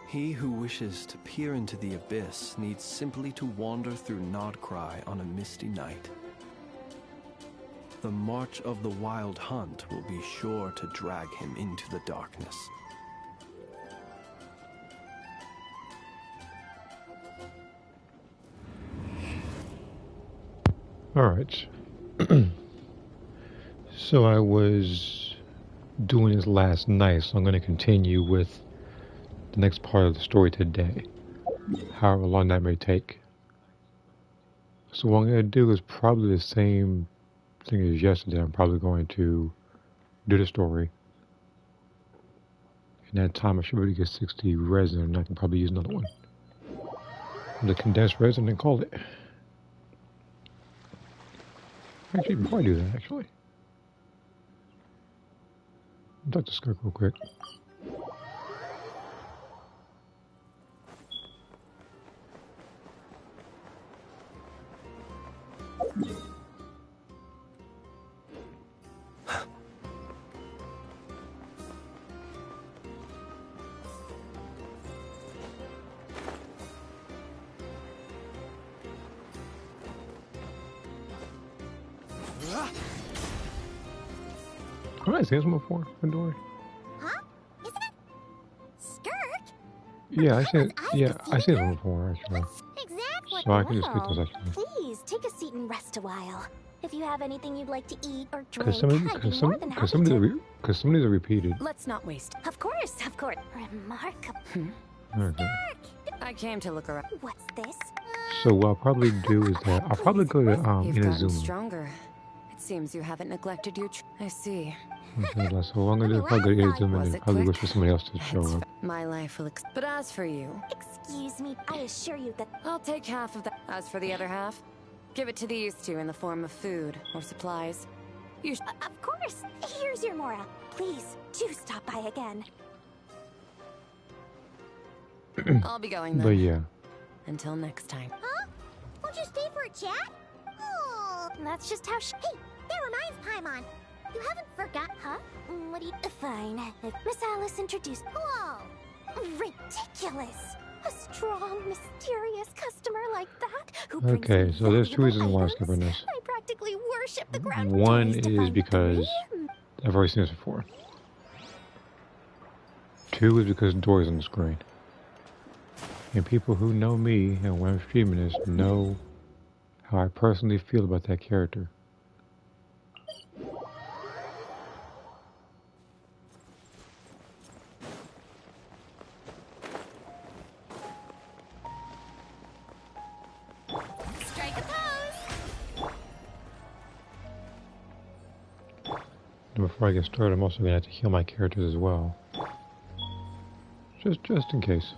He who wishes to peer into the abyss needs simply to wander through Nodcry on a misty night. The march of the Wild Hunt will be sure to drag him into the darkness. Alright. So I was doing this last night, so I'm going to continue with the next part of the story today, however long that may take. So what I'm going to do is probably the same thing as yesterday. I'm probably going to do the story. In that time, I should really get 60 resin, and I can probably use another one. The condensed resin and call it. Actually, before I do that, actually. I'll talk to Skirk real quick. Have I seen this one before, Midori? Huh? Isn't it Skirk? Yeah, I seen this one before, actually. Exactly. So I can just get this, actually. Please take a seat and rest a while. If you have anything you'd like to eat or drink, Because some of these are repeated. Let's not waste. Of course. Remarkable. Okay. I came to look around. What's this? So what I'll probably do is that I'll probably go to You've gotten Inazuma. stronger. It seems you haven't neglected your. I see. Okay, so what I'm gonna do is probably go to Inazuma and probably wait for somebody else to show up. My life will. But as for you, Excuse me, I assure you that I'll take half of that. As for the other half, give it to these two in the form of food or supplies. You. of course. Here's your Mora. Please do stop by again. I'll be going then. But yeah. Until next time. Huh? Won't you stay for a chat? Oh, that's just how Hey, that reminds Paimon. You haven't forgot, huh? What do you... Fine. Miss Alice introduced... Whoa! Ridiculous! A strong, mysterious customer like that who brings Okay, so there's two reasons why I'm items? skipping this. I practically worship the ground. One days to is find because them. I've already seen this before. Two is because Dory's on the screen. And people who know me and when I'm streaming this know how I personally feel about that character. Strike a pose. And before I get started, I'm also gonna have to heal my characters as well. Just in case.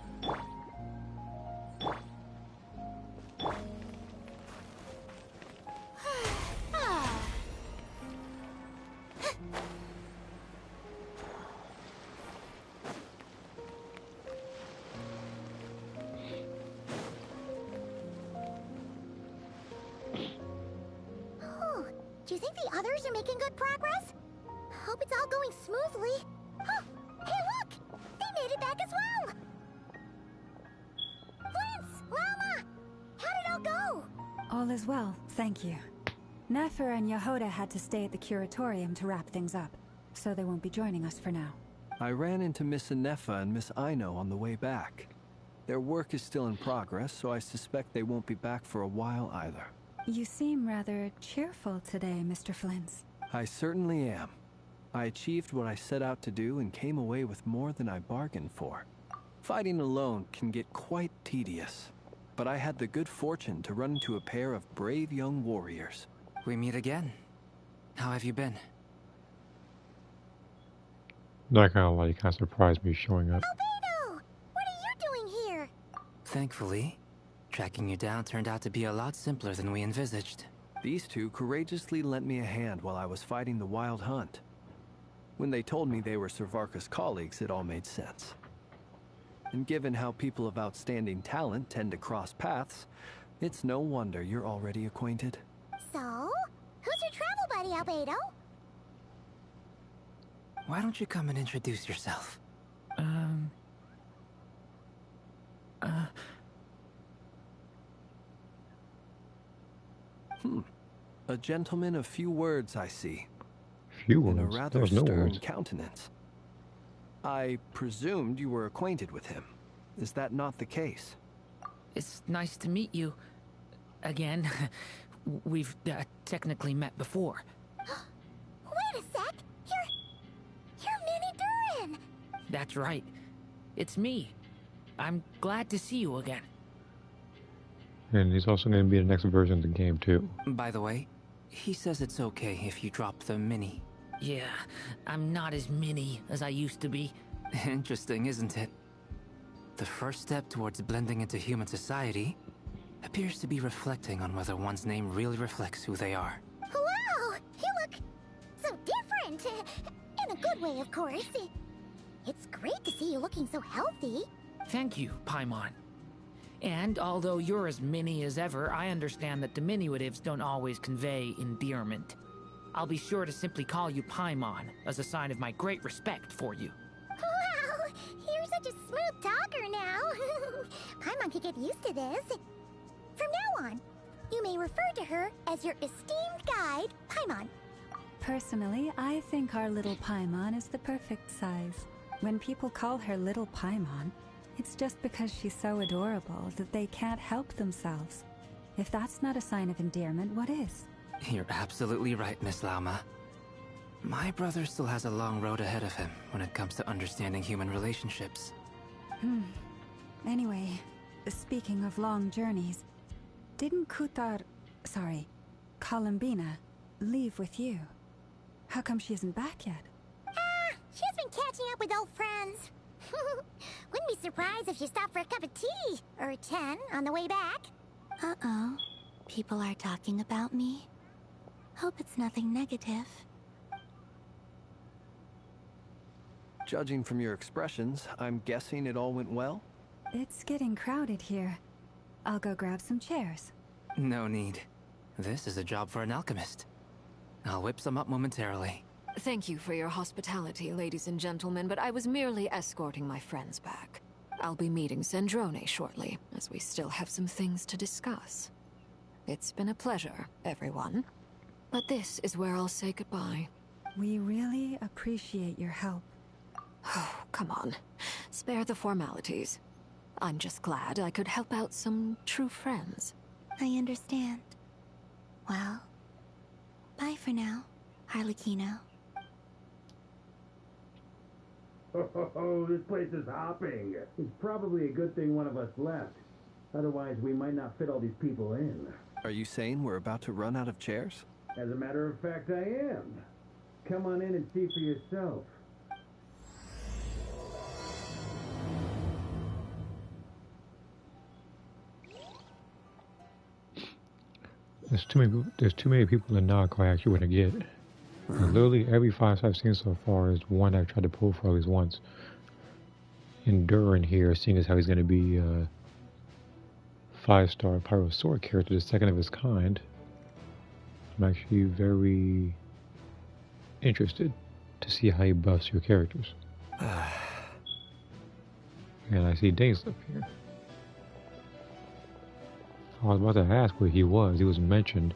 Oh, do you think the others are making good progress? Hope it's all going smoothly. Oh, hey look! They made it back as well! Flintz! Lama! How did it all go? All is well, thank you. Nefer and Yehoda had to stay at the curatorium to wrap things up, so they won't be joining us for now. I ran into Miss Anefa and Miss Aino on the way back. Their work is still in progress, so I suspect they won't be back for a while either. You seem rather cheerful today, Mr. Flintz. I certainly am. I achieved what I set out to do and came away with more than I bargained for. Fighting alone can get quite tedious, but I had the good fortune to run into a pair of brave young warriors. We meet again. How have you been? Not gonna lie, you kind of surprised me showing up. Albedo! What are you doing here? Thankfully, tracking you down turned out to be a lot simpler than we envisaged. These two courageously lent me a hand while I was fighting the Wild Hunt. When they told me they were Servarka's colleagues, it all made sense. And given how people of outstanding talent tend to cross paths, it's no wonder you're already acquainted. So, who's your travel buddy, Albedo? Why don't you come and introduce yourself? A gentleman of few words, I see. Few And a words. There rather was no stern words. countenance. I presumed you were acquainted with him. Is that not the case? It's nice to meet you. Again. We've technically met before. Wait a sec! You're Minnie Durin! That's right. It's me. I'm glad to see you again. And he's also going to be the next version of the game, too. By the way, he says it's okay if you drop the mini. Yeah, I'm not as mini as I used to be. Interesting, isn't it? The first step towards blending into human society appears to be reflecting on whether one's name really reflects who they are. Wow! You look so different! In a good way, of course. It's great to see you looking so healthy. Thank you, Paimon. And although you're as mini as ever, I understand that diminutives don't always convey endearment. I'll be sure to simply call you Paimon, as a sign of my great respect for you. Wow! You're such a smooth talker now. Paimon could get used to this. From now on, you may refer to her as your esteemed guide, Paimon. Personally, I think our little Paimon is the perfect size. When people call her Little Paimon, it's just because she's so adorable that they can't help themselves. If that's not a sign of endearment, what is? You're absolutely right, Miss Lauma. My brother still has a long road ahead of him when it comes to understanding human relationships. Anyway, speaking of long journeys, didn't Columbina, leave with you? How come she isn't back yet? She's been catching up with old friends. Wouldn't be surprised if she stopped for a cup of tea or 10 on the way back. Uh-oh. People are talking about me. Hope it's nothing negative. Judging from your expressions, I'm guessing it all went well? It's getting crowded here. I'll go grab some chairs. No need. This is a job for an alchemist. I'll whip some up momentarily. Thank you for your hospitality, ladies and gentlemen, but I was merely escorting my friends back. I'll be meeting Zendrone shortly, as we still have some things to discuss. It's been a pleasure, everyone. But this is where I'll say goodbye. We really appreciate your help. Oh, come on. Spare the formalities. I'm just glad I could help out some true friends. I understand. Well, bye for now, Harlequino. Oh, this place is hopping. It's probably a good thing one of us left. Otherwise, we might not fit all these people in. Are you saying we're about to run out of chairs? As a matter of fact, I am. Come on in and see for yourself. There's too many people in Nog I actually want to get. And literally every 5 I've seen so far is one I've tried to pull for at least once. Enduring here, seeing as how he's going to be a 5-star Pyro Sword character, the second of his kind. I'm actually very interested to see how he buffs your characters. And I see Danes up here. I was about to ask where he was. He was mentioned.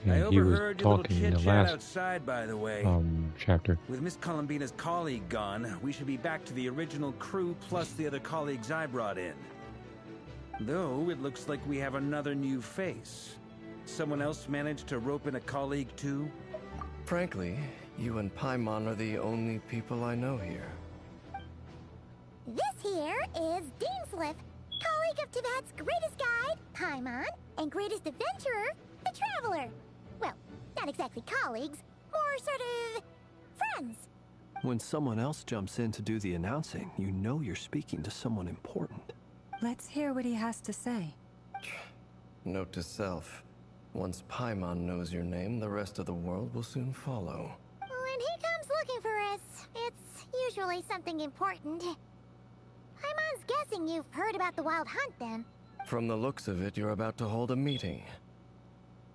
And he was talking in the last outside, by the way. Chapter. With Miss Columbina's colleague gone, we should be back to the original crew plus the other colleagues I brought in. Though it looks like we have another new face. Someone else managed to rope in a colleague too? Frankly, you and Paimon are the only people I know here. This here is Deanslip, colleague of Tibet's greatest guide, Paimon, and greatest adventurer, the Traveler. Well, not exactly colleagues, more sort of friends. When someone else jumps in to do the announcing, you know you're speaking to someone important. Let's hear what he has to say. Note to self. Once Paimon knows your name, the rest of the world will soon follow. When he comes looking for us, it's usually something important. Paimon's guessing you've heard about the Wild Hunt, then. From the looks of it, you're about to hold a meeting.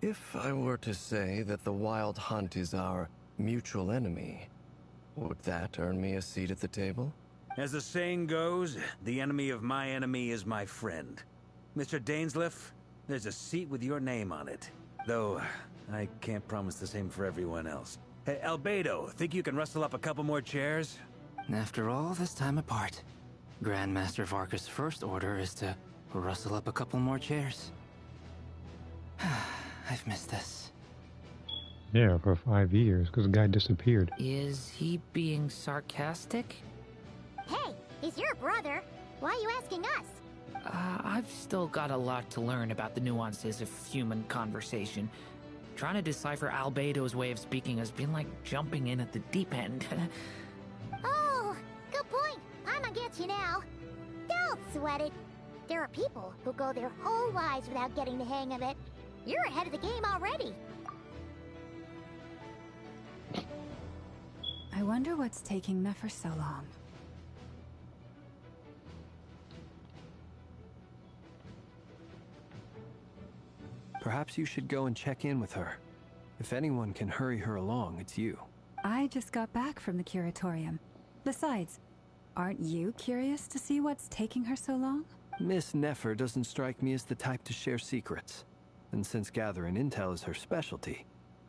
If I were to say that the Wild Hunt is our mutual enemy, would that earn me a seat at the table? As the saying goes, the enemy of my enemy is my friend. Mr. Dainsleif, there's a seat with your name on it. Though, I can't promise the same for everyone else. Hey, Albedo, think you can rustle up a couple more chairs? After all this time apart, Grandmaster Varka's first order is to rustle up a couple more chairs. I've missed this. Yeah, for 5 years, because the guy disappeared. Is he being sarcastic? Hey, he's your brother. Why are you asking us? I've still got a lot to learn about the nuances of human conversation. Trying to decipher Albedo's way of speaking has been like jumping in at the deep end. Oh, good point. Paimon gets you now. Don't sweat it. There are people who go their whole lives without getting the hang of it. You're ahead of the game already. I wonder what's taking Nefer so long. Perhaps you should go and check in with her. If anyone can hurry her along, it's you. I just got back from the curatorium. Besides, aren't you curious to see what's taking her so long? Miss Nefer doesn't strike me as the type to share secrets. And since gathering intel is her specialty,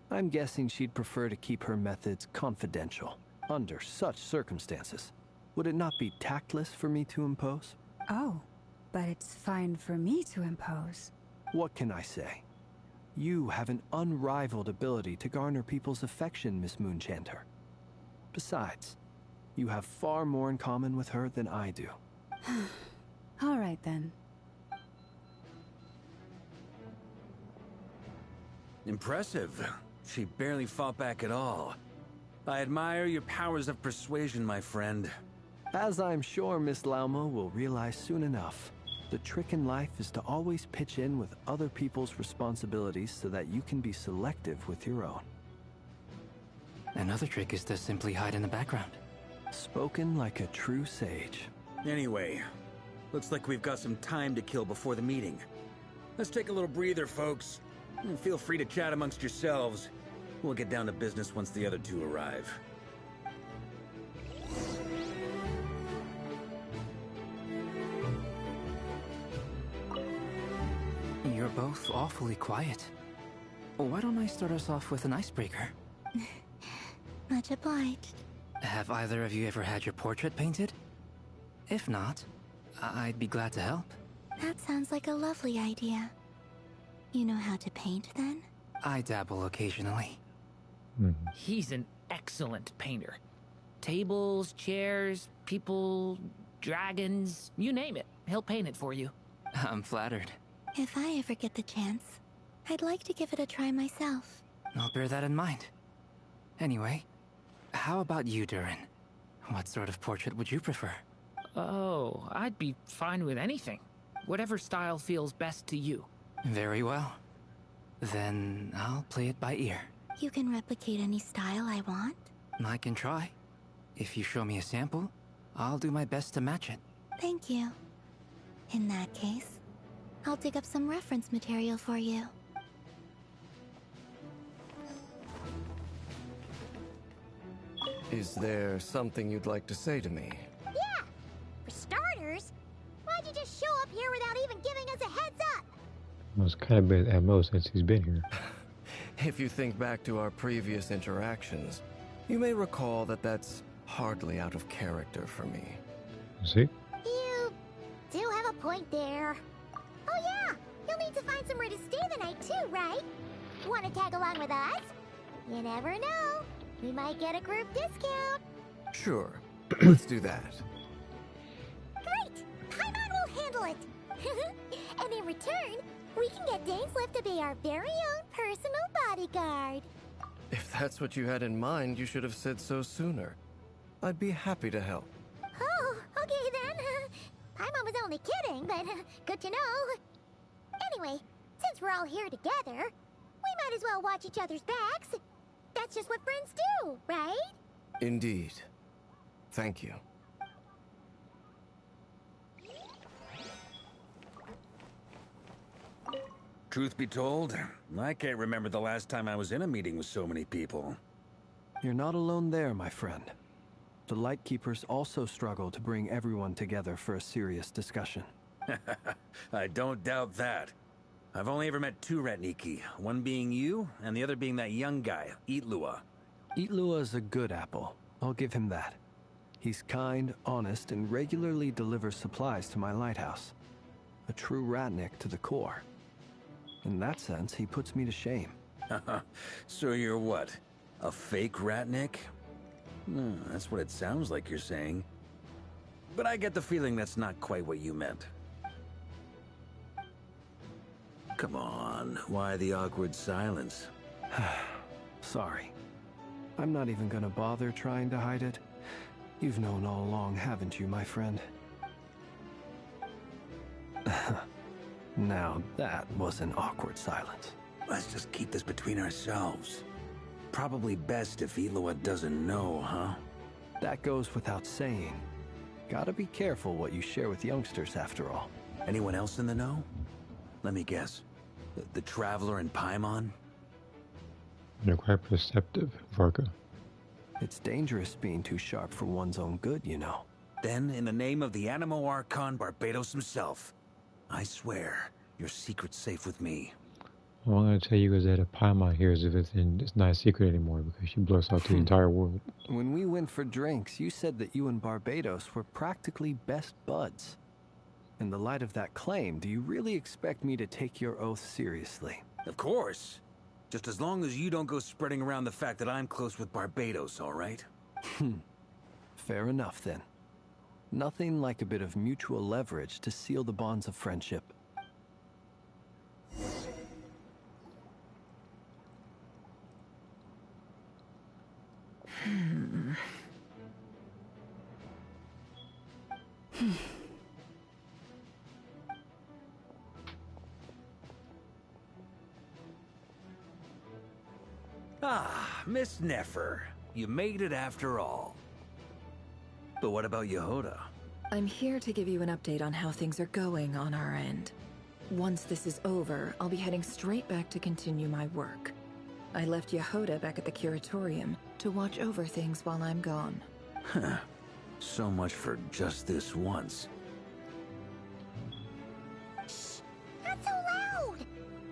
I'm guessing she'd prefer to keep her methods confidential. Under such circumstances, would it not be tactless for me to impose? Oh, but it's fine for me to impose. What can I say? You have an unrivaled ability to garner people's affection, Miss Moonchanter. Besides, you have far more in common with her than I do. All right, then. Impressive. She barely fought back at all. I admire your powers of persuasion, my friend. As I'm sure Miss Lauma will realize soon enough, the trick in life is to always pitch in with other people's responsibilities so that you can be selective with your own. Another trick is to simply hide in the background. Spoken like a true sage. Anyway, looks like we've got some time to kill before the meeting. Let's take a little breather, folks. And feel free to chat amongst yourselves. We'll get down to business once the other two arrive. You're both awfully quiet. Why don't I start us off with an icebreaker? Much obliged. Have either of you ever had your portrait painted? If not, I'd be glad to help. That sounds like a lovely idea. You know how to paint, then? I dabble occasionally. He's an excellent painter. Tables, chairs, people, dragons, you name it. He'll paint it for you. I'm flattered. If I ever get the chance, I'd like to give it a try myself. I'll bear that in mind. Anyway, how about you, Durin? What sort of portrait would you prefer? Oh, I'd be fine with anything. Whatever style feels best to you. Very well. Then I'll play it by ear. You can replicate any style I want? I can try. If you show me a sample, I'll do my best to match it. Thank you. In that case, I'll dig up some reference material for you. Is there something you'd like to say to me? Yeah! For starters, why'd you just show up here without even giving us a heads up? Well, it's kind of been at most since he's been here. If you think back to our previous interactions, you may recall that that's hardly out of character for me. See? You do have a point there. Oh yeah, you'll need to find somewhere to stay the night too, right? Want to tag along with us? You never know. We might get a group discount. Sure, let's do that. Great! Paimon will handle it! And in return, we can get Dainsleif to be our very own personal bodyguard. If that's what you had in mind, you should have said so sooner. I'd be happy to help. Oh, okay then. Paimon was only kidding, but good to know. Anyway, since we're all here together, we might as well watch each other's backs. That's just what friends do, right? Indeed. Thank you. Truth be told, I can't remember the last time I was in a meeting with so many people. You're not alone there, my friend. The Lightkeepers also struggle to bring everyone together for a serious discussion. I don't doubt that. I've only ever met two Ratniki, one being you, and the other being that young guy, Itlua. Itlua is a good apple. I'll give him that. He's kind, honest, and regularly delivers supplies to my lighthouse. A true Ratnik to the core. In that sense, he puts me to shame. So you're what? A fake Ratnik? That's what it sounds like you're saying. But I get the feeling that's not quite what you meant. Come on, why the awkward silence? Sorry. I'm not even gonna bother trying to hide it. You've known all along, haven't you, my friend? Now that was an awkward silence. Let's just keep this between ourselves. Probably best if Itlua doesn't know, huh? That goes without saying. Gotta be careful what you share with youngsters, after all. Anyone else in the know? Let me guess. The Traveler and Paimon? You're quite perceptive, Varka. It's dangerous being too sharp for one's own good, you know. Then, in the name of the Animo Archon Barbados himself, I swear, your secret's safe with me. All I'm going to tell you is that if Paimon hears of it, then it's not a secret anymore because she blurts out to the entire world. When we went for drinks, you said that you and Barbados were practically best buds. In the light of that claim, do you really expect me to take your oath seriously? Of course. Just as long as you don't go spreading around the fact that I'm close with Barbados, all right? Fair enough, then. Nothing like a bit of mutual leverage to seal the bonds of friendship. Ah, Miss Nefer. You made it after all. But what about Yehoda? I'm here to give you an update on how things are going on our end. Once this is over, I'll be heading straight back to continue my work. I left Yehoda back at the Curatorium to watch over things while I'm gone. So much for just this once. Shh! Not so loud!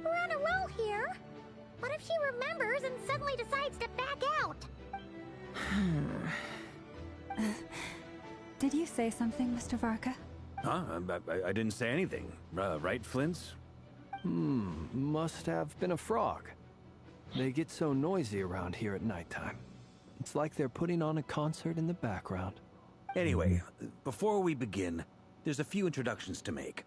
We're on a roll here. What if she remembers and suddenly decides to back out? Did you say something, Mr. Varka? Huh? I didn't say anything. Right, Flints? Must have been a frog. They get so noisy around here at nighttime. It's like they're putting on a concert in the background. Anyway, before we begin, there's a few introductions to make.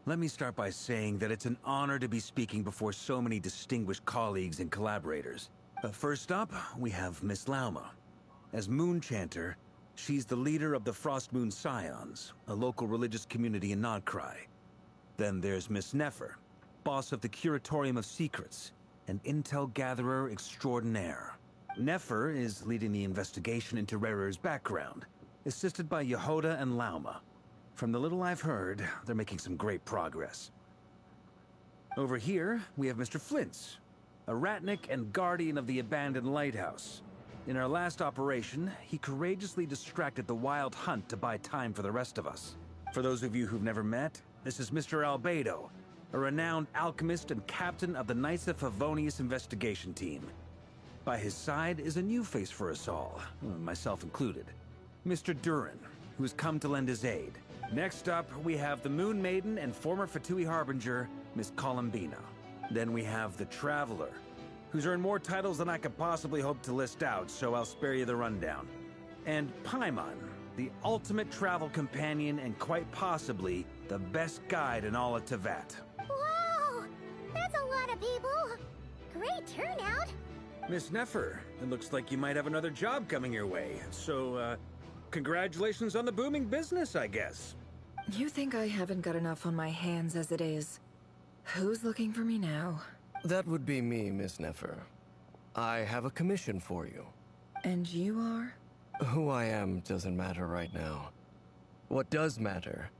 Let me start by saying that it's an honor to be speaking before so many distinguished colleagues and collaborators. First up, we have Miss Lauma. As Moon Chanter, she's the leader of the Frost Moon Scions, a local religious community in Nodcry. Then there's Miss Nefer, boss of the Curatorium of Secrets, an intel gatherer extraordinaire. Nefer is leading the investigation into Rerer's background, assisted by Yehoda and Lauma. From the little I've heard, they're making some great progress. Over here, we have Mr. Flints, a Ratnik and guardian of the abandoned lighthouse. In our last operation, he courageously distracted the Wild Hunt to buy time for the rest of us. For those of you who've never met, this is Mr. Albedo, a renowned alchemist and captain of the Knights of Favonius investigation team. By his side is a new face for us all, myself included, Mr. Durin, who has come to lend his aid. Next up, we have the Moon Maiden and former Fatui Harbinger, Miss Columbina. Then we have the Traveler, who's earned more titles than I could possibly hope to list out, so I'll spare you the rundown. And Paimon, the ultimate travel companion and quite possibly the best guide in all of Tevat. Wow! That's a lot of people! Great turnout! Miss Nefer, it looks like you might have another job coming your way, so, congratulations on the booming business, I guess. You think I haven't got enough on my hands as it is? Who's looking for me now? That would be me, Miss Nefer. I have a commission for you. And you are? Who I am doesn't matter right now. What does matter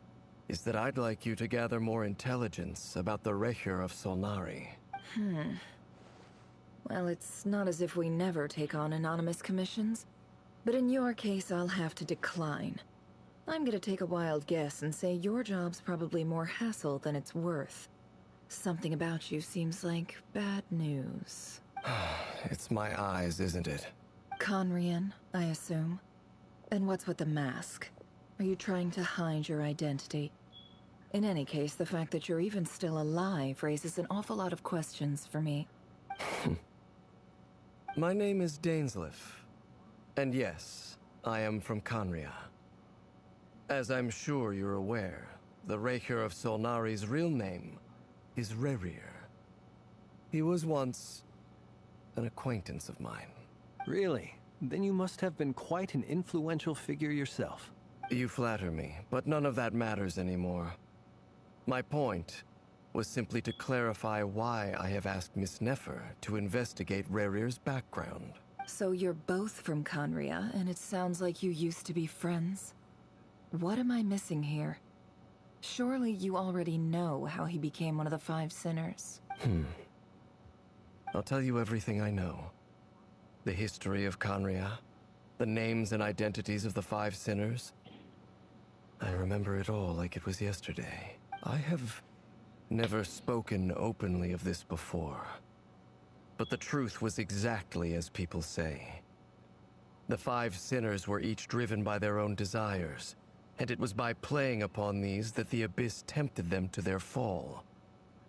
is that I'd like you to gather more intelligence about the Recher of Solnari. Well, it's not as if we never take on anonymous commissions. But in your case, I'll have to decline. I'm gonna take a wild guess and say your job's probably more hassle than it's worth. Something about you seems like bad news. It's my eyes, isn't it? Conrian, I assume. And what's with the mask? Are you trying to hide your identity? In any case, the fact that you're even still alive raises an awful lot of questions for me. My name is Dainsleif. And yes, I am from Conria. As I'm sure you're aware, the Raker of Solnari's real name is Rerir. He was once an acquaintance of mine. Really? Then you must have been quite an influential figure yourself. You flatter me, but none of that matters anymore. My point was simply to clarify why I have asked Miss Nefer to investigate Rerir's background. So you're both from Conria, and it sounds like you used to be friends. What am I missing here? Surely you already know how he became one of the Five Sinners. I'll tell you everything I know. The history of Conria, the names and identities of the Five Sinners. I remember it all like it was yesterday. I have never spoken openly of this before. But the truth was exactly as people say. The Five Sinners were each driven by their own desires, and it was by playing upon these that the Abyss tempted them to their fall,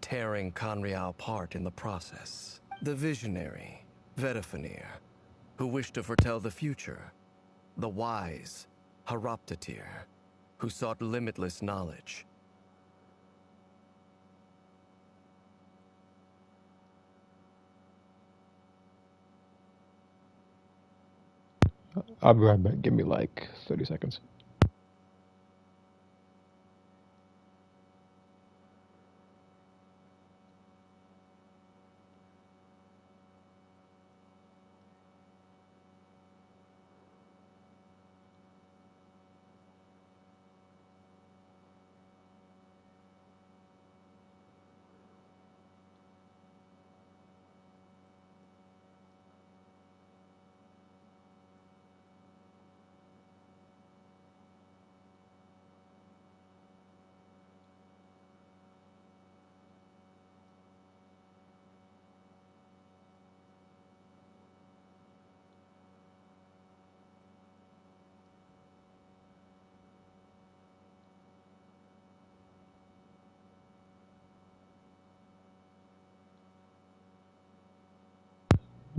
tearing Conria apart in the process. The visionary, Vedifenir, who wished to foretell the future. The wise, Haroptatir, who sought limitless knowledge. I'll be right back. Give me like 30 seconds.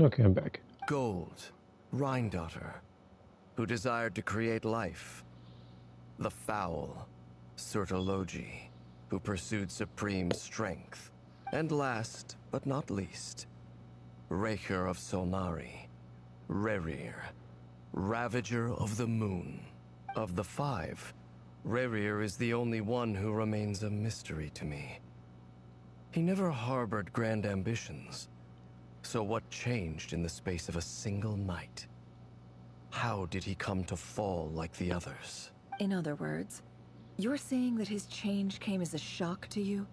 Okay, I'm back. Gold, Rhine-daughter, who desired to create life. The foul, Surtologi, who pursued supreme strength. And last, but not least, Raker of Solnari, Rerir, Ravager of the Moon. Of the five, Rerir is the only one who remains a mystery to me. He never harbored grand ambitions. So what changed in the space of a single night? How did he come to fall like the others? In other words, you're saying that his change came as a shock to you,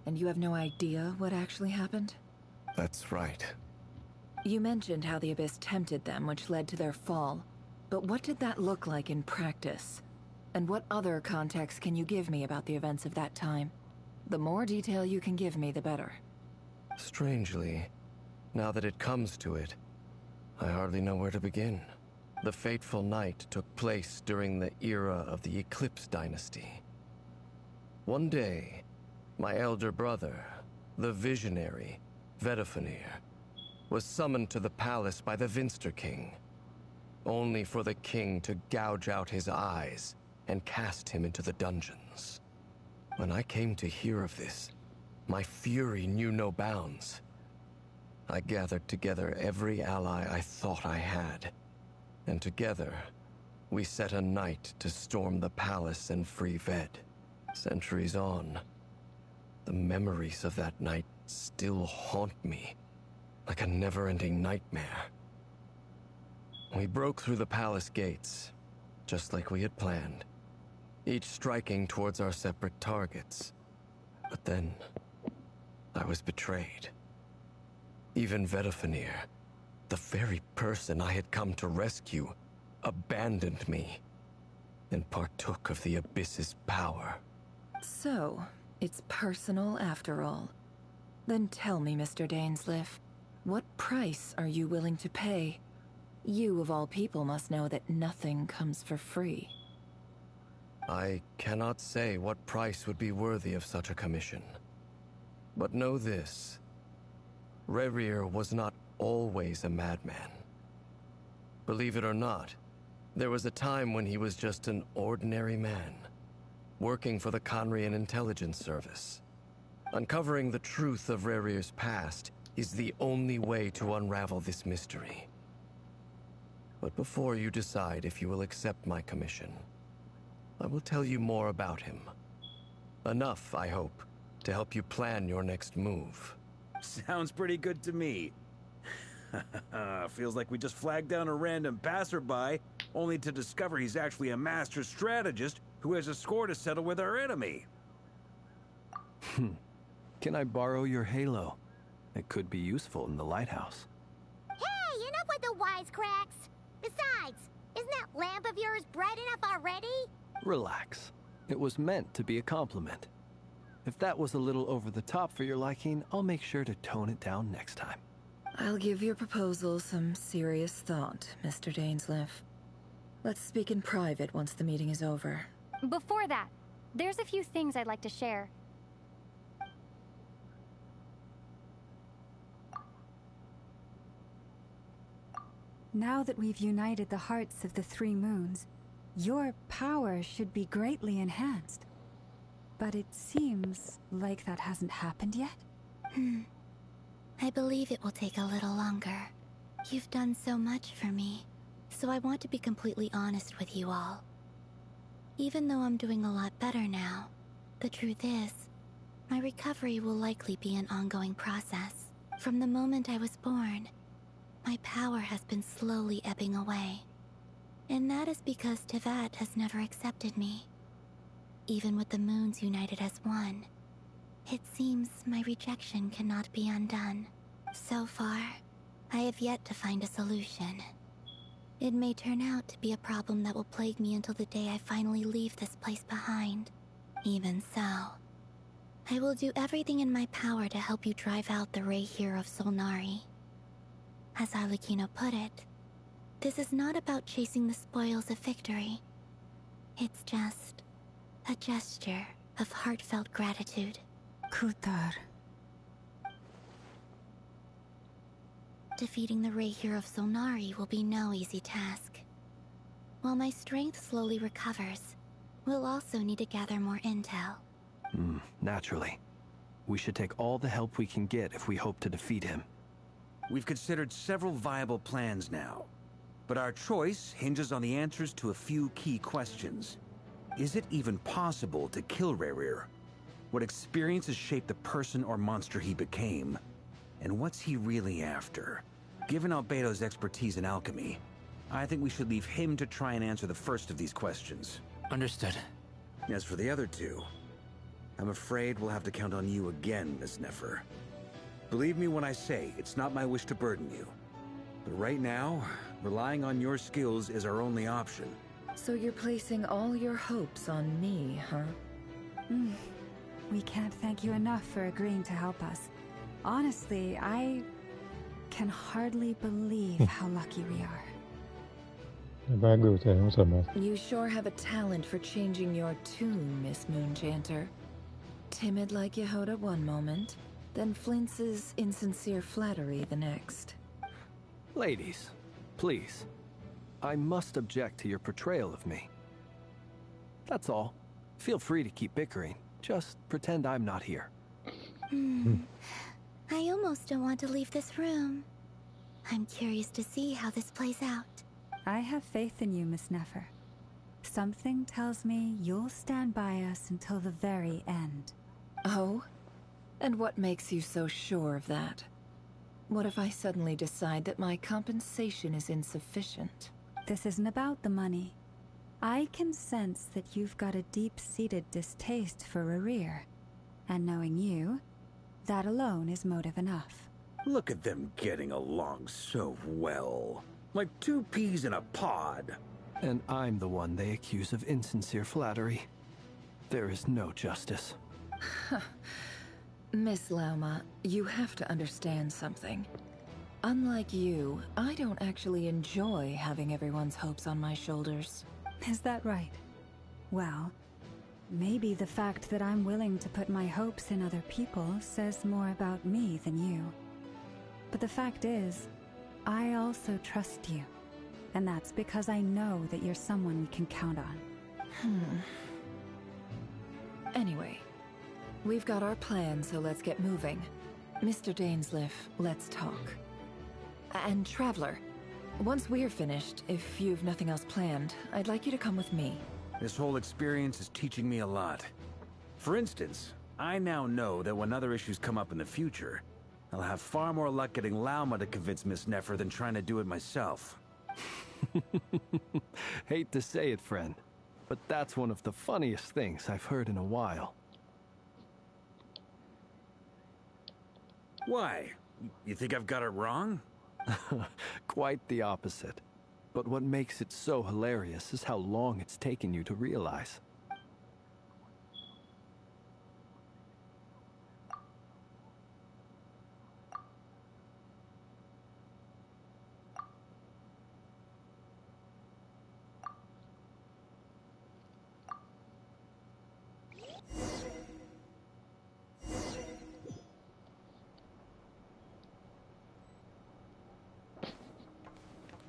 and you have no idea what actually happened? That's right. You mentioned how the Abyss tempted them, which led to their fall. But what did that look like in practice? And what other context can you give me about the events of that time? The more detail you can give me, the better. Strangely, now that it comes to it, I hardly know where to begin. The fateful night took place during the era of the Eclipse Dynasty. One day, my elder brother, the visionary, Vedifenir, was summoned to the palace by the Vinster King, only for the king to gouge out his eyes and cast him into the dungeons. When I came to hear of this, my fury knew no bounds. I gathered together every ally I thought I had, and together, we set a night to storm the palace and free Ved. Centuries on, the memories of that night still haunt me, like a never-ending nightmare. We broke through the palace gates, just like we had planned, each striking towards our separate targets. But then, I was betrayed. Even Vedifenir, the very person I had come to rescue, abandoned me and partook of the Abyss's power. So, it's personal after all. Then tell me, Mr. Dainsleif, what price are you willing to pay? You, of all people, must know that nothing comes for free. I cannot say what price would be worthy of such a commission. But know this. Rerir was not always a madman. Believe it or not, there was a time when he was just an ordinary man, working for the Conrian Intelligence Service. Uncovering the truth of Rerir's past is the only way to unravel this mystery. But before you decide if you will accept my commission, I will tell you more about him. Enough, I hope, to help you plan your next move. Sounds pretty good to me. Feels like we just flagged down a random passerby, only to discover he's actually a master strategist who has a score to settle with our enemy. Can I borrow your halo? It could be useful in the lighthouse. Hey, enough with the wisecracks! Besides, isn't that lamp of yours bright enough already? Relax. It was meant to be a compliment. If that was a little over the top for your liking, I'll make sure to tone it down next time. I'll give your proposal some serious thought, Mr. Dainsleif. Let's speak in private once the meeting is over. Before that, there's a few things I'd like to share. Now that we've united the hearts of the three moons, your power should be greatly enhanced. But it seems like that hasn't happened yet. I believe it will take a little longer. You've done so much for me, so I want to be completely honest with you all. Even though I'm doing a lot better now, the truth is, my recovery will likely be an ongoing process. From the moment I was born, my power has been slowly ebbing away. And that is because Tevat has never accepted me. Even with the moons united as one, it seems my rejection cannot be undone. So far, I have yet to find a solution. It may turn out to be a problem that will plague me until the day I finally leave this place behind. Even so, I will do everything in my power to help you drive out the Reihir of Solnari. As Arlecchino put it, this is not about chasing the spoils of victory. It's just a gesture of heartfelt gratitude. Kutar. Defeating the Reihir of Solnari will be no easy task. While my strength slowly recovers, we'll also need to gather more intel. Naturally. We should take all the help we can get if we hope to defeat him. We've considered several viable plans now, but our choice hinges on the answers to a few key questions. Is it even possible to kill Rerir? What experiences shaped the person or monster he became? And what's he really after? Given Albedo's expertise in alchemy, I think we should leave him to try and answer the first of these questions. Understood. As for the other two, I'm afraid we'll have to count on you again, Miss Nefer. Believe me when I say it's not my wish to burden you. But right now, relying on your skills is our only option. So you're placing all your hopes on me, huh? We can't thank you enough for agreeing to help us. Honestly, I can hardly believe how lucky we are. I agree with that. What's up, man? You sure have a talent for changing your tune, Miss Moonchanter. Timid like Yehoda one moment, then flinches insincere flattery the next. Ladies, please. I must object to your portrayal of me. That's all. Feel free to keep bickering. Just pretend I'm not here. I almost don't want to leave this room. I'm curious to see how this plays out. I have faith in you, Miss Nefer. Something tells me you'll stand by us until the very end. Oh? And what makes you so sure of that? What if I suddenly decide that my compensation is insufficient? This isn't about the money. I can sense that you've got a deep-seated distaste for Rerir. And knowing you, that alone is motive enough. Look at them getting along so well. Like 2 peas in a pod. And I'm the one they accuse of insincere flattery. There is no justice. Miss Lauma, you have to understand something. Unlike you, I don't actually enjoy having everyone's hopes on my shoulders. Is that right? Well, maybe the fact that I'm willing to put my hopes in other people says more about me than you. But the fact is, I also trust you. And that's because I know that you're someone we can count on. Anyway, we've got our plan, so let's get moving. Mr. Dainsleif, let's talk. And Traveler, once we're finished, if you've nothing else planned, I'd like you to come with me. This whole experience is teaching me a lot. For instance, I now know that when other issues come up in the future, I'll have far more luck getting Lauma to convince Miss Nefer than trying to do it myself. Hate to say it, friend, but that's one of the funniest things I've heard in a while. Why? You think I've got it wrong? Quite the opposite. But what makes it so hilarious is how long it's taken you to realize.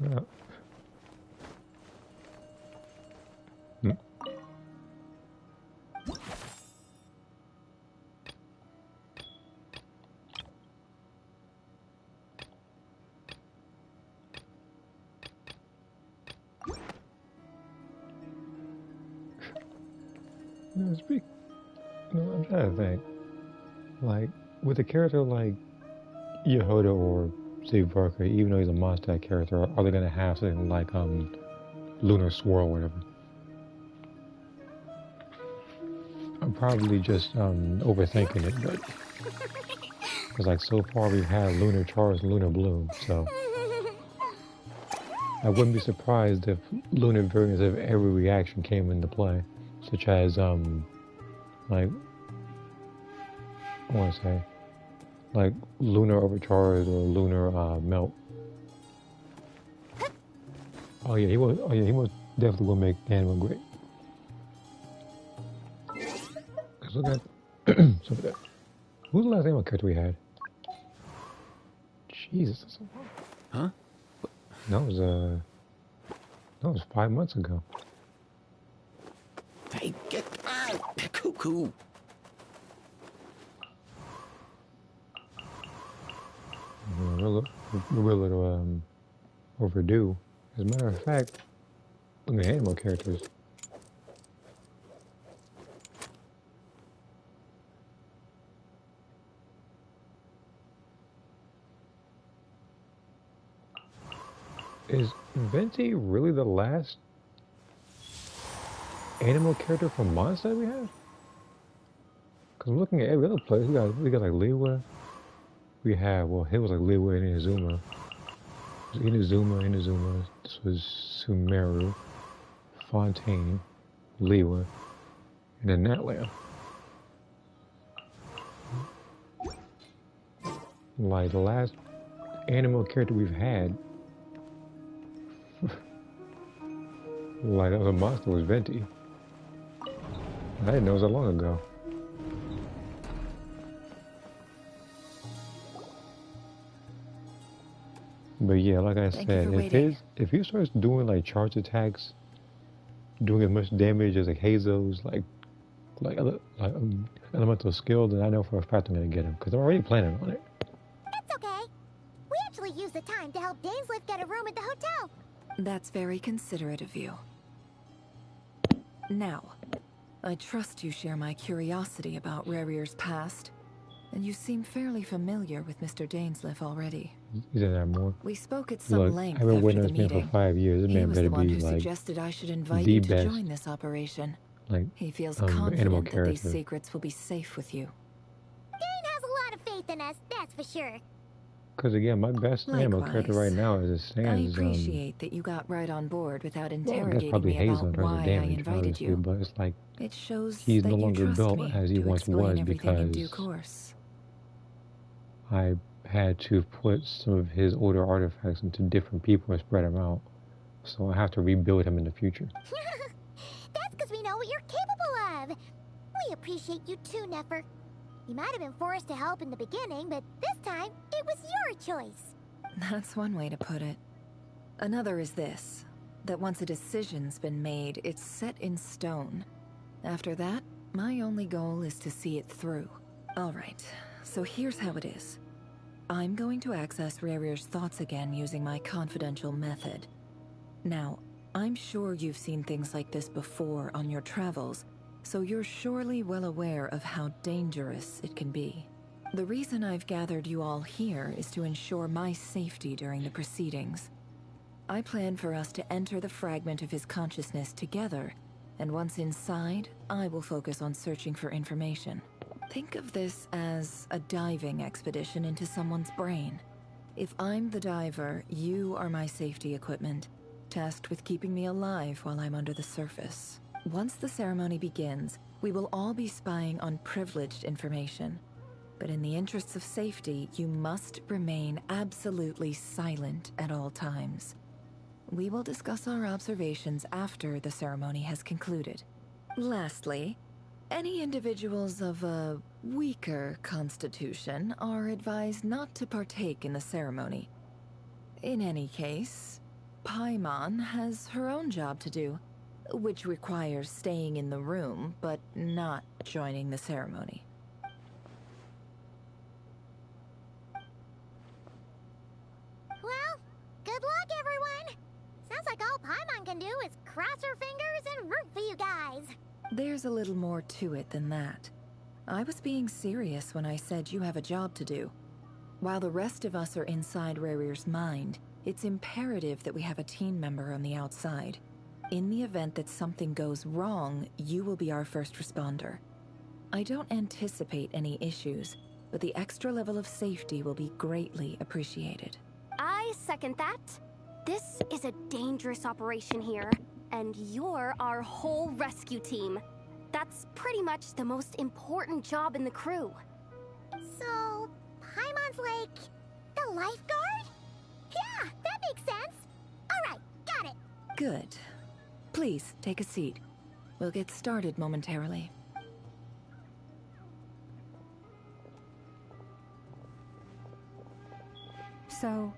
Yeah. I'm trying to think. Like, with a character like Yehoda or Varka, even though he's a monster character, are they gonna have something like Lunar Swirl or whatever? I'm probably just overthinking it, but because like so far we've had Lunar Charge and Lunar Bloom, so I wouldn't be surprised if lunar variants of every reaction came into play, such as like I want to say like lunar overcharge or lunar melt. Oh yeah, he was. Oh yeah, he was definitely will make Animal great. Let's look at some of that. Who's the last animal character we had? Jesus, that's so long. Huh? That was 5 months ago. Hey, get out! Cuckoo! We're a little overdue. As a matter of fact, look at animal characters. Is Venti really the last animal character from Mondstadt we have? Because I'm looking at every other place. We got like Liwa. We have, well, it was like Liwa and Inazuma. Inazuma. This was Sumeru, Fontaine, Liwa, and then Natlan. Like the last animal character we've had, like a monster, was Venti. I didn't know it was that long ago. But yeah, like I said, if he starts doing like charge attacks, doing as much damage as like Hazo's elemental skill, then I know for a fact I'm gonna get him because I'm already planning on it. It's okay. We actually used the time to help Dainsleif get a room at the hotel. That's very considerate of you. Now, I trust you share my curiosity about Rarier's past, and you seem fairly familiar with Mr. Dainsleif already. You said that more. We spoke at some length I've been after waiting the on this man meeting. for 5 years. This He man was better the one be who like suggested I should invite the you to best, join this operation. like He feels animal confident that character. these secrets will be safe with you. Dane has a lot of faith in us, that's for sure. Because again, my best ammo character right Likewise. now as it I stands is appreciate that you got right on board without well, I guess interrogating probably me Hazel about in terms of why I damage, invited honestly, you. but it's like It shows he's that no you longer trust built me as he to once explain was everything in due because course. I had to put some of his older artifacts into different people and spread them out. So I have to rebuild him in the future. That's because we know what you're capable of. We appreciate you too, Nefer. You might have been forced to help in the beginning, but this time, it was your choice. That's one way to put it. Another is this, that once a decision's been made, it's set in stone. After that, my only goal is to see it through. Alright, so here's how it is. I'm going to access Rarier's thoughts again using my confidential method. Now, I'm sure you've seen things like this before on your travels, so you're surely well aware of how dangerous it can be. The reason I've gathered you all here is to ensure my safety during the proceedings. I plan for us to enter the fragment of his consciousness together, and once inside, I will focus on searching for information. Think of this as a diving expedition into someone's brain. If I'm the diver, you are my safety equipment, tasked with keeping me alive while I'm under the surface. Once the ceremony begins, we will all be spying on privileged information. But in the interests of safety, you must remain absolutely silent at all times. We will discuss our observations after the ceremony has concluded. Lastly, any individuals of a weaker constitution are advised not to partake in the ceremony. In any case, Paimon has her own job to do, which requires staying in the room, but not joining the ceremony. Well, good luck, everyone. Sounds like all Paimon can do is cross her fingers and root for you guys. There's a little more to it than that. I was being serious when I said you have a job to do. While the rest of us are inside Rarier's mind, it's imperative that we have a team member on the outside. In the event that something goes wrong, you will be our first responder. I don't anticipate any issues, but the extra level of safety will be greatly appreciated. I second that. This is a dangerous operation here, and you're our whole rescue team. That's pretty much the most important job in the crew. So, Paimon's like the lifeguard? Yeah, that makes sense. All right, got it. Good. Please, take a seat. We'll get started momentarily. So,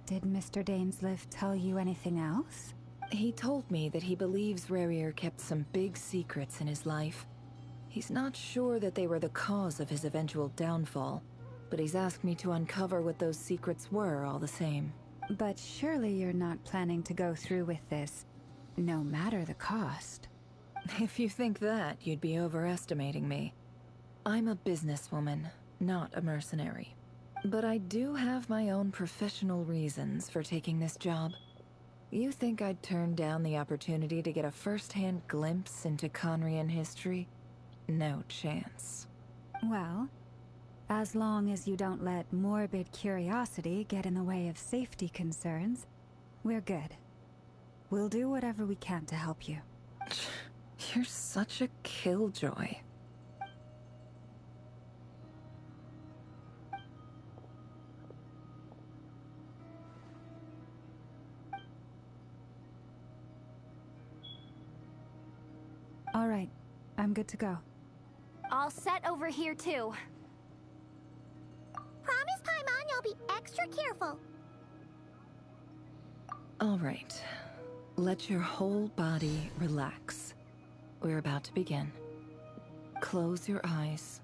did Mr. Dainsliff tell you anything else? He told me that he believes Rarier kept some big secrets in his life. He's not sure that they were the cause of his eventual downfall, but he's asked me to uncover what those secrets were all the same. But surely you're not planning to go through with this, no matter the cost. If you think that, you'd be overestimating me. I'm a businesswoman, not a mercenary. But I do have my own professional reasons for taking this job. You think I'd turn down the opportunity to get a first-hand glimpse into Conrian history? No chance. Well, as long as you don't let morbid curiosity get in the way of safety concerns, we're good. We'll do whatever we can to help you. You're such a killjoy. All right, I'm good to go. All set over here, too. Promise, Paimon, you'll be extra careful. All right. Let your whole body relax. We're about to begin. Close your eyes.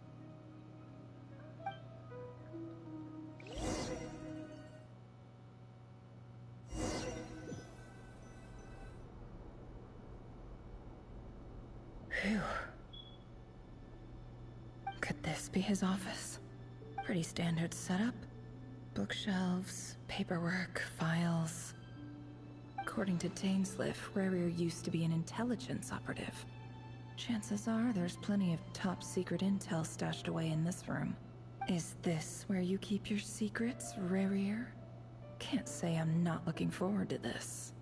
Phew. Could this be his office? Pretty standard setup. Bookshelves, paperwork, files. According to Dainsliff, Rarier used to be an intelligence operative. Chances are there's plenty of top secret intel stashed away in this room. Is this where you keep your secrets, Rarier? Can't say I'm not looking forward to this.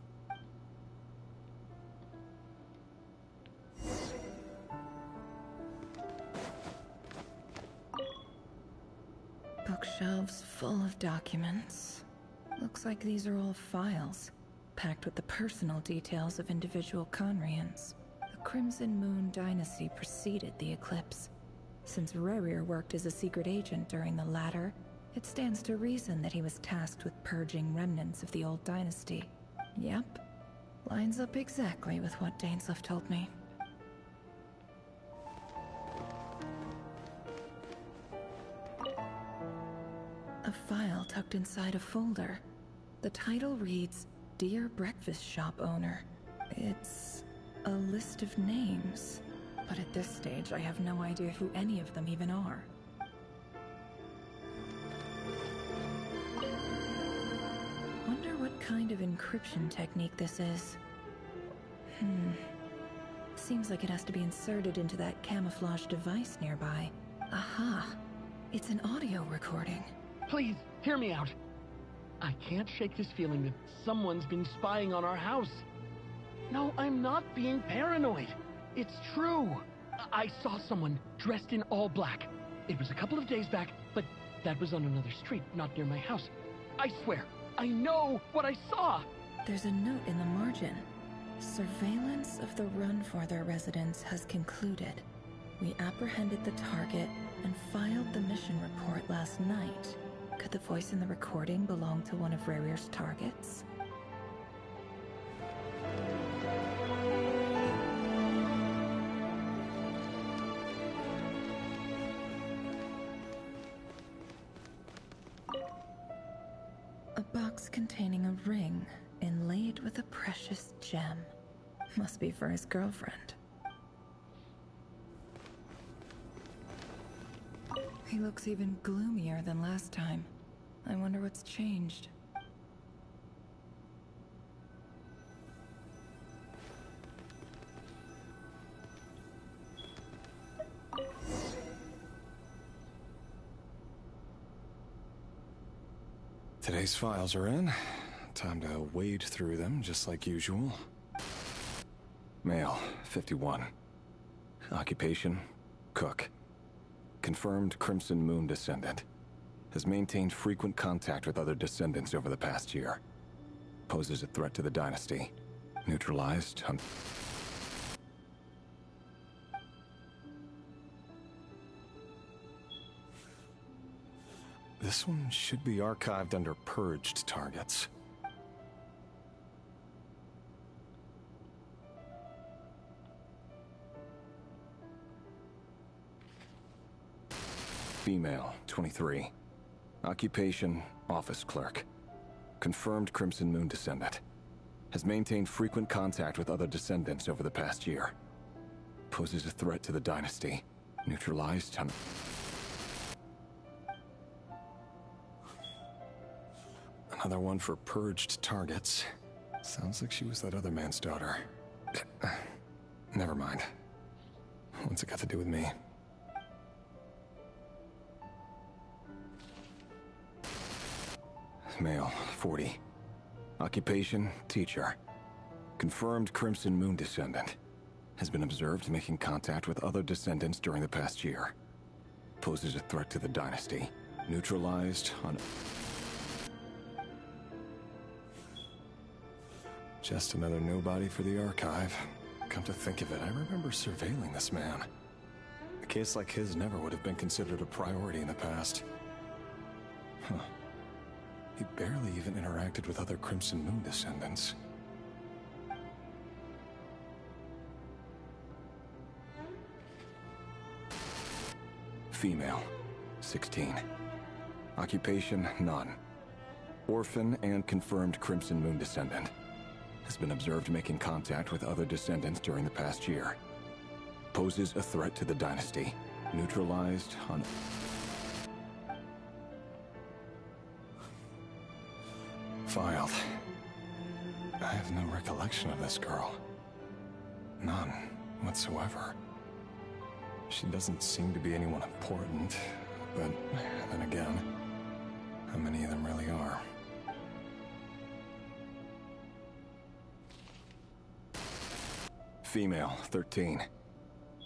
Bookshelves full of documents. Looks like these are all files, packed with the personal details of individual Conrians. The Crimson Moon dynasty preceded the eclipse. Since Rarier worked as a secret agent during the latter, it stands to reason that he was tasked with purging remnants of the old dynasty. Yep, lines up exactly with what Dainsleif told me. A file tucked inside a folder. The title reads, Dear Breakfast Shop Owner. It's a list of names, but at this stage I have no idea who any of them even are. Wonder what kind of encryption technique this is. Seems like it has to be inserted into that camouflage device nearby. Aha! It's an audio recording. Please, hear me out. I can't shake this feeling that someone's been spying on our house. No, I'm not being paranoid. It's true. I saw someone dressed in all black. It was a couple of days back, but that was on another street, not near my house. I swear, I know what I saw. There's a note in the margin. Surveillance of the Runforther residence has concluded. We apprehended the target and filed the mission report last night. Could the voice in the recording belong to one of Rarier's targets? A box containing a ring inlaid with a precious gem. Must be for his girlfriend. He looks even gloomier than last time. I wonder what's changed. Today's files are in. Time to wade through them, just like usual. Male, 51. Occupation, cook. Confirmed Crimson Moon descendant. Has maintained frequent contact with other descendants over the past year. Poses a threat to the dynasty. Neutralized on... This one should be archived under purged targets. Female, 23. Occupation, office clerk. Confirmed Crimson Moon descendant. Has maintained frequent contact with other descendants over the past year. Poses a threat to the dynasty. Neutralized on... Another one for purged targets. Sounds like she was that other man's daughter. Never mind. What's it got to do with me? Male, 40. Occupation, teacher. Confirmed Crimson Moon descendant. Has been observed making contact with other descendants during the past year. Poses a threat to the dynasty. Neutralized on... Just another nobody for the archive. Come to think of it, I remember surveilling this man. A case like his never would have been considered a priority in the past. Huh. He barely even interacted with other Crimson Moon descendants. Female, 16. Occupation, none. Orphan and confirmed Crimson Moon descendant. Has been observed making contact with other descendants during the past year. Poses a threat to the dynasty. Neutralized on... Filed. I have no recollection of this girl. None whatsoever. She doesn't seem to be anyone important. But then again, how many of them really are? Female, 13.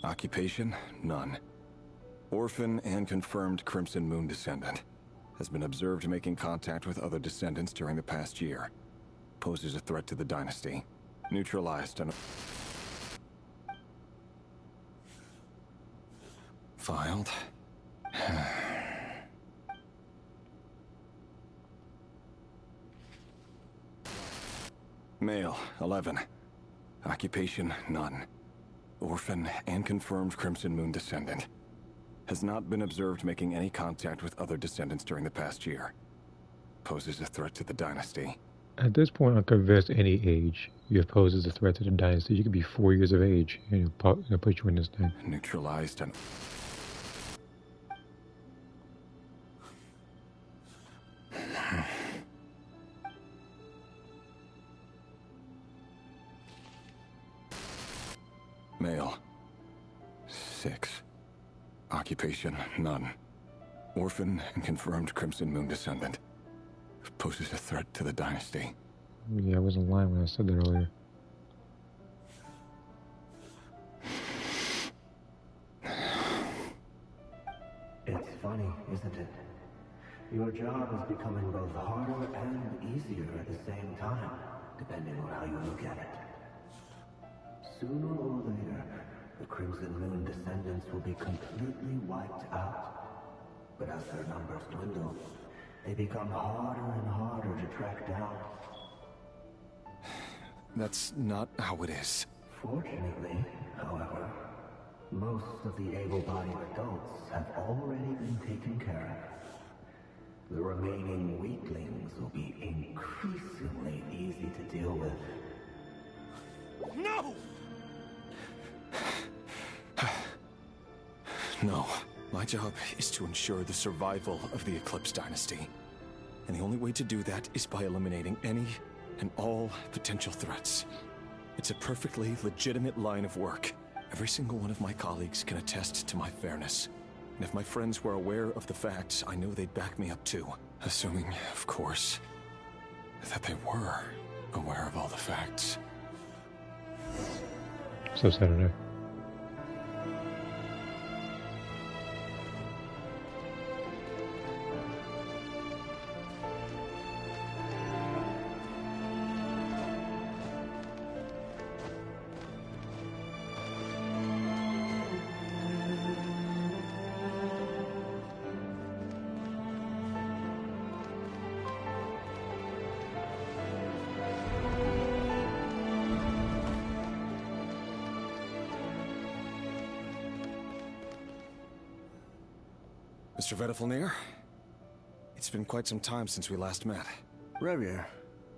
Occupation, none. Orphan and confirmed Crimson Moon descendant. Has been observed making contact with other descendants during the past year. Poses a threat to the dynasty. Neutralized and... Filed. Male, 11. Occupation, none. Orphan and confirmed Crimson Moon descendant. Has not been observed making any contact with other descendants during the past year. Poses a threat to the dynasty. At this point, I'm convinced any age you pose as a threat to the dynasty. You could be 4 years of age and it'll put you in this thing. Neutralized and... Male. 6. Occupation, none. Orphan and confirmed Crimson Moon descendant. Poses a threat to the dynasty. Yeah, I wasn't lying when I said that earlier. It's funny, isn't it? Your job is becoming both harder and easier at the same time, depending on how you look at it. Sooner or later, the Crimson Moon descendants will be completely wiped out. But as their numbers dwindle, they become harder and harder to track down. That's not how it is. Fortunately, however, most of the able-bodied adults have already been taken care of. The remaining weaklings will be increasingly easy to deal with. No! No. My job is to ensure the survival of the Eclipse Dynasty. And the only way to do that is by eliminating any and all potential threats. It's a perfectly legitimate line of work. Every single one of my colleagues can attest to my fairness. And if my friends were aware of the facts, I know they'd back me up too. Assuming, of course, that they were aware of all the facts. So Saturday. Mr. Vedifalnir, it's been quite some time since we last met. Rerir,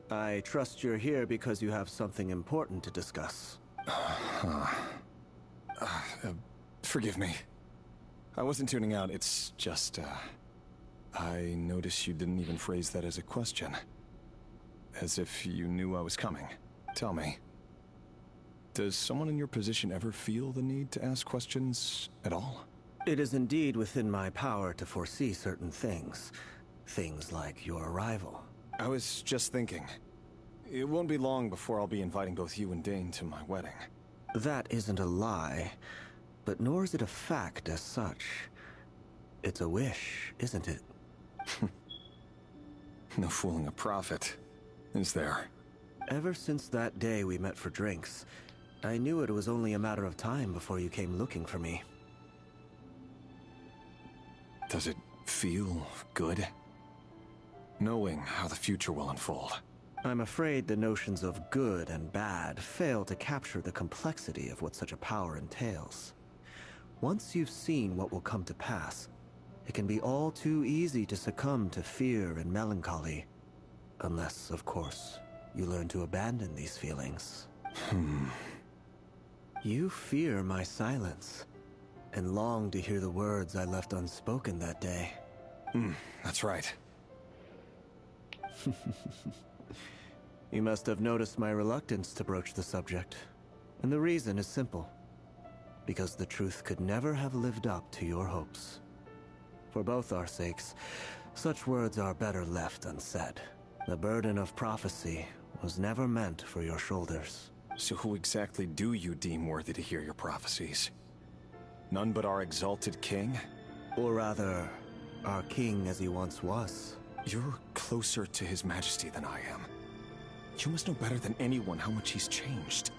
I trust you're here because you have something important to discuss. Forgive me. I wasn't tuning out, it's just, I noticed you didn't even phrase that as a question. As if you knew I was coming. Tell me, does someone in your position ever feel the need to ask questions at all? It is indeed within my power to foresee certain things. Things like your arrival. I was just thinking. It won't be long before I'll be inviting both you and Dane to my wedding. That isn't a lie, but nor is it a fact as such. It's a wish, isn't it? No fooling a prophet, is there? Ever since that day we met for drinks, I knew it was only a matter of time before you came looking for me. Does it feel good? Knowing how the future will unfold. I'm afraid the notions of good and bad fail to capture the complexity of what such a power entails. Once you've seen what will come to pass, it can be all too easy to succumb to fear and melancholy. Unless, of course, you learn to abandon these feelings. You fear my silence, and long to hear the words I left unspoken that day. That's right. You must have noticed my reluctance to broach the subject. And the reason is simple. Because the truth could never have lived up to your hopes. For both our sakes, such words are better left unsaid. The burden of prophecy was never meant for your shoulders. So who exactly do you deem worthy to hear your prophecies? None but our exalted king? Or rather, our king as he once was. You're closer to his majesty than I am. You must know better than anyone how much he's changed.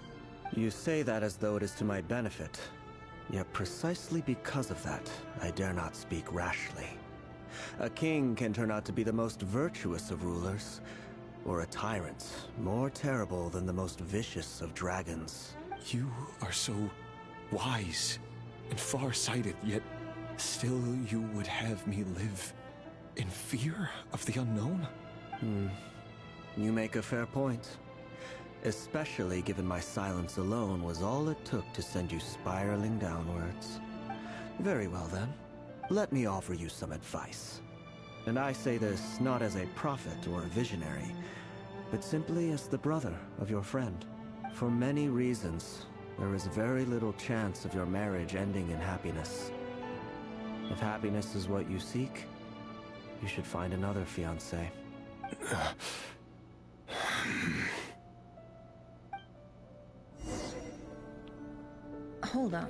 You say that as though it is to my benefit. Yet precisely because of that, I dare not speak rashly. A king can turn out to be the most virtuous of rulers, or a tyrant more terrible than the most vicious of dragons. You are so wise and far-sighted, yet still you would have me live in fear of the unknown? You make a fair point. Especially given my silence alone was all it took to send you spiraling downwards. Very well then. Let me offer you some advice. And I say this not as a prophet or a visionary, but simply as the brother of your friend. For many reasons, there is very little chance of your marriage ending in happiness. If happiness is what you seek, you should find another fiancé. Hold on.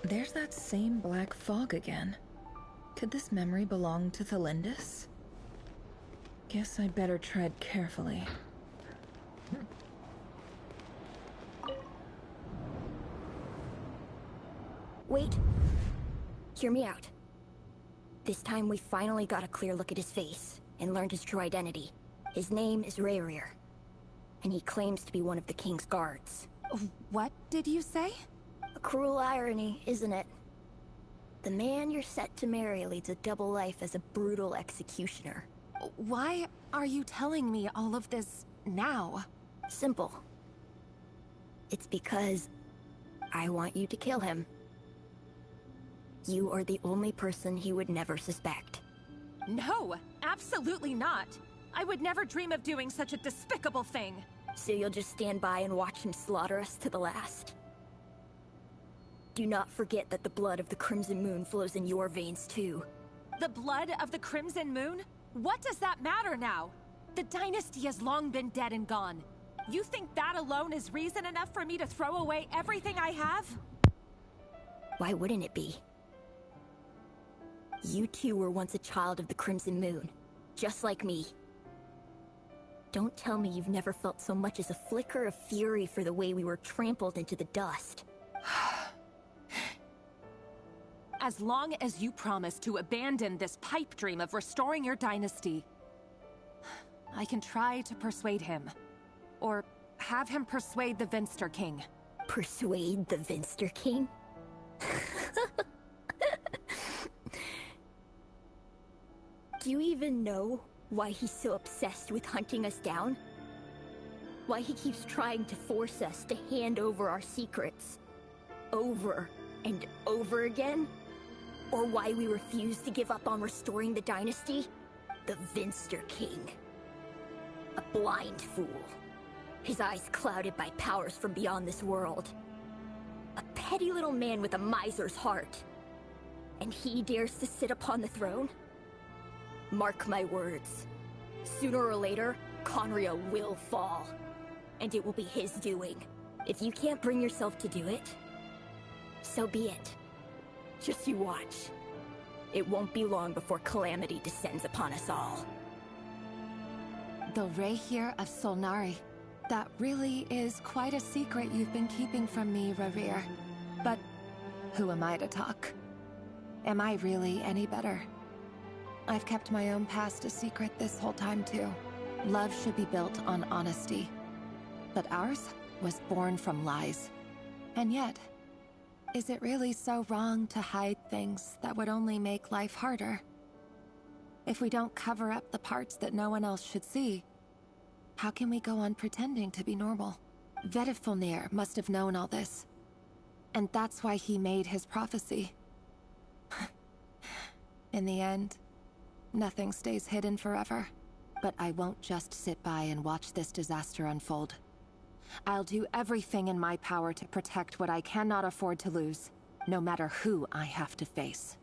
There's that same black fog again. Could this memory belong to Thelindis? Guess I'd better tread carefully. Wait. Hear me out. This time we finally got a clear look at his face, and learned his true identity. His name is Rayrir, and he claims to be one of the king's guards. What did you say? A cruel irony, isn't it? The man you're set to marry leads a double life as a brutal executioner. Why are you telling me all of this now? Simple. It's because I want you to kill him. You are the only person he would never suspect. No, absolutely not. I would never dream of doing such a despicable thing. So you'll just stand by and watch him slaughter us to the last? Do not forget that the blood of the Crimson Moon flows in your veins too. The blood of the Crimson Moon? What does that matter now? The dynasty has long been dead and gone. You think that alone is reason enough for me to throw away everything I have? Why wouldn't it be? You two were once a child of the Crimson Moon, just like me. Don't tell me you've never felt so much as a flicker of fury for the way we were trampled into the dust. As long as you promise to abandon this pipe dream of restoring your dynasty, I can try to persuade him. Or have him persuade the Vinster King. Persuade the Vinster King? Do you even know why he's so obsessed with hunting us down? Why he keeps trying to force us to hand over our secrets? Over and over again? Or why we refuse to give up on restoring the dynasty? The Vinster King. A blind fool. His eyes clouded by powers from beyond this world. A petty little man with a miser's heart. And he dares to sit upon the throne? Mark my words. Sooner or later, Conria will fall. And it will be his doing. If you can't bring yourself to do it, so be it. Just you watch. It won't be long before calamity descends upon us all. The Rayrir of Solnari. That really is quite a secret you've been keeping from me, Rayrir. But who am I to talk? Am I really any better? I've kept my own past a secret this whole time too. Love should be built on honesty. But ours was born from lies. And yet, is it really so wrong to hide things that would only make life harder? If we don't cover up the parts that no one else should see, how can we go on pretending to be normal? Vedifulnir must have known all this. And that's why he made his prophecy. In the end, nothing stays hidden forever. But I won't just sit by and watch this disaster unfold. I'll do everything in my power to protect what I cannot afford to lose, no matter who I have to face.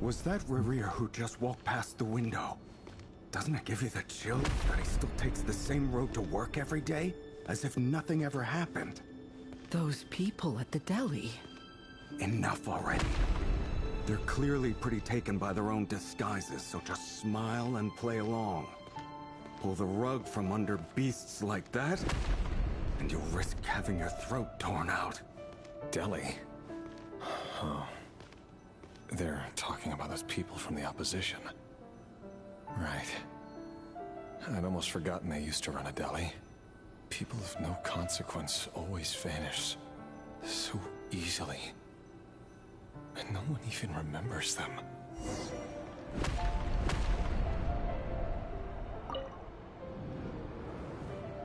Was that Rerir who just walked past the window? Doesn't it give you the chill that he still takes the same road to work every day? As if nothing ever happened. Those people at the deli. Enough already. They're clearly pretty taken by their own disguises, so just smile and play along. Pull the rug from under beasts like that, and you'll risk having your throat torn out. Deli? Oh. They're talking about those people from the opposition. Right. I'd almost forgotten they used to run a deli. People of no consequence always vanish so easily. And no one even remembers them.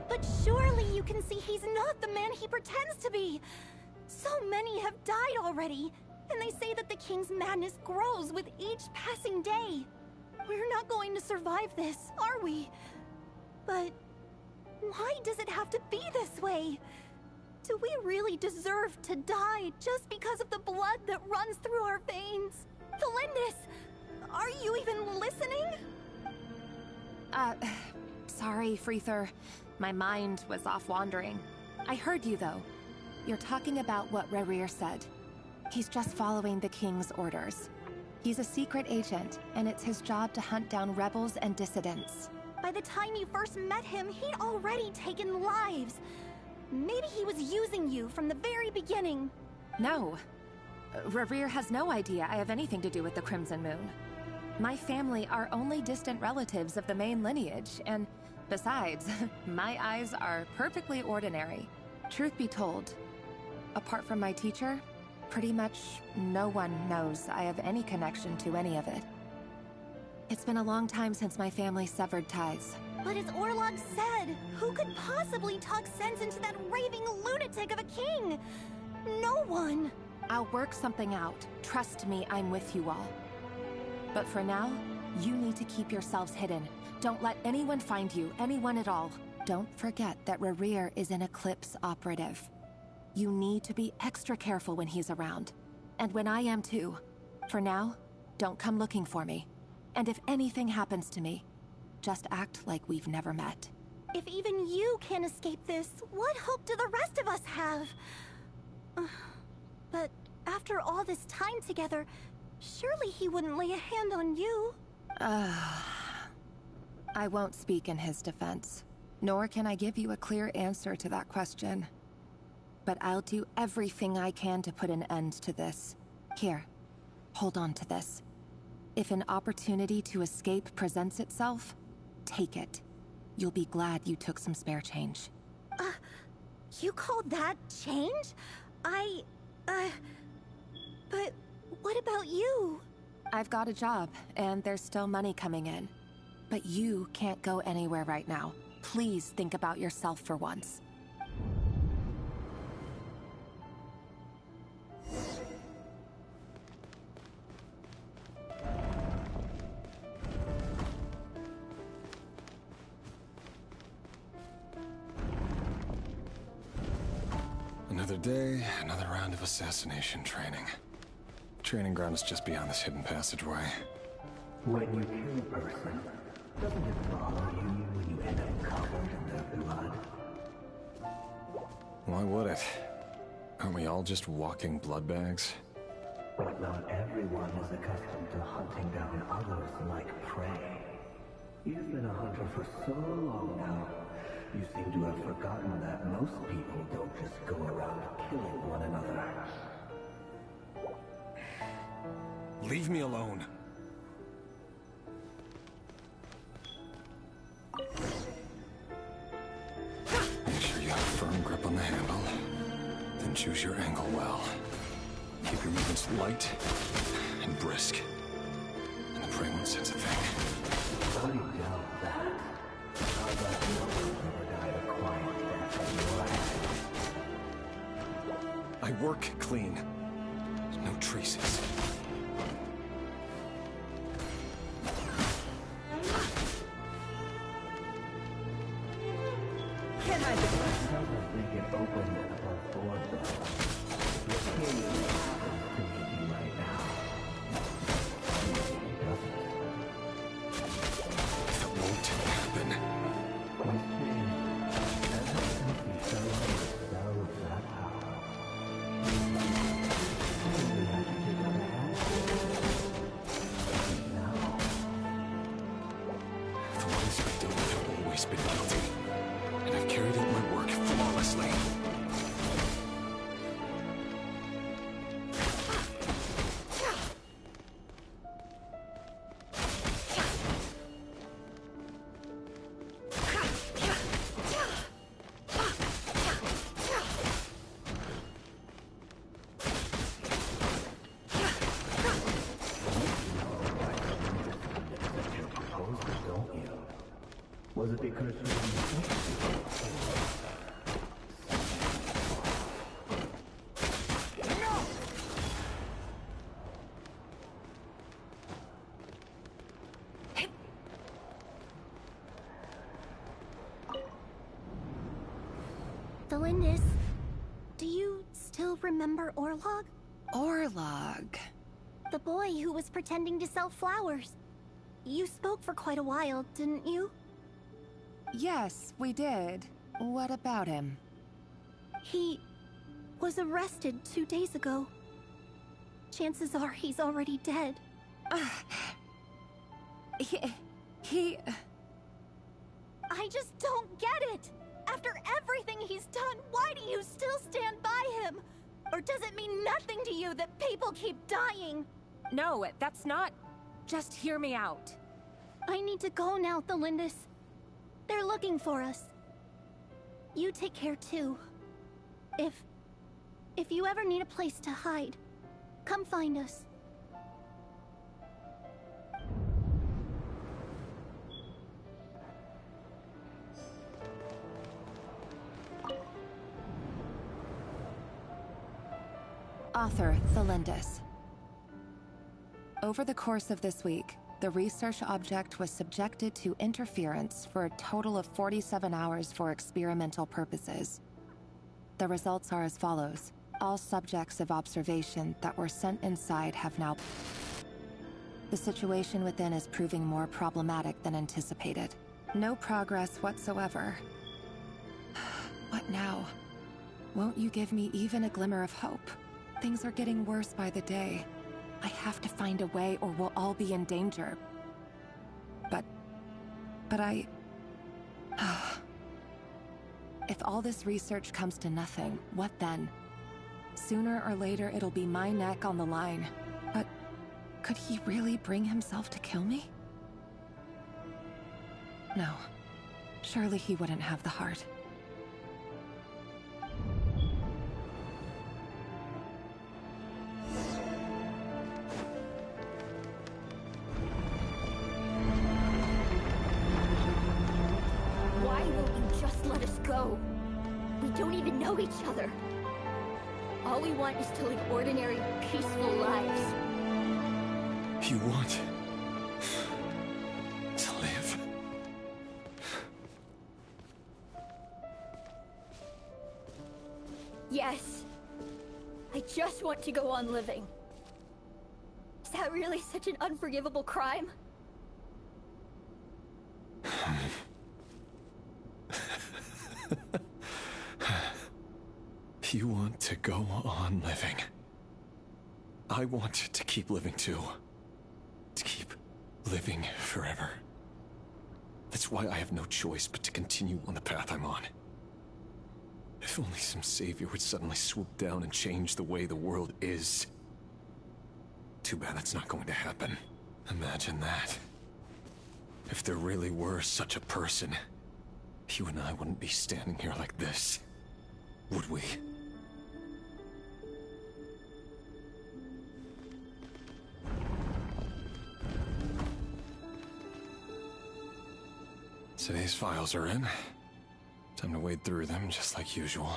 But surely you can see he's not the man he pretends to be. So many have died already, and they say that the king's madness grows with each passing day. We're not going to survive this, are we? But why does it have to be this way? Do we really deserve to die just because of the blood that runs through our veins? Felindis, are you even listening? Sorry, Freether. My mind was off wandering. I heard you, though. You're talking about what Rerir said. He's just following the king's orders. He's a secret agent, and it's his job to hunt down rebels and dissidents. By the time you first met him, he'd already taken lives. Maybe he was using you from the very beginning. No. Rerir has no idea I have anything to do with the Crimson Moon. My family are only distant relatives of the main lineage, and besides, my eyes are perfectly ordinary. Truth be told, apart from my teacher, pretty much no one knows I have any connection to any of it. It's been a long time since my family severed ties. But as Orlog said, who could possibly talk sense into that raving lunatic of a king? No one. I'll work something out. Trust me, I'm with you all. But for now, you need to keep yourselves hidden. Don't let anyone find you, anyone at all. Don't forget that Rerir is an Eclipse operative. You need to be extra careful when he's around. And when I am too. For now, don't come looking for me. And if anything happens to me, just act like we've never met. If even you can't escape this, what hope do the rest of us have? But after all this time together, surely he wouldn't lay a hand on you. I won't speak in his defense, nor can I give you a clear answer to that question. But I'll do everything I can to put an end to this. Here, hold on to this. If an opportunity to escape presents itself, take it. You'll be glad you took some spare change. You call that change? But what about you? I've got a job, and there's still money coming in. But you can't go anywhere right now. Please think about yourself for once. Another day, another round of assassination training. Training ground is just beyond this hidden passageway. When you kill a person, doesn't it bother you when you end up covered in their blood? Why would it? Aren't we all just walking blood bags? But not everyone is accustomed to hunting down others like prey. You've been a hunter for so long now, you seem to have forgotten that most people don't just go around killing one another. Leave me alone. Make sure you have a firm grip on the handle. Then choose your angle well. Keep your movements light and brisk. And the prey won't sense a thing. I doubt that. How about no one ever died a quiet death at your hand? I work clean. No traces. Can I doesn't make it open above board though. The king happens to meet you right now. roles I've done have always been guilty, and I've carried out my work flawlessly. Was it because you Delindis, do you still remember Orlog? Orlog? The boy who was pretending to sell flowers. You spoke for quite a while, didn't you? Yes, we did. What about him? He was arrested 2 days ago. Chances are he's already dead. He... I just don't get it! After everything he's done, why do you still stand by him? Or does it mean nothing to you that people keep dying? No, that's not... Just hear me out. I need to go now, Thelindis. They're looking for us. You take care too. If you ever need a place to hide, come find us. Author Thelindis. Over the course of this week, the research object was subjected to interference for a total of 47 hours for experimental purposes. The results are as follows. All subjects of observation that were sent inside have now... The situation within is proving more problematic than anticipated. No progress whatsoever. What now? Won't you give me even a glimmer of hope? Things are getting worse by the day. I have to find a way or we'll all be in danger. But I... If all this research comes to nothing, what then? Sooner or later it'll be my neck on the line. But could he really bring himself to kill me? No. Surely he wouldn't have the heart. Why won't you just let us go? We don't even know each other. All we want is to live ordinary, peaceful lives. You want to live? Yes. I just want to go on living. Is that really such an unforgivable crime? You want to go on living. I want to keep living too. To keep living forever. That's why I have no choice but to continue on the path I'm on. If only some savior would suddenly swoop down and change the way the world is. Too bad that's not going to happen. Imagine that. If there really were such a person, you and I wouldn't be standing here like this, would we? So these files are in. Time to wade through them just like usual.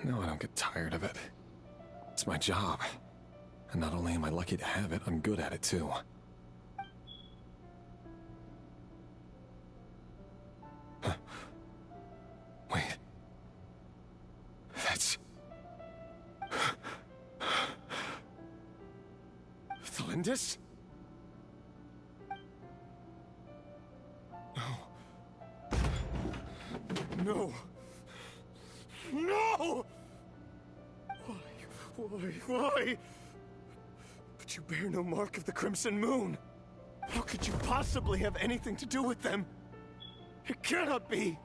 No, I don't get tired of it. It's my job. And not only am I lucky to have it, I'm good at it too. Huh. Wait. That's... Thelindis? No. No! Why? But you bear no mark of the Crimson Moon. How could you possibly have anything to do with them? It cannot be!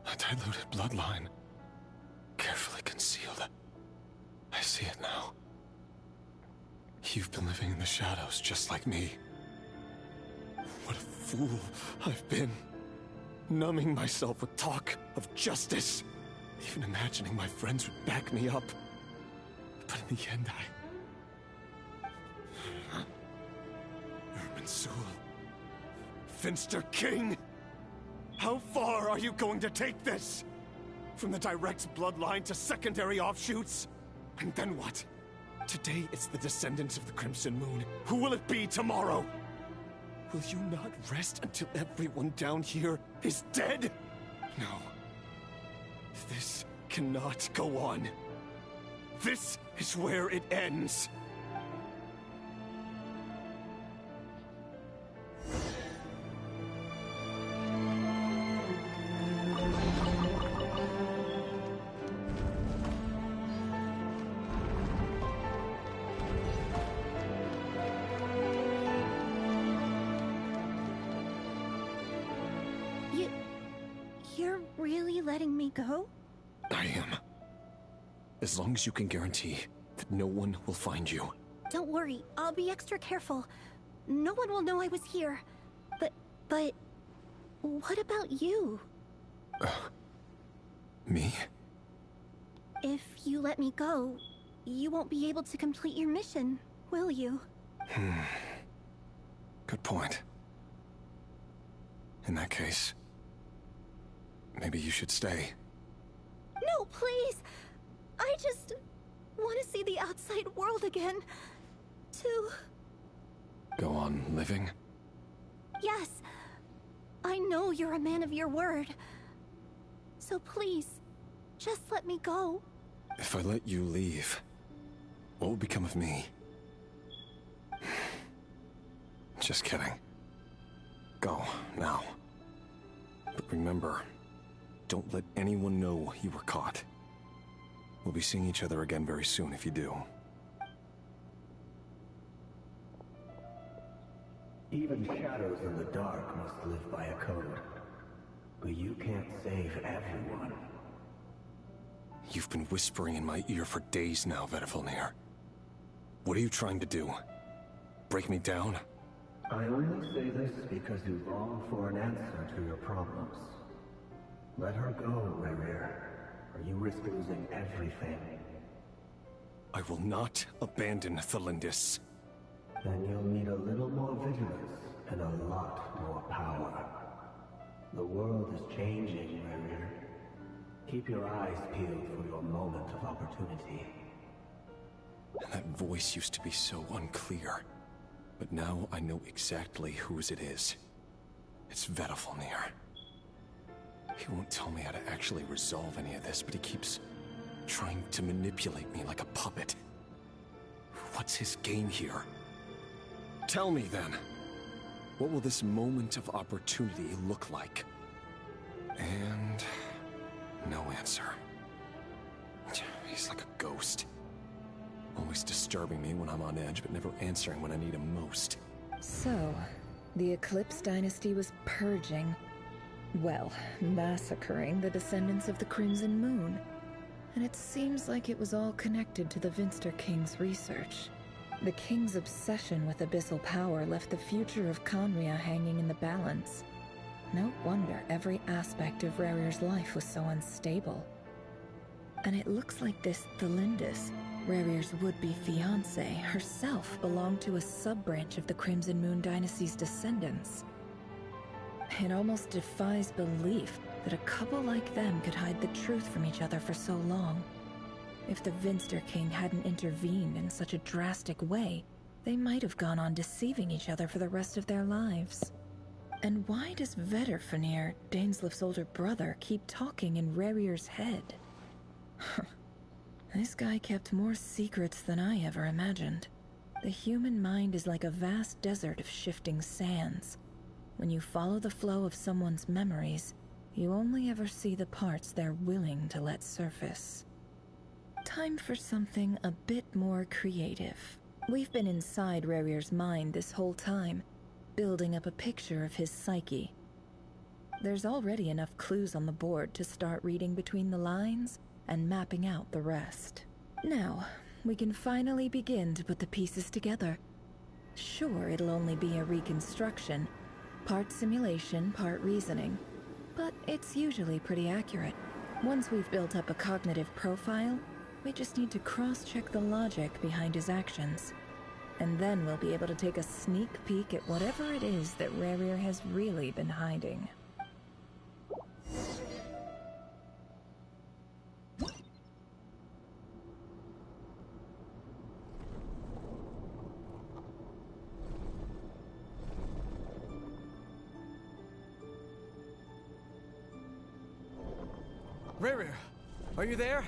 A diluted bloodline. Carefully concealed. I see it now. You've been living in the shadows just like me. What a fool I've been. Numbing myself with talk of justice. Even imagining my friends would back me up. But in the end, Irminsul. Finster King! How far are you going to take this? From the direct bloodline to secondary offshoots? And then what? Today it's the descendants of the Crimson Moon. Who will it be tomorrow? Will you not rest until everyone down here is dead? No. This cannot go on. This is where it ends. You're really letting me go? I am. As long as you can guarantee that no one will find you. Don't worry, I'll be extra careful. No one will know I was here. But... what about you? Me? If you let me go, you won't be able to complete your mission, will you? Good point. In that case, maybe you should stay. No, please! I just want to see the outside world again. To... Go on living? Yes. I know you're a man of your word. So please, just let me go. If I let you leave, what will become of me? Just kidding. Go, now. But remember, don't let anyone know you were caught. We'll be seeing each other again very soon if you do. Even shadows in the dark must live by a code. But you can't save everyone. You've been whispering in my ear for days now, Vedifilnir. What are you trying to do? Break me down? I only say this because you long for an answer to your problems. Let her go, Rerir, or you risk losing everything. I will not abandon Thelindis. Then you'll need a little more vigilance and a lot more power. The world is changing, Rerir. Keep your eyes peeled for your moment of opportunity. That voice used to be so unclear. But now I know exactly whose it is. It's Vedifilnir. He won't tell me how to actually resolve any of this, but he keeps trying to manipulate me like a puppet. What's his game here? Tell me then. What will this moment of opportunity look like? And... no answer. He's like a ghost. Always disturbing me when I'm on edge, but never answering when I need him most. So, the Eclipse Dynasty was purging, well, massacring the descendants of the Crimson Moon. And it seems like it was all connected to the Vinster King's research. The King's obsession with abyssal power left the future of Conria hanging in the balance. No wonder every aspect of Rerir's life was so unstable. And it looks like this Thelindis, Rerir's would-be fiancée, herself belonged to a sub-branch of the Crimson Moon Dynasty's descendants. It almost defies belief that a couple like them could hide the truth from each other for so long. If the Vinster King hadn't intervened in such a drastic way, they might have gone on deceiving each other for the rest of their lives. And why does Vedifilnir, Dainslif's older brother, keep talking in Rerir's head? This guy kept more secrets than I ever imagined. The human mind is like a vast desert of shifting sands. When you follow the flow of someone's memories, you only ever see the parts they're willing to let surface. Time for something a bit more creative. We've been inside Rerir's mind this whole time, building up a picture of his psyche. There's already enough clues on the board to start reading between the lines and mapping out the rest. Now, we can finally begin to put the pieces together. Sure, it'll only be a reconstruction, part simulation, part reasoning, but it's usually pretty accurate. Once we've built up a cognitive profile, we just need to cross-check the logic behind his actions. And then we'll be able to take a sneak peek at whatever it is that Rerir has really been hiding. Rerir, are you there?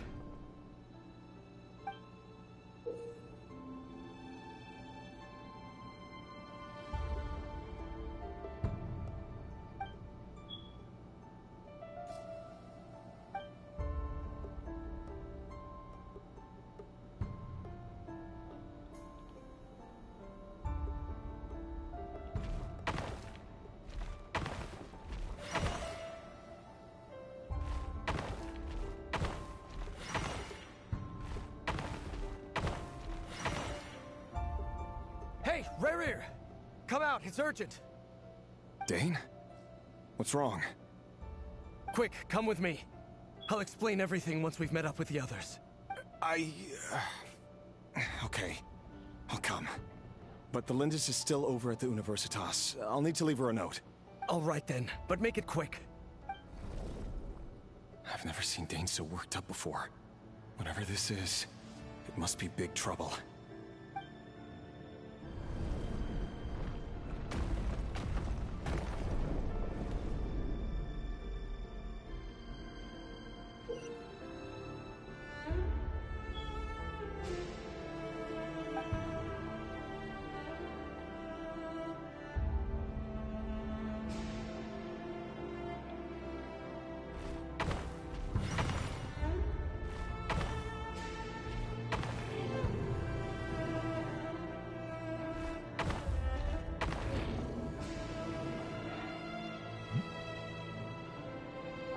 Hey, Rerir! Come out, it's urgent! Dane? What's wrong? Quick, come with me. I'll explain everything once we've met up with the others. Okay. I'll come. But the Lindis is still over at the Universitas. I'll need to leave her a note. All right then, but make it quick. I've never seen Dane so worked up before. Whatever this is, it must be big trouble.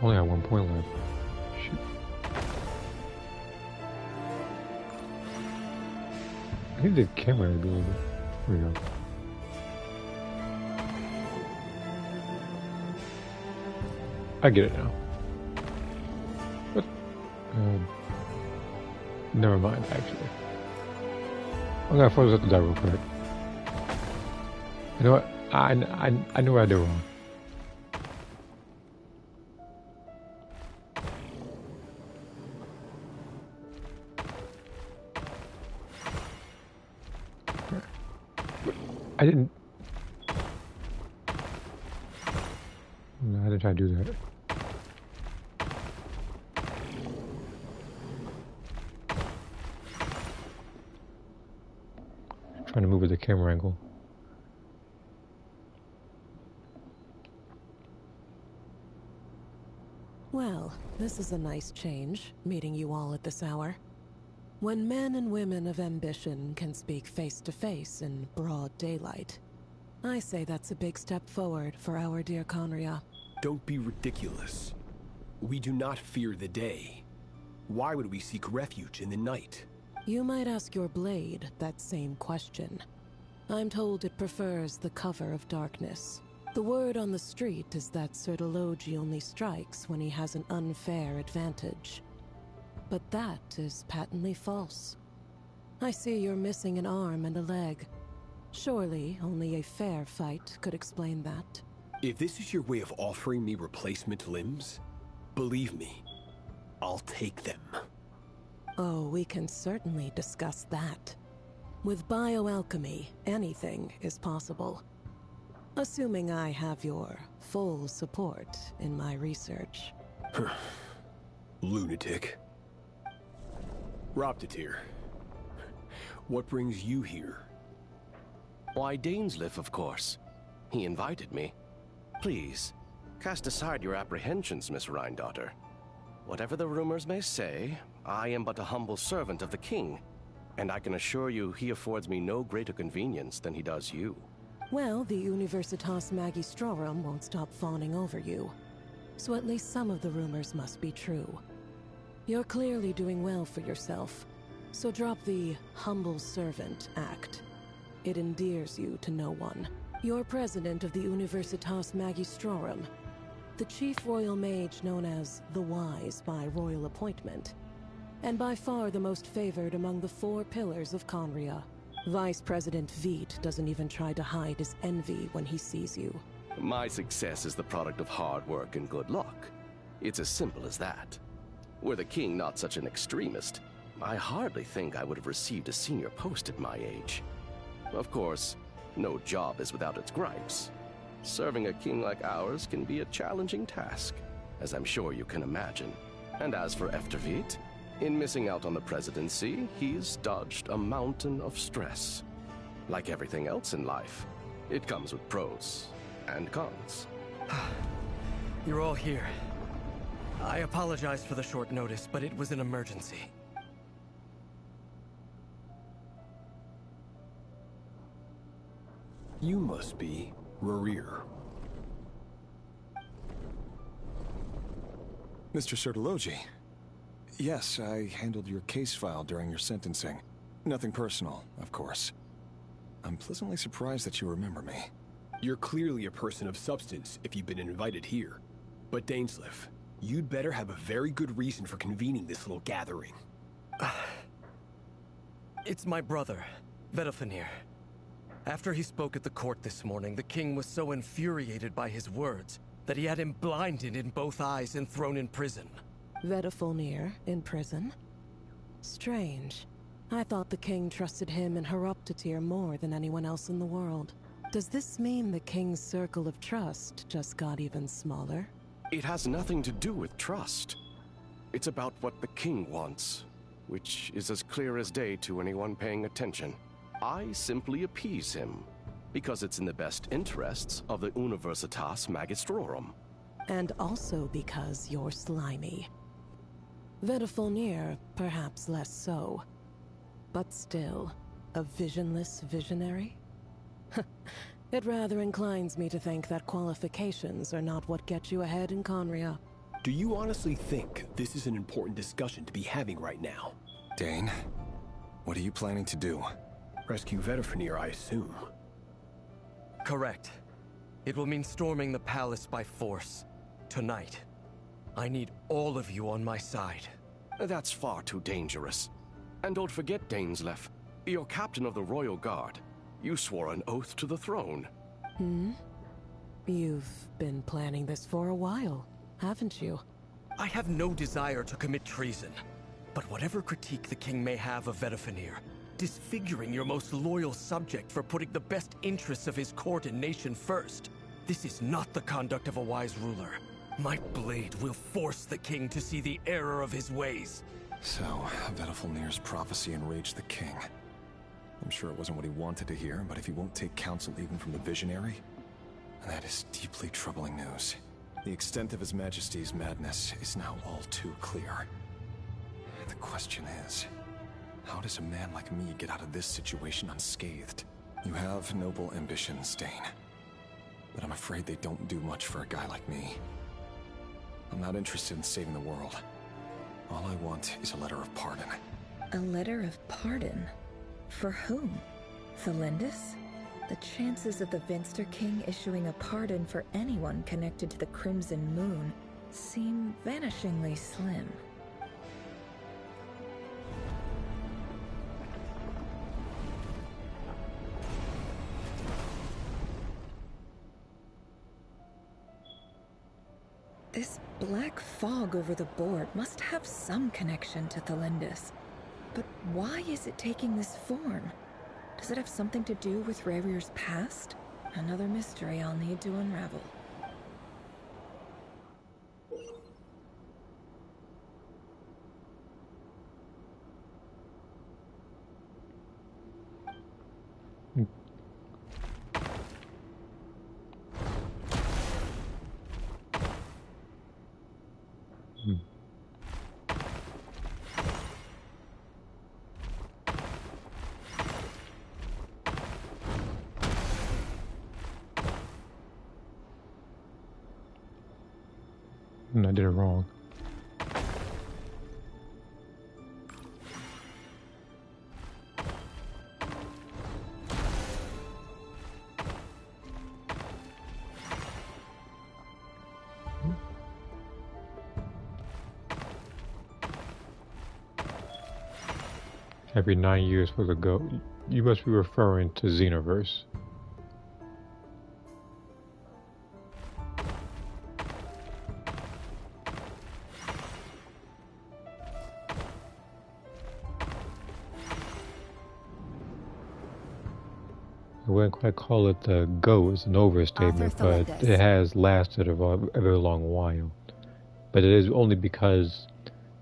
Only got 1 point left. Shoot. I think the camera would be a little bit. There we go. I get it now. What? Never mind, actually. I'm gonna photos up the die real quick. You know what? I know what I did wrong. I didn't. No, I didn't try to do that. Trying to move with the camera angle. Well, this is a nice change, meeting you all at this hour. When men and women of ambition can speak face to face in broad daylight, I say that's a big step forward for our dear Conria. Don't be ridiculous. We do not fear the day. Why would we seek refuge in the night? You might ask your blade that same question. I'm told it prefers the cover of darkness. The word on the street is that Sir Delogi only strikes when he has an unfair advantage. But that is patently false. I see you're missing an arm and a leg. Surely only a fair fight could explain that. If this is your way of offering me replacement limbs, believe me, I'll take them. Oh, we can certainly discuss that. With bioalchemy, anything is possible. Assuming I have your full support in my research. Lunatic. Roptatir, what brings you here? Why, Dainsleif, of course. He invited me. Please, cast aside your apprehensions, Miss Rhindaughter. Whatever the rumors may say, I am but a humble servant of the king, And I can assure you he affords me no greater convenience than he does you. Well, the Universitas Magistrorum won't stop fawning over you. So at least some of the rumors must be true. You're clearly doing well for yourself, so drop the humble servant act. It endears you to no one. You're president of the Universitas Magistrorum, the chief royal mage known as the Wise by royal appointment, and by far the most favored among the 4 pillars of Conria. Vice President Veit doesn't even try to hide his envy when he sees you. My success is the product of hard work and good luck. It's as simple as that. Were the king not such an extremist, I hardly think I would have received a senior post at my age. Of course, no job is without its gripes. Serving a king like ours can be a challenging task, as I'm sure you can imagine. And as for Efterveit, in missing out on the presidency, he's dodged a mountain of stress. Like everything else in life, it comes with pros and cons. You're all here. I apologize for the short notice, but it was an emergency. You must be Rarir. Mr. Sertologi. Yes, I handled your case file during your sentencing. Nothing personal, of course. I'm pleasantly surprised that you remember me. You're clearly a person of substance if you've been invited here. But Dainsleif, you'd better have a very good reason for convening this little gathering. It's my brother, Vedalfenir. After he spoke at the court this morning, the king was so infuriated by his words that he had him blinded in both eyes and thrown in prison. Vedalfenir in prison? Strange. I thought the king trusted him and Horoptatyr more than anyone else in the world. Does this mean the king's circle of trust just got even smaller? It has nothing to do with trust. It's about what the king wants, which is as clear as day to anyone paying attention. I simply appease him, because it's in the best interests of the Universitas Magistrorum. And also because you're slimy. Vedalfenir, perhaps less so. But still, a visionless visionary? It rather inclines me to think that qualifications are not what get you ahead in Conria. Do you honestly think this is an important discussion to be having right now? Dane, what are you planning to do? Rescue Vedalfenir, I assume. Correct. It will mean storming the palace by force. Tonight. I need all of you on my side. That's far too dangerous. And don't forget, Dainsleif, you're captain of the Royal Guard. You swore an oath to the throne. You've been planning this for a while, haven't you? I have no desire to commit treason. But whatever critique the king may have of Vedalfenir, disfiguring your most loyal subject for putting the best interests of his court and nation first, this is not the conduct of a wise ruler. My blade will force the king to see the error of his ways. So, Vedalfenir's prophecy enraged the king. I'm sure it wasn't what he wanted to hear, but if he won't take counsel even from the visionary, that is deeply troubling news. The extent of His Majesty's madness is now all too clear. The question is, how does a man like me get out of this situation unscathed? You have noble ambitions, Dane, but I'm afraid they don't do much for a guy like me. I'm not interested in saving the world. All I want is a letter of pardon. A letter of pardon? For whom? Thelindis? The chances of the Venster King issuing a pardon for anyone connected to the Crimson Moon seem vanishingly slim. This black fog over the board must have some connection to Thelindis. But why is it taking this form? Does it have something to do with Rarir's past? Another mystery I'll need to unravel. And I did it wrong. Every 9 years for the go. You must be referring to Xenoverse. I wouldn't quite call it the go, it's an overstatement, but it has lasted a very long while. But it is only because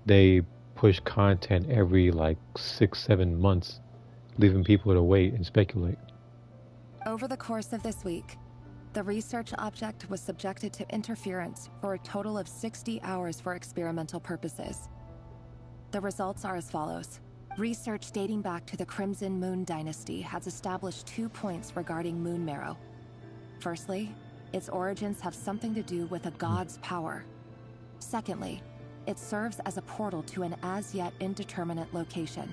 they push content every like 6-7 months, leaving people to wait and speculate. Over the course of this week, the research object was subjected to interference for a total of 60 hours for experimental purposes. The results are as follows. Research dating back to the Crimson Moon Dynasty has established 2 points regarding Moon Marrow. Firstly, its origins have something to do with a god's power. Secondly, it serves as a portal to an as-yet indeterminate location.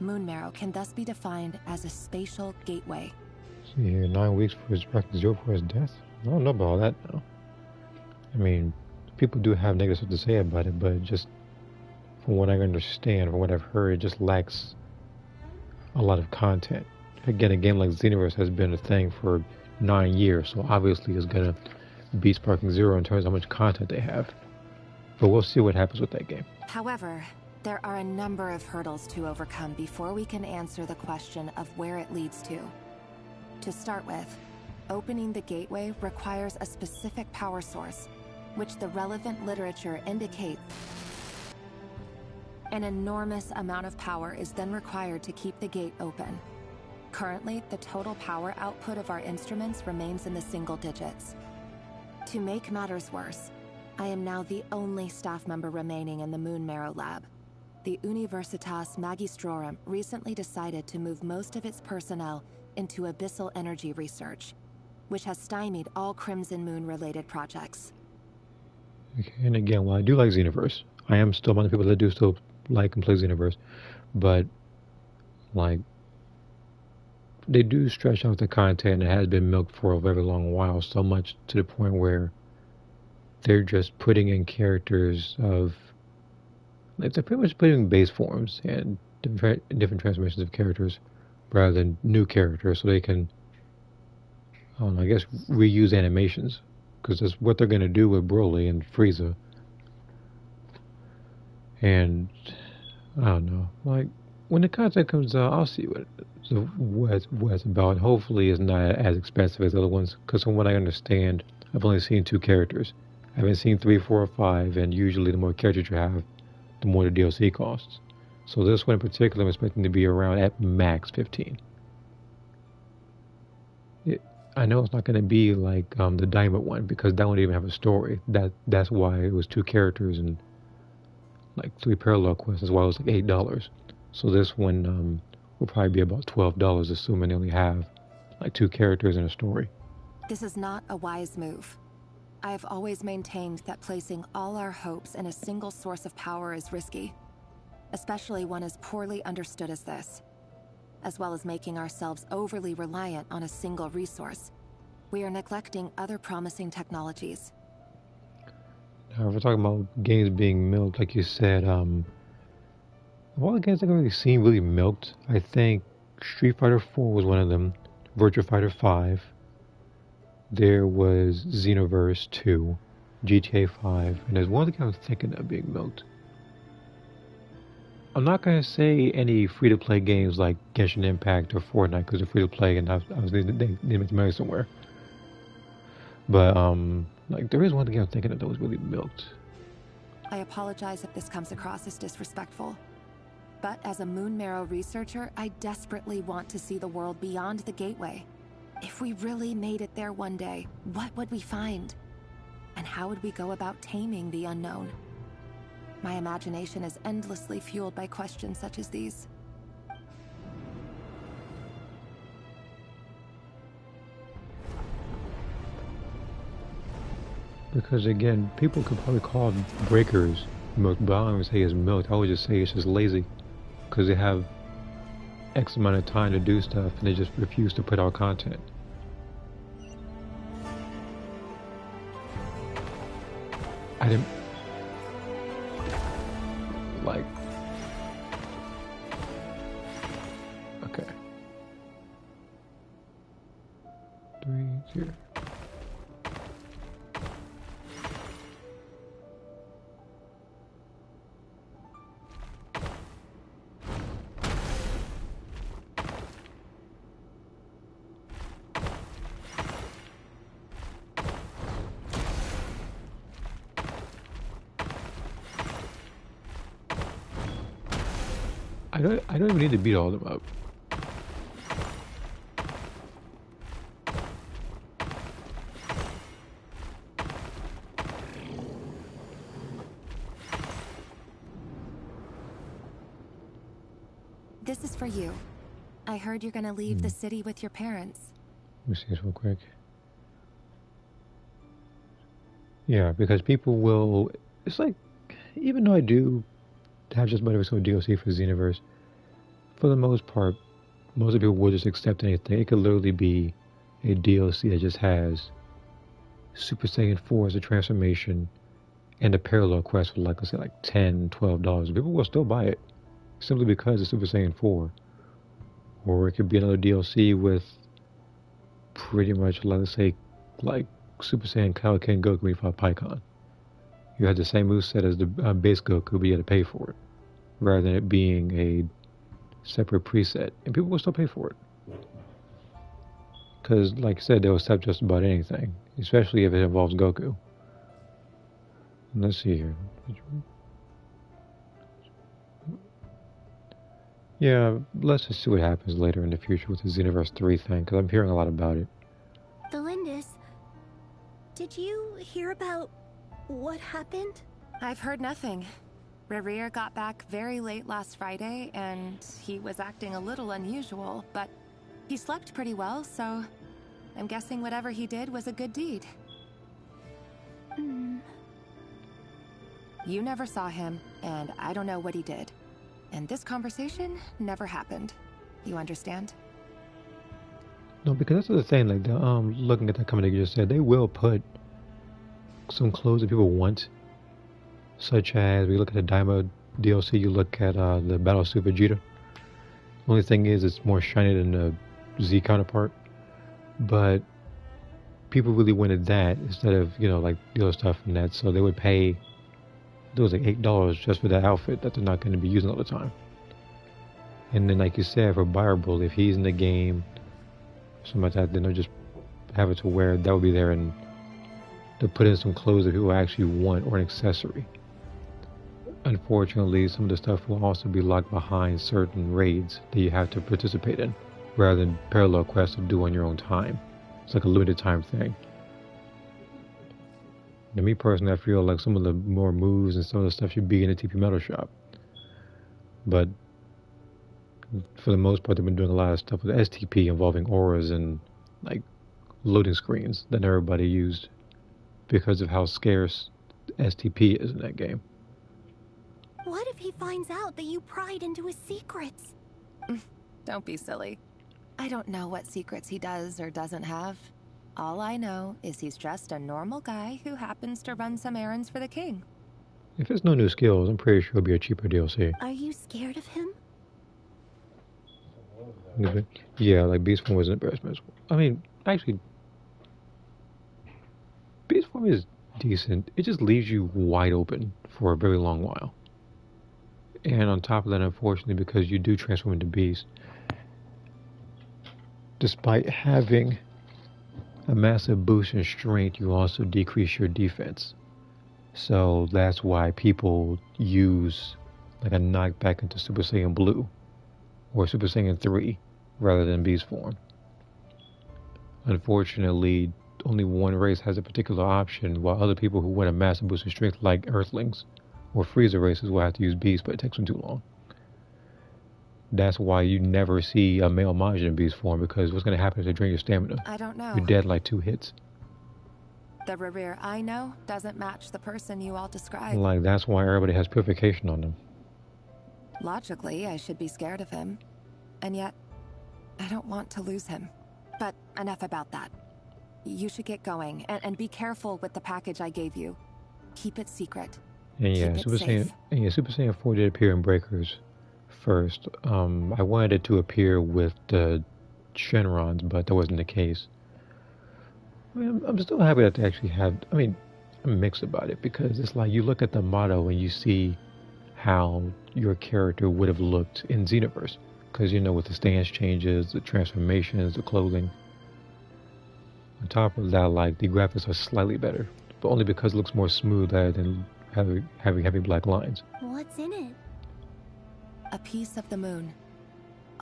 Moon Marrow can thus be defined as a spatial gateway. See here, 9 weeks for his practice, 0 for his death? I don't know about all that now. I mean, people do have negative stuff to say about it, but just from what I understand, from what I've heard, it just lacks a lot of content. Again, a game like Xenoverse has been a thing for 9 years, so obviously it's gonna beat Sparking Zero in terms of how much content they have. But we'll see what happens with that game. However, there are a number of hurdles to overcome before we can answer the question of where it leads to. To start with, opening the gateway requires a specific power source, which the relevant literature indicates. An enormous amount of power is then required to keep the gate open. Currently, the total power output of our instruments remains in the single digits. To make matters worse, I am now the only staff member remaining in the Moon Marrow lab. The Universitas Magistrorum recently decided to move most of its personnel into abyssal energy research, which has stymied all Crimson Moon-related projects. Okay, and again, while I do like Xenoverse, I am still among the people that do still like and play Xenoverse, but like they do stretch out the content. It has been milked for a very long while, so much to the point where they're just putting in characters of, like, they're pretty much putting in base forms and different transformations of characters rather than new characters, so they can, I don't know, I guess reuse animations, because that's what they're going to do with Broly and Frieza. And I don't know, like, when the content comes out, I'll see what it's about. Hopefully it's not as expensive as other ones, because from what I understand, I've only seen 2 characters. I haven't seen 3, 4, or 5, and usually the more characters you have, the more the DLC costs. So this one in particular, I'm expecting to be around at max 15. I know it's not going to be like the Diamond one, because that one didn't even have a story. That's why it was 2 characters and like 3 parallel quests. That's why it was like $8. So this one will probably be about $12, assuming they only have like 2 characters and a story. This is not a wise move. I have always maintained that placing all our hopes in a single source of power is risky, especially one as poorly understood as this. As well as making ourselves overly reliant on a single resource, we are neglecting other promising technologies. Now, if we're talking about games being milked, like you said, of all the games I've really seen really milked, I think Street Fighter 4 was one of them, Virtua Fighter 5, there was Xenoverse 2, GTA 5, and there's one other game I was thinking of being milked. I'm not going to say any free-to-play games like Genshin Impact or Fortnite, because they're free-to-play and they need to make money somewhere. But, like, there is one thing I'm thinking of that was really milked. I apologize if this comes across as disrespectful, but as a Moon Marrow researcher, I desperately want to see the world beyond the gateway. If we really made it there one day, what would we find? And how would we go about taming the unknown? My imagination is endlessly fueled by questions such as these. Because again, people could probably call breakers milk, but I don't even say it's milk. I would just say it's just lazy. Because they have X amount of time to do stuff and they just refuse to put out content. I didn't... Like... Okay. 3 here. I don't even need to beat all of them up. This is for you. I heard you're gonna leave the city with your parents. Let me see this real quick. Yeah, because people will... It's like, even though I do have just about every single DLC for Xenoverse, for the most part, most of the people will just accept anything. It could literally be a DLC that just has Super Saiyan 4 as a transformation and a parallel quest for like, let's say like $10, $12. People will still buy it simply because it's Super Saiyan 4. Or it could be another DLC with pretty much, let's say, like Super Saiyan Kaioken Goku when you fought Pikkon. You had the same moveset as the base Goku, but you had to pay for it, rather than it being a separate preset. And people will still pay for it. Because, like I said, they'll accept just about anything, especially if it involves Goku. Let's see here. Yeah, let's just see what happens later in the future with the Xenoverse 3 thing, because I'm hearing a lot about it. The Lindis, did you hear about what happened? I've heard nothing. Rerir got back very late last Friday, and he was acting a little unusual, but he slept pretty well, so I'm guessing whatever he did was a good deed. You never saw him, and I don't know what he did. And this conversation never happened. You understand? No, because that's the thing, like, looking at that comment that you just said, they will put some clothes that people want, such as, we look at the Daima DLC, you look at the Battle Suit Vegeta. The only thing is, it's more shiny than the Z counterpart, but people really wanted that instead of, you know, like the other stuff from that, so they would pay, it was like $8 just for that outfit that they're not going to be using all the time. And then, like you said, for Buyer-Bull, if he's in the game, something like that, then they'll just have it to where that would be there, and to put in some clothes that people actually want, or an accessory. Unfortunately, some of the stuff will also be locked behind certain raids that you have to participate in, rather than parallel quests to do on your own time. It's like a limited time thing. To me personally, I feel like some of the more moves and some of the stuff should be in the TP Metal Shop. But for the most part, they've been doing a lot of stuff with STP involving auras and like loading screens that everybody used, because of how scarce STP is in that game. What if he finds out that you pried into his secrets? Don't be silly. I don't know what secrets he does or doesn't have. All I know is he's just a normal guy who happens to run some errands for the king. If it's no new skills, I'm pretty sure it'll be a cheaper DLC. Are you scared of him? Yeah, like Beast Form was an embarrassment. I mean, actually, Beast Form is decent. It just leaves you wide open for a very long while. And on top of that, unfortunately, because you do transform into Beast, despite having a massive boost in strength, you also decrease your defense. So that's why people use like a knockback into Super Saiyan Blue or Super Saiyan 3 rather than Beast Form. Unfortunately, only one race has a particular option, while other people who want a massive boost in strength, like Earthlings or Freezer races, will have to use Beast, but it takes them too long. That's why you never see a male Majin in Beast Form, because what's going to happen is they drain your stamina. I don't know. You're dead in like 2 hits. The Rerir I know doesn't match the person you all describe. Like, that's why everybody has purification on them. Logically, I should be scared of him. And yet, I don't want to lose him. But enough about that. You should get going, and be careful with the package I gave you. Keep it secret. And yeah, Super Saiyan 4 did appear in Breakers first. I wanted it to appear with the Shenrons, but that wasn't the case. I mean, I'm still happy that they actually have. I mean, I'm mixed about it because it's like you look at the motto and you see how your character would have looked in Xenoverse. Because, you know, with the stance changes, the transformations, the clothing. On top of that, like, the graphics are slightly better, but only because it looks more smooth rather than having black lines. What's in it? A piece of the moon.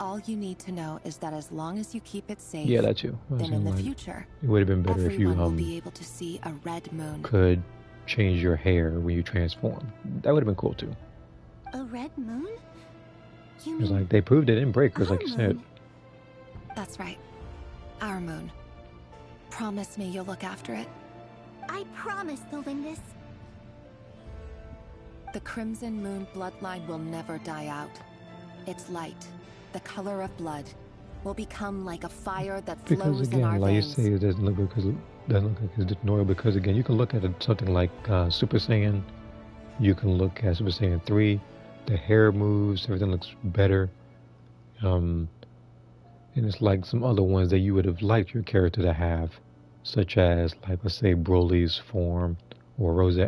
All you need to know is that as long as you keep it safe, Yeah, that too. then in the future, it would have been better if you everyone will be able to see a red moon. could change your hair when you transform. That would have been cool too. A red moon? You It's mean like they proved it in Breakers, like you said. That's right. Our moon. Promise me you'll look after it. I promise, Thelindis. The Crimson Moon bloodline will never die out. Its light, the color of blood, will become like a fire that Because flows in our again, like you veins. say, it doesn't look because it doesn't look like it's disloyal. Because again, you can look at something like Super Saiyan. You can look at Super Saiyan 3. The hair moves, everything looks better. And it's like some other ones that you would have liked your character to have, such as, like, let's say Broly's form or Rose.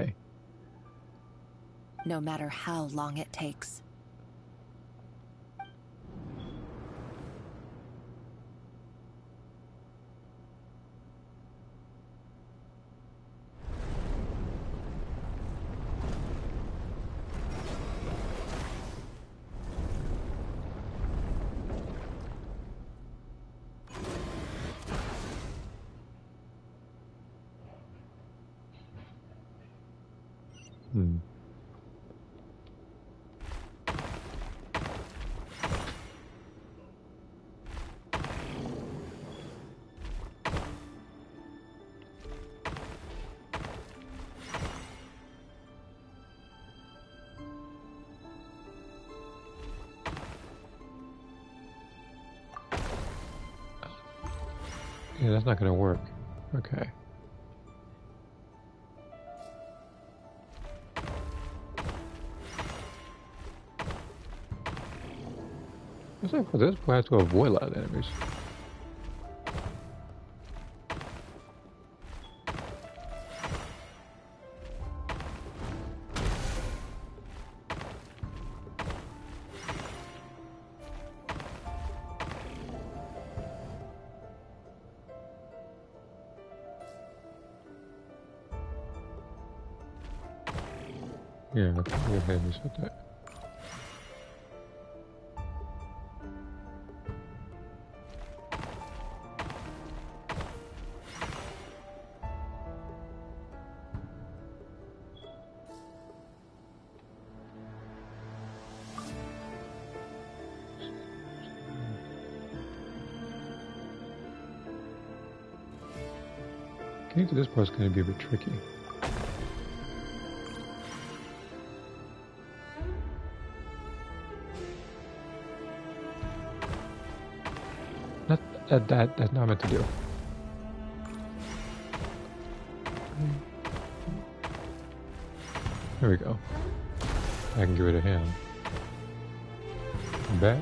No matter how long it takes. Yeah, that's not going to work. Okay. Looks like for this, we'll have to avoid a lot of enemies. Yeah, let's go ahead and reset that. Getting to this part's going to be a bit tricky. That's not meant to do. There we go. I can give it a hand. Back.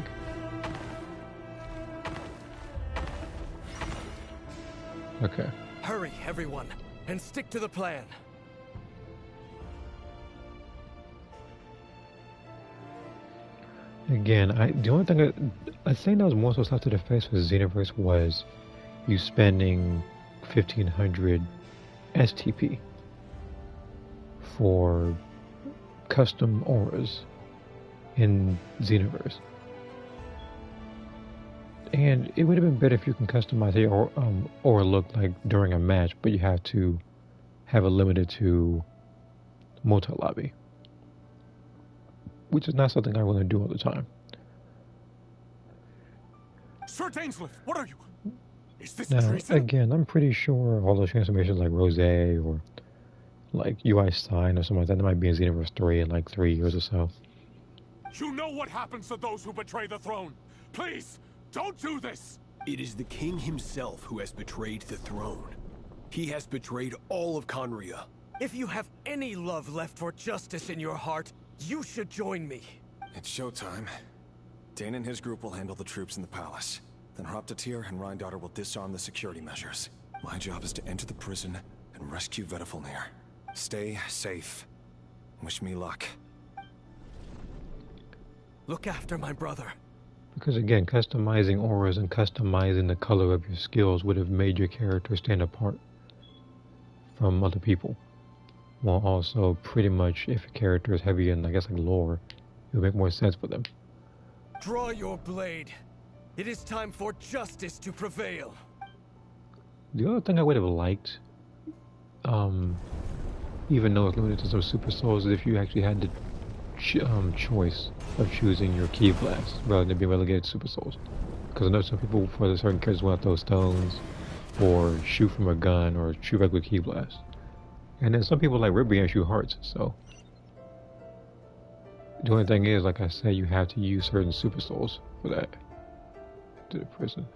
Okay. Hurry, everyone, and stick to the plan. Again, the only thing I think that was more so stuff to the face for Xenoverse was you spending 1500 STP for custom auras in Xenoverse. And it would have been better if you can customize your aura look like during a match, but you have to have it limited to multi-lobby, which is not something I want to do all the time. Sir Dainsleif, what are you? Now, again, I'm pretty sure all those transformations like Rose or like UI Sign or something like that might be in Xenoverse 3 in like 3 years or so. You know what happens to those who betray the throne. Please, don't do this! It is the king himself who has betrayed the throne. He has betrayed all of Conria. If you have any love left for justice in your heart, you should join me. It's showtime. Dane and his group will handle the troops in the palace. Then Hraptatir and Rheindotter will disarm the security measures. My job is to enter the prison and rescue Vedafilnir. Stay safe. Wish me luck. Look after my brother. Because again, customizing auras and customizing the color of your skills would have made your character stand apart from other people. While also pretty much if a character is heavy in, I guess, like lore, it would make more sense for them. Draw your blade. It is time for justice to prevail. The other thing I would have liked, even though it's limited to some super souls, is if you actually had the choice of choosing your key blast rather than being relegated to super souls. Because I know some people for the certain characters want to throw stones, or shoot from a gun, or shoot regular key blast. And then some people like Ribby and shoot hearts, so. The only thing is, like I said, you have to use certain super souls for that. To the prison.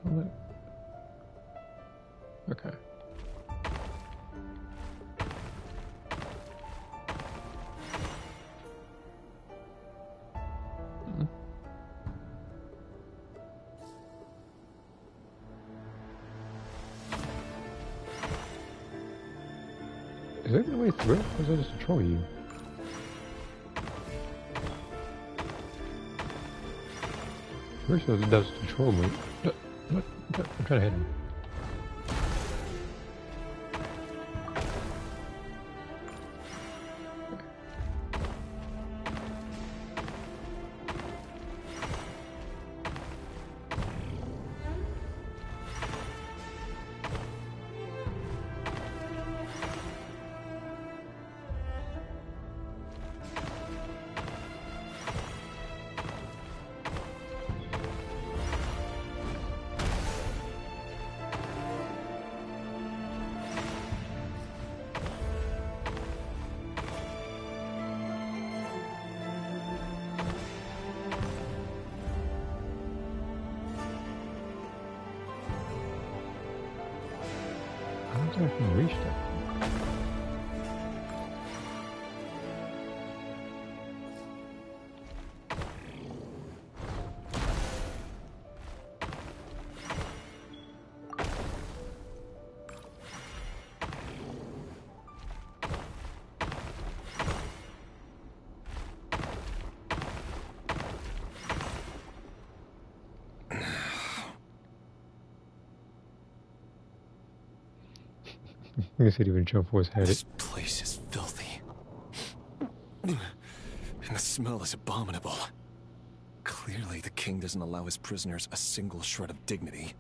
Okay. Is there any way through it? Or does it just control you? Pretty sure it does control me. I'm trying to hit him. I can reach that. I guess he'd even jump for his head. This place is filthy. And the smell is abominable. Clearly, the king doesn't allow his prisoners a single shred of dignity.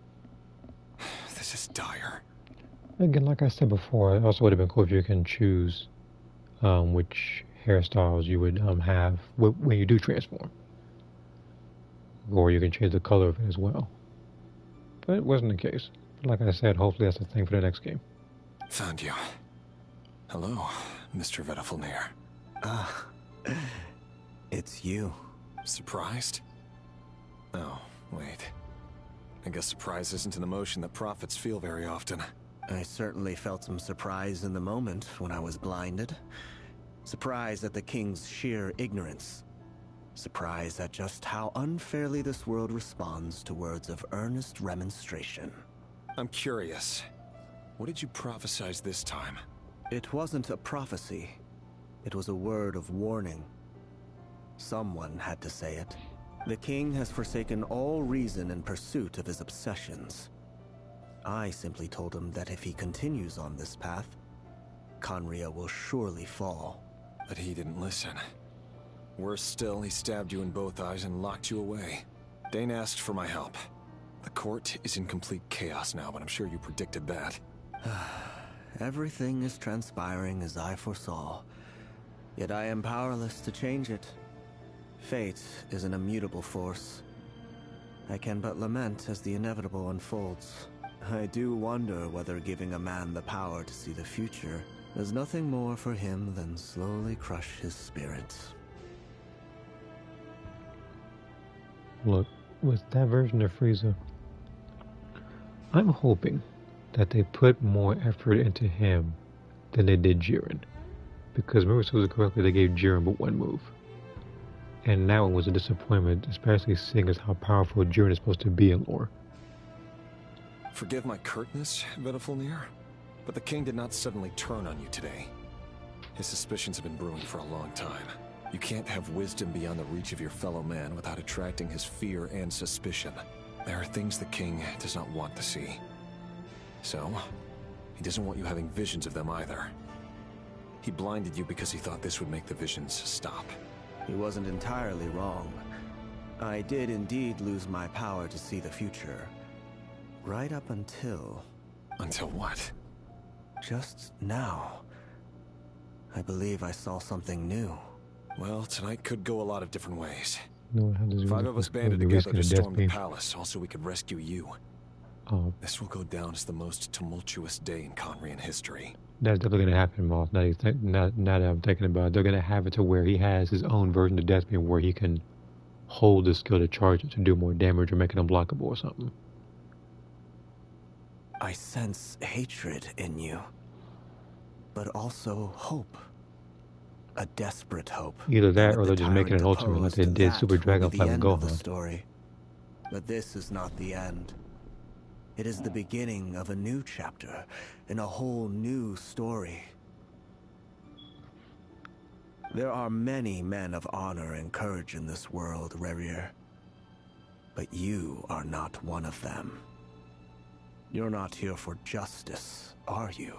This is dire. Again, like I said before, it also would have been cool if you can choose which hairstyles you would have when you do transform. Or you can change the color of it as well. But it wasn't the case. Like I said, hopefully that's the thing for the next game. Found you. Hello, Mr. Vedafilnir. Ah, it's you. Surprised? Oh, wait. I guess surprise isn't an emotion that prophets feel very often. I certainly felt some surprise in the moment when I was blinded. Surprise at the king's sheer ignorance. Surprise at just how unfairly this world responds to words of earnest remonstration. I'm curious. What did you prophesize this time? It wasn't a prophecy. It was a word of warning. Someone had to say it. The king has forsaken all reason in pursuit of his obsessions. I simply told him that if he continues on this path, Conria will surely fall. But he didn't listen. Worse still, he stabbed you in both eyes and locked you away. Dane asked for my help. The court is in complete chaos now, but I'm sure you predicted that. Everything is transpiring as I foresaw, yet I am powerless to change it. Fate is an immutable force. I can but lament as the inevitable unfolds. I do wonder whether giving a man the power to see the future does nothing more for him than slowly crush his spirits. Look, with that version of Frieza, I'm hoping that they put more effort into him than they did Jiren. Because remember, so it correctly, they gave Jiren but one move. And now it was a disappointment, especially seeing as how powerful Jiren is supposed to be in lore. Forgive my curtness, Venifulnir, but the king did not suddenly turn on you today. His suspicions have been brewing for a long time. You can't have wisdom beyond the reach of your fellow man without attracting his fear and suspicion. There are things the king does not want to see. So, he doesn't want you having visions of them either. He blinded you because he thought this would make the visions stop. He wasn't entirely wrong. I did indeed lose my power to see the future. Right up until... Until what? Just now. I believe I saw something new. Well, tonight could go a lot of different ways. No, how does 5 of us banded together to storm the palace, also we could rescue you. Oh. This will go down as the most tumultuous day in Conrian history. That's definitely going to happen, Moth. Now that I'm thinking about it, they're going to have it to where he has his own version of Deathbeam where he can hold the skill to charge it to do more damage or make it unblockable or something. I sense hatred in you, but also hope. A desperate hope. Either that or they're just making an ultimate like they did Super Dragonfly with Gohan. Story. But this is not the end. It is the beginning of a new chapter in a whole new story. There are many men of honor and courage in this world, Rerir. But you are not one of them. You're not here for justice, are you?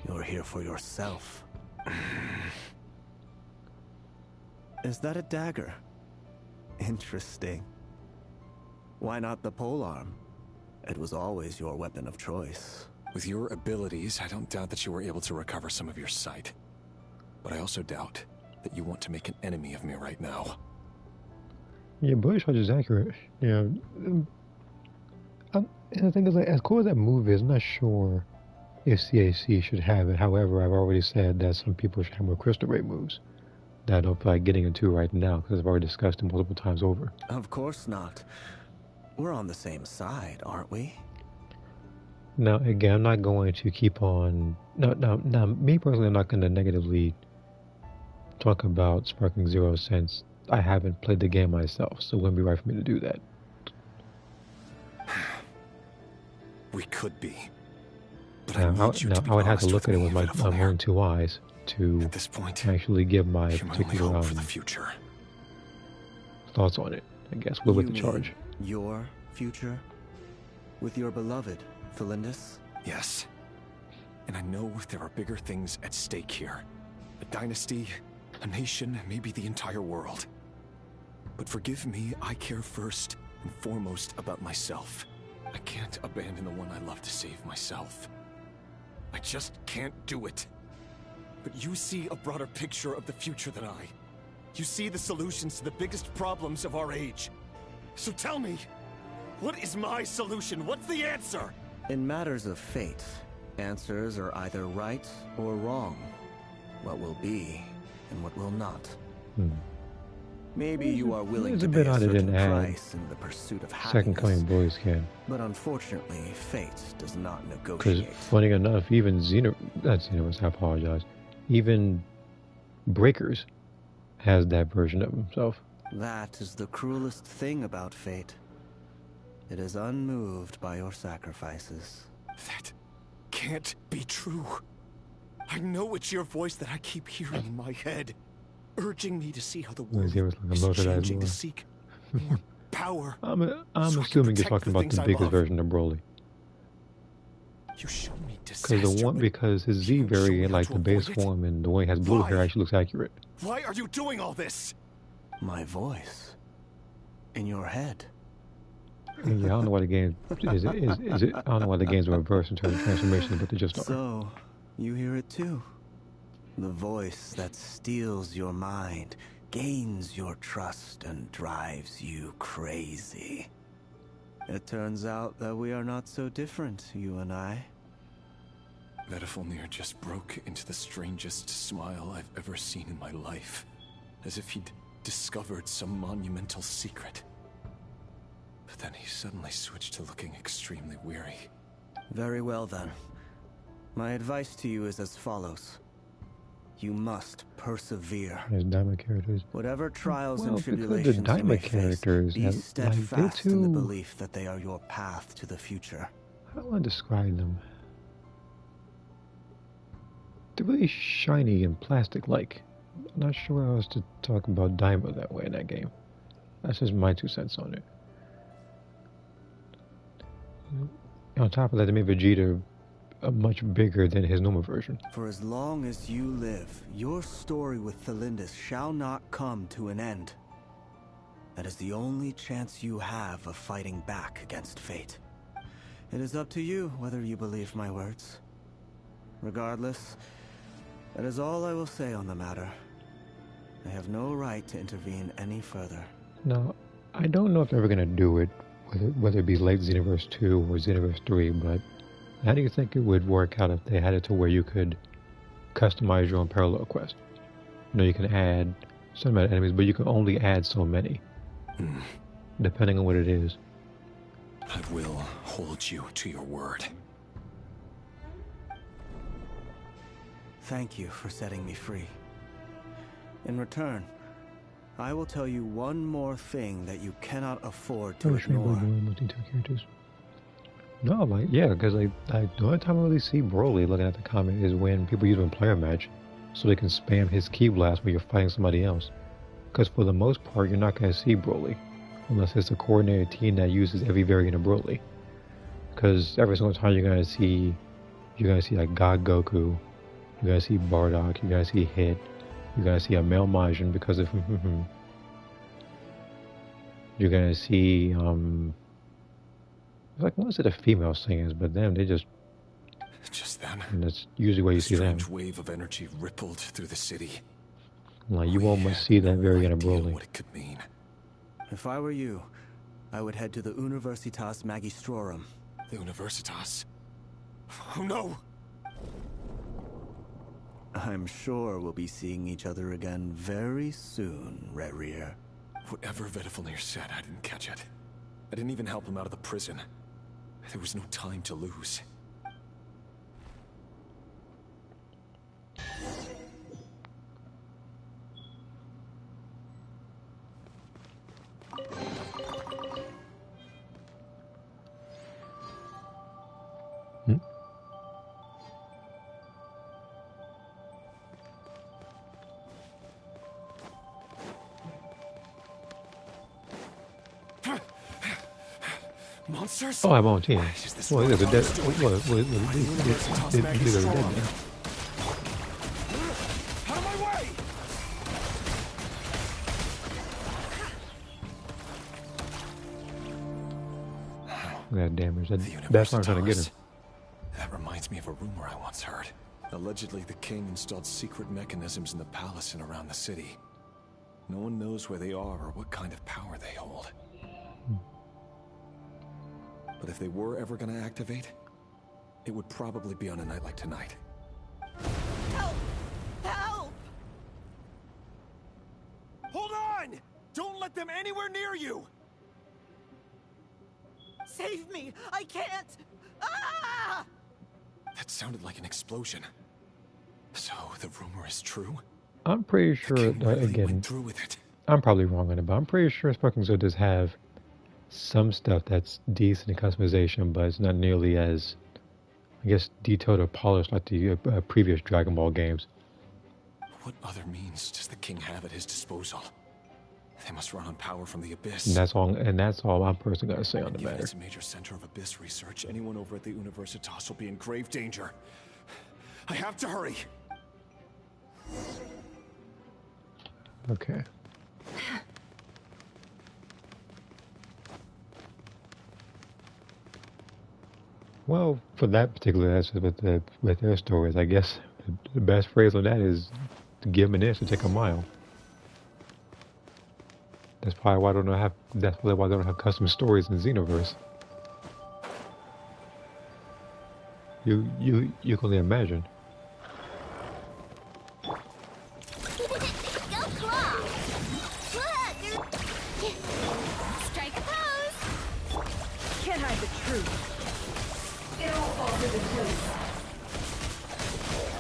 You're here for yourself. Is that a dagger? Interesting. Why not the polearm? It was always your weapon of choice. With your abilities, I don't doubt that you were able to recover some of your sight. But I also doubt that you want to make an enemy of me right now. Yeah, Bush is accurate. Yeah. And the thing is, like, as cool as that move is, I'm not sure if CAC should have it. However, I've already said that some people should have more Crystal Ray moves that I don't feel like getting into right now because I've already discussed it multiple times over. Of course not. We're on the same side, aren't we? Now, again, I'm not going to keep on... Now, me personally, I'm not going to negatively talk about Sparking Zero since I haven't played the game myself, so it wouldn't be right for me to do that. We could be. But I would have to look at it with my own two eyes to at this point, actually give my particular for the future. Thoughts on it, I guess, with the charge. Your future? With your beloved, Felindus? Yes. And I know there are bigger things at stake here. A dynasty, a nation, maybe the entire world. But forgive me, I care first and foremost about myself. I can't abandon the one I love to save myself. I just can't do it. But you see a broader picture of the future than I. You see the solutions to the biggest problems of our age. So tell me, what is my solution? What's the answer? In matters of fate, answers are either right or wrong. What will be and what will not. Maybe you are willing to pay a certain price in the pursuit of happiness. Second Coming Boys can. But unfortunately, fate does not negotiate. Because funny enough, even I apologize. Even Breakers has that version of himself. That is the cruelest thing about fate. It is unmoved by your sacrifices. That can't be true. I know it's your voice that I keep hearing in my head, urging me to see how the world is changing, to seek more power. I'm assuming you're talking about the biggest version of Broly. You show me disaster. Because his Z variant, like the base form and the way he has blue hair, actually looks accurate. Why are you doing all this? My voice in your head. Yeah, I don't know why the game is it. I don't know why the game's reversed in terms of transformation, but they just are. So, you hear it too. The voice that steals your mind, gains your trust, and drives you crazy. It turns out that we are not so different, you and I. Vediflnir just broke into the strangest smile I've ever seen in my life. As if he'd discovered some monumental secret. But then he suddenly switched to looking extremely weary. Very well then. My advice to you is as follows. You must persevere. There's Daima characters. Whatever trials and Well, because the tribulations you Daima may face, characters be have, steadfast in the too... belief that they are your path to the future. How do I describe them? They're really shiny and plastic-like. I'm not sure how else to talk about Daima that way in that game. That's just my 2 cents on it. On top of that, they made Vegeta much bigger than his normal version. For as long as you live, your story with Thelindis shall not come to an end. That is the only chance you have of fighting back against fate. It is up to you whether you believe my words. Regardless, that is all I will say on the matter. I have no right to intervene any further. Now, I don't know if they're ever going to do it, whether it be late Xenoverse 2 or Xenoverse 3, but how do you think it would work out if they had it to where you could customize your own parallel quest? You know, you can add some amount of enemies, but you can only add so many, depending on what it is. I will hold you to your word. Thank you for setting me free. In return, I will tell you one more thing that you cannot afford to ignore. No, like, yeah, because the only time I really see Broly looking at the comment is when people use him in player match, so they can spam his ki blast when you're fighting somebody else. Because for the most part, you're not going to see Broly, unless it's a coordinated team that uses every variant of Broly. Because every single time you're going to see like God Goku, you're going to see Bardock, you're going to see Hit, you're going to see a male Majin because of you're going to see like most of the female singers, but them, they just them. And that's usually where you see them. A strange wave of energy rippled through the city. Like you almost see that variant of Broly. What it could mean. If I were you, I would head to the Universitas Magistrorum. The Universitas? Oh no! I'm sure we'll be seeing each other again very soon, Rerir. Whatever Vediflnir said, I didn't catch it. I didn't even help him out of the prison. There was no time to lose. Monsters? Oh, I'm on team. Well, there's a dead. Well, there's a dead man. Out of my way! That damage. That's why I'm trying to get him. That reminds me of a rumor I once heard. Allegedly, the king installed secret mechanisms in the palace and around the city. No one knows where they are or what kind of power they hold. But if they were ever going to activate, it would probably be on a night like tonight. Help! Help! Hold on! Don't let them anywhere near you! Save me! I can't! Ah! That sounded like an explosion. So the rumor is true? I'm pretty sure, again, went through with it. I'm probably wrong on it, but I'm pretty sure Sparking does have some stuff that's decent in customization, but it's not nearly as, I guess, detailed or polished like the previous Dragon Ball games. What other means does the king have at his disposal? They must run on power from the Abyss. And that's all I'm personally going to say on the matter. It's a major center of Abyss research. Anyone over at the Universitas will be in grave danger. I have to hurry. Okay. Well, for that particular aspect with their stories, I guess the best phrase on that is to give them an inch to take a mile. That's probably why they don't have custom stories in Xenoverse. You can only imagine. Go claw! Strike a pose! Can't hide the truth. It all falls into place.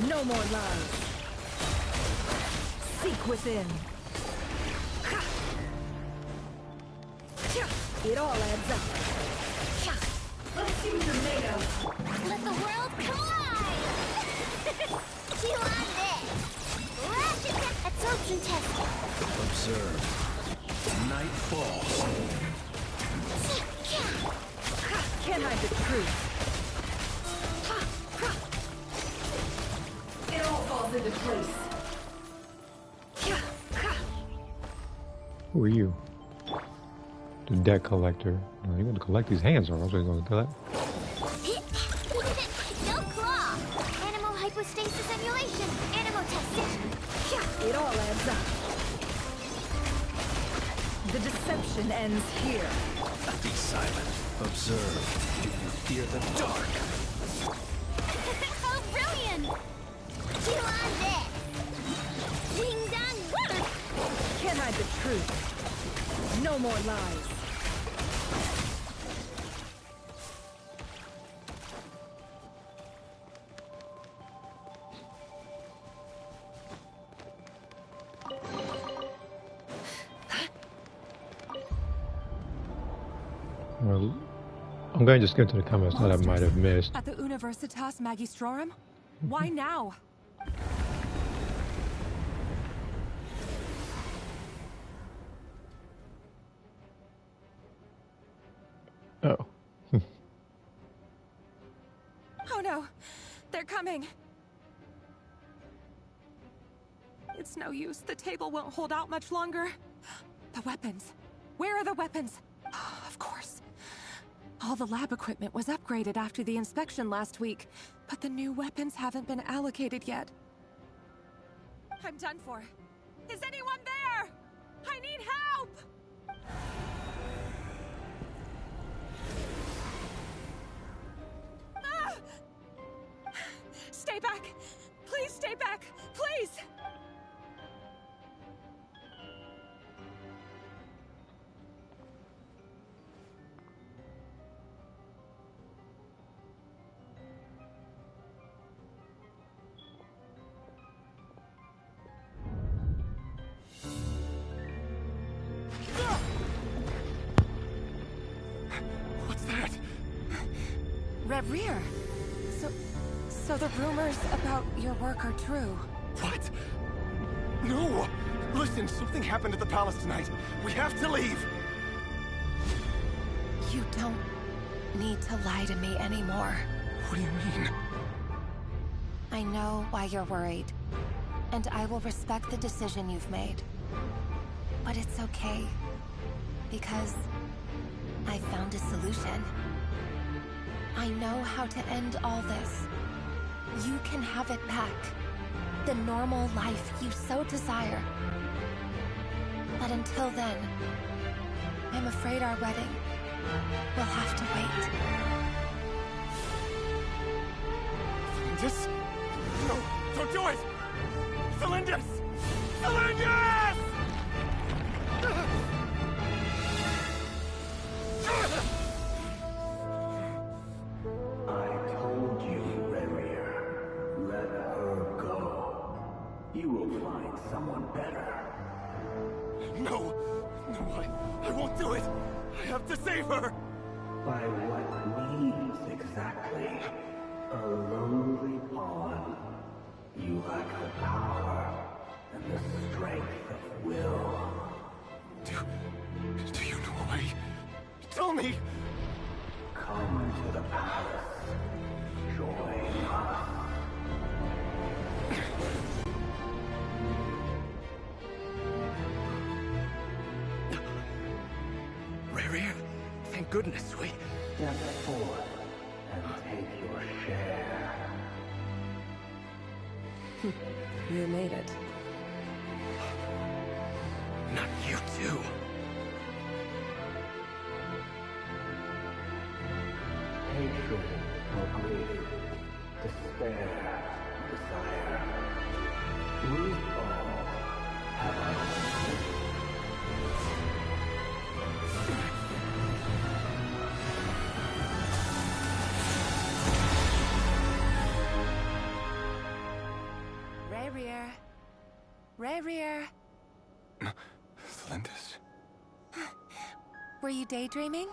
No more lies. Seek within. It all adds up. Let's see what you're made of. Let the world collide! Chew on this! Lash absorption test! Observe. Night falls. Can't hide the truth. It all falls into place. Who are you? The debt collector. No, you want to collect these hands, or else you're going to collect. No claw! Animal hypostasis emulation! Animal testing! It all adds up. The deception ends here. Be silent. Observe. Do you fear the dark? Oh, brilliant! Chew on this! Ding dong work! Can't hide the truth. No more lies. Well, I'm going to skip to the comments that I might have missed. At the Universitas Magistrorum? Why now? Oh. Oh no! They're coming! It's no use. The table won't hold out much longer. The weapons. Where are the weapons? Of course. All the lab equipment was upgraded after the inspection last week, but the new weapons haven't been allocated yet. I'm done for. Is anyone there? I need help! Ah! Stay back! Please stay back! Please! What's that? Reverie. So the rumors about your work are true. What? No! Listen, something happened at the palace tonight. We have to leave! You don't need to lie to me anymore. What do you mean? I know why you're worried, and I will respect the decision you've made. But it's okay, because I found a solution. I know how to end all this. You can have it back. The normal life you so desire. But until then, I'm afraid our wedding will have to wait. Thalindis? No, don't do it! Thalindis! Thalindis! I told you, Reverie. Let her go. You will find someone better. No! No, I won't do it! I have to save her! By what means exactly? A lowly pawn. You lack the power and the strength of will. Do you know a way? Tell me! Come to the palace. Join us. Reverie, thank goodness we... Step forth and take your share. You made it. Not you too. Hatred or grief, despair, desire. Lose all, have I lost? Rayrear. Rayrear. Thalindis? Were you daydreaming?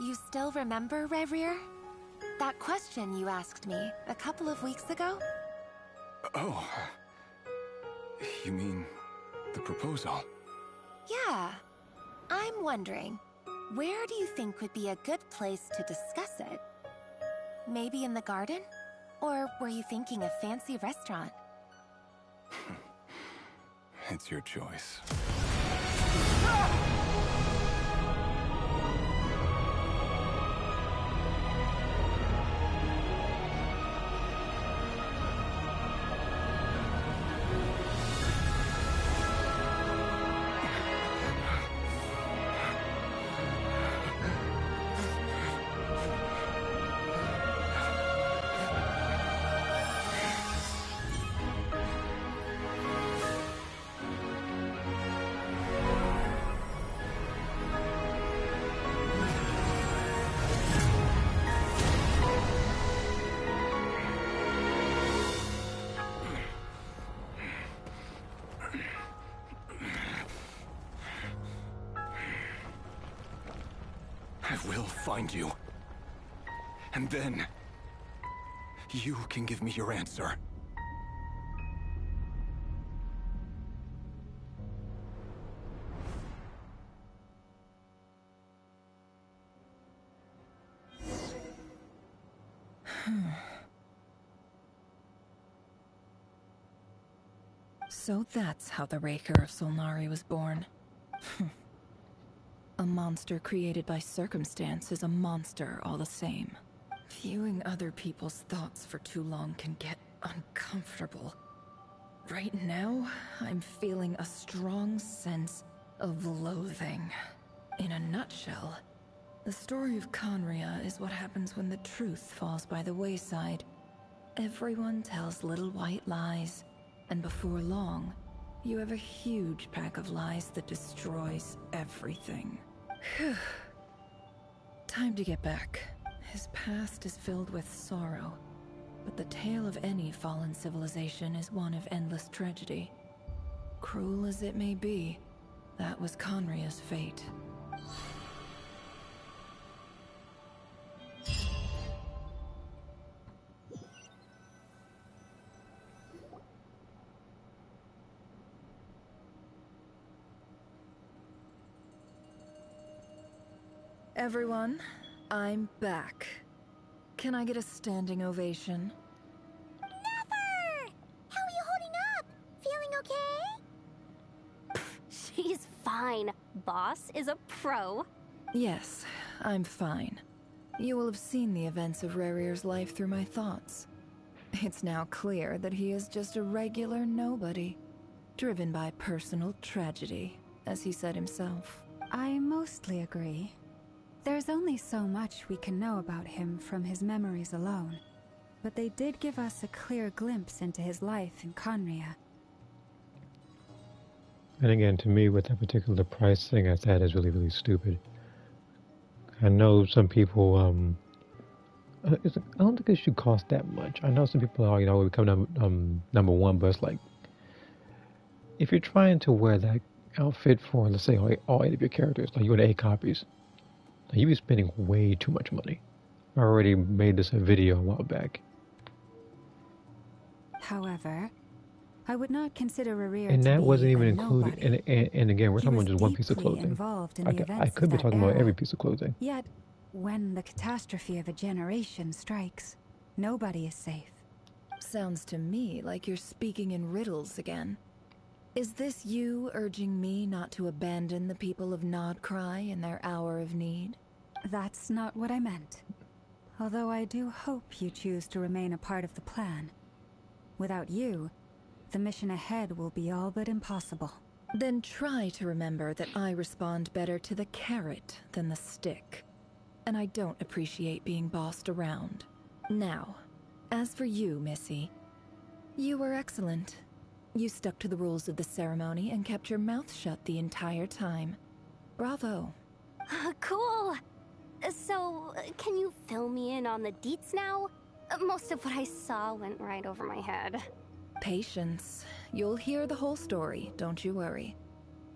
You still remember, Rayrear? That question you asked me a couple of weeks ago? Oh. You mean the proposal? Yeah. I'm wondering, where do you think would be a good place to discuss it? Maybe in the garden? Or were you thinking a fancy restaurant? It's your choice. I will find you. And then, you can give me your answer. So that's how the Raker of Solnari was born. A monster created by circumstance is a monster all the same. Viewing other people's thoughts for too long can get uncomfortable. Right now, I'm feeling a strong sense of loathing. In a nutshell, the story of Conria is what happens when the truth falls by the wayside. Everyone tells little white lies, and before long, you have a huge pack of lies that destroys everything. Time to get back. His past is filled with sorrow, but the tale of any fallen civilization is one of endless tragedy. Cruel as it may be, that was Conria's fate. Everyone, I'm back. Can I get a standing ovation? Never! How are you holding up? Feeling okay? She's fine. Boss is a pro. Yes, I'm fine. You will have seen the events of Rayrear's life through my thoughts. It's now clear that he is just a regular nobody, driven by personal tragedy, as he said himself. I mostly agree. There's only so much we can know about him from his memories alone, but they did give us a clear glimpse into his life in Conria. And again, to me, with that particular price thing, I thought is really, really stupid. I know some people, I don't think it should cost that much. I know some people are, we become number one, but it's like, if you're trying to wear that outfit for, let's say, all 8 of your characters, like you want 8 copies, you'd be spending way too much money. I already made this a video a while back. However, I would not consider Rayrear And to that be wasn't even a included. nobody. And again, we're He talking was about just one piece of deeply clothing. involved in the events I could of be that talking about era. every piece of clothing. Yet, when the catastrophe of a generation strikes, nobody is safe. Sounds to me like you're speaking in riddles again. Is this you urging me not to abandon the people of Nodcry in their hour of need? That's not what I meant. Although I do hope you choose to remain a part of the plan. Without you, the mission ahead will be all but impossible. Then try to remember that I respond better to the carrot than the stick. And I don't appreciate being bossed around. Now, as for you, Missy, you were excellent. You stuck to the rules of the ceremony and kept your mouth shut the entire time. Bravo. Cool. So, can you fill me in on the deets now? Most of what I saw went right over my head. Patience. You'll hear the whole story, don't you worry.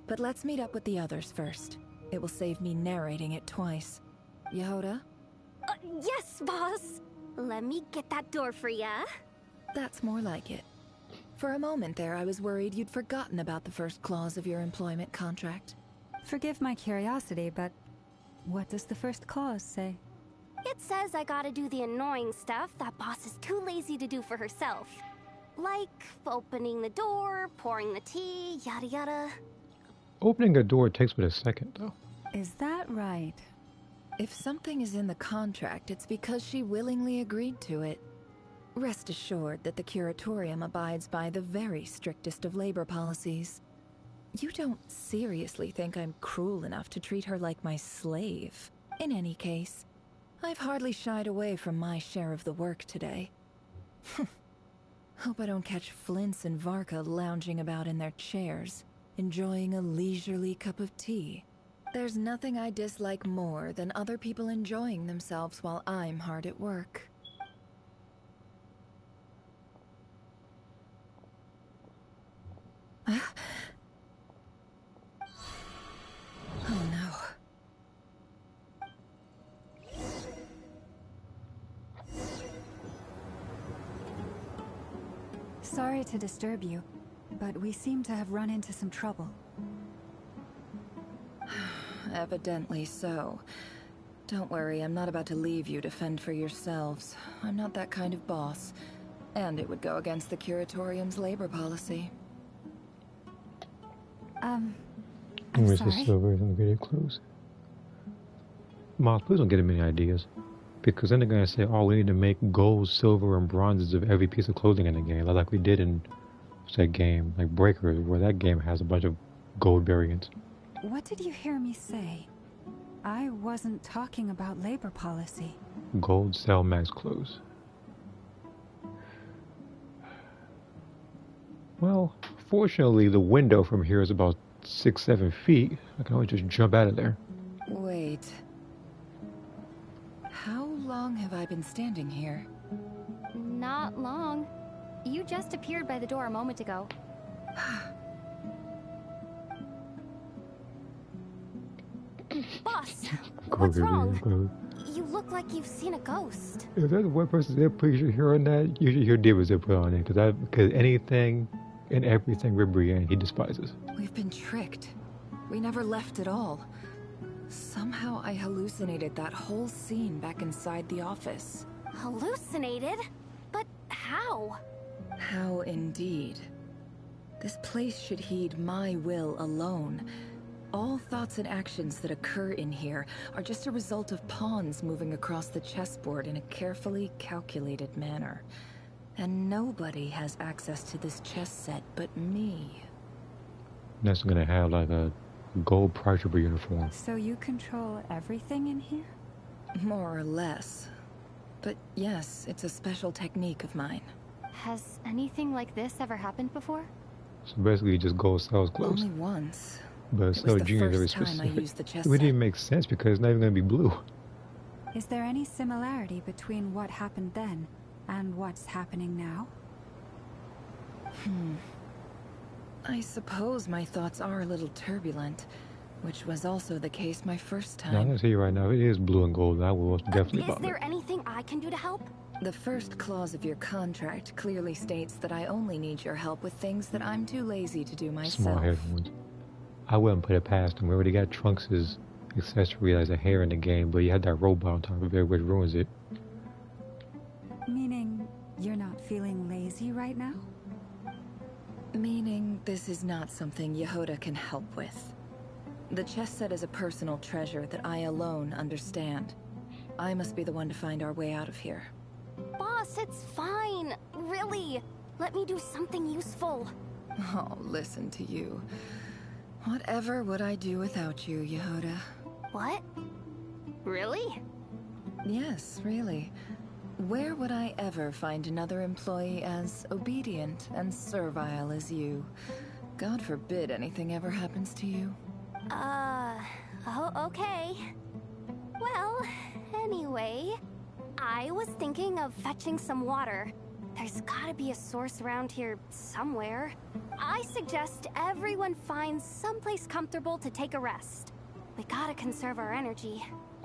But let's meet up with the others first. It will save me narrating it twice. Yehoda? Yes, boss! Let me get that door for ya. That's more like it. For a moment there, I was worried you'd forgotten about the first clause of your employment contract. Forgive my curiosity, but what does the first clause say? It says I gotta do the annoying stuff that boss is too lazy to do for herself. Like opening the door, pouring the tea, yada yada. Opening a door takes but a second, though. Is that right? If something is in the contract, it's because she willingly agreed to it. Rest assured that the Curatorium abides by the very strictest of labor policies. You don't seriously think I'm cruel enough to treat her like my slave? In any case, I've hardly shied away from my share of the work today. Hope I don't catch Flintz and Varka lounging about in their chairs, enjoying a leisurely cup of tea. There's nothing I dislike more than other people enjoying themselves while I'm hard at work. Oh no. Sorry to disturb you, but we seem to have run into some trouble. Evidently so. Don't worry, I'm not about to leave you to fend for yourselves. I'm not that kind of boss. And it would go against the Curatorium's labor policy. I'm Where's sorry. the silver in the video close? Miles, please don't get him any ideas. Because then they're going to say, oh, we need to make gold, silver, and bronzes of every piece of clothing in the game. Like we did in, what's that game? Like Breakers, where that game has a bunch of gold variants. What did you hear me say? I wasn't talking about labor policy. Gold sell max clothes. Well, fortunately, the window from here is about 6-7 feet. I can always just jump out of there. Wait. How long have I been standing here? Not long. You just appeared by the door a moment ago. Boss, what's wrong? You look like you've seen a ghost. If there's one person's input you should hear on that, you should hear David's input on it. Because anything and everything Ribrian he despises. We've been tricked. We never left at all. Somehow I hallucinated that whole scene back inside the office. Hallucinated? But how? How indeed. This place should heed my will alone. All thoughts and actions that occur in here are just a result of pawns moving across the chessboard in a carefully calculated manner. And nobody has access to this chess set but me. That's gonna have like a gold Pride Trooper uniform. So you control everything in here? More or less. But yes, it's a special technique of mine. Has anything like this ever happened before? So basically, you just go sells clothes. Only once. But It so was the Genius very first time I specific. used the chess It wouldn't set. even make sense because it's not even gonna be blue. Is there any similarity between what happened then and what's happening now? I suppose my thoughts are a little turbulent, which was also the case my first Now, I'm time. gonna tell you right now, it is blue and gold, and I will definitely Is buy it. there anything I can do to help? The first clause of your contract clearly states that I only need your help with things that I'm too lazy to do myself. Small-headed ones. I wouldn't put it past him. We already got Trunks' accessory as a hair in the game, but you had that robot on top of it, which ruins it. Meaning you're not feeling lazy right now? Meaning this is not something Yehoda can help with. The chess set is a personal treasure that I alone understand. I must be the one to find our way out of here. Boss, it's fine. Really. Let me do something useful. Oh, listen to you. Whatever would I do without you, Yehoda? What? Really? Yes, really. Where would I ever find another employee as obedient and servile as you? God forbid anything ever happens to you. Oh, okay. Well, anyway, I was thinking of fetching some water. There's gotta be a source around here somewhere. I suggest everyone finds someplace comfortable to take a rest. We gotta conserve our energy.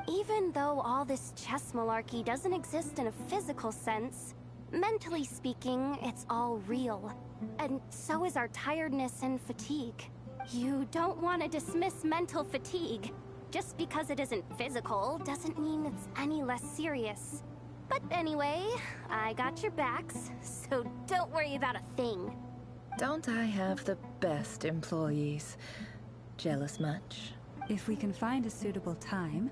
Even though all this chess malarkey doesn't exist in a physical sense, mentally speaking, it's all real. And so is our tiredness and fatigue. You don't want to dismiss mental fatigue. Just because it isn't physical doesn't mean it's any less serious. But anyway, I got your backs, so don't worry about a thing. Don't I have the best employees? Jealous much? If we can find a suitable time,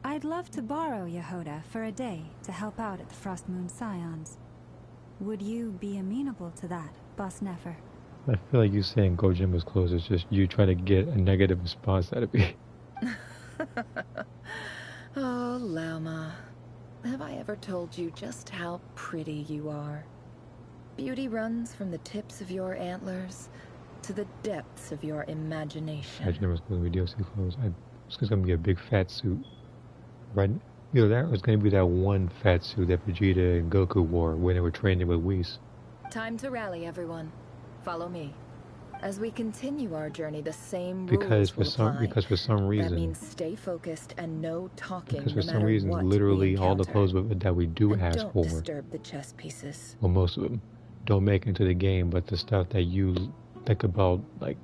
I'd love to borrow Yehoda for a day to help out at the Frost Moon Scions. Would you be amenable to that, Boss Nefer? I feel like you saying Go Gym was closed is just you trying to get a negative response out of me. Oh, Lauma. Have I ever told you just how pretty you are? Beauty runs from the tips of your antlers to the depths of your imagination. I never was closed with DLC clothes. It's gonna be a big fat suit. Right? You know, that was gonna be that one fat suit that Vegeta and Goku wore when they were training with Whis. Time to rally, everyone. Follow me. As we continue our journey, the same Because for rules will apply. for some reason, that means stay focused and no talking. because for no some matter reason, what literally we all the encounter. clothes that we do And ask don't for, disturb the chess pieces. well, most of them don't make it into the game, but the stuff that you think about, like,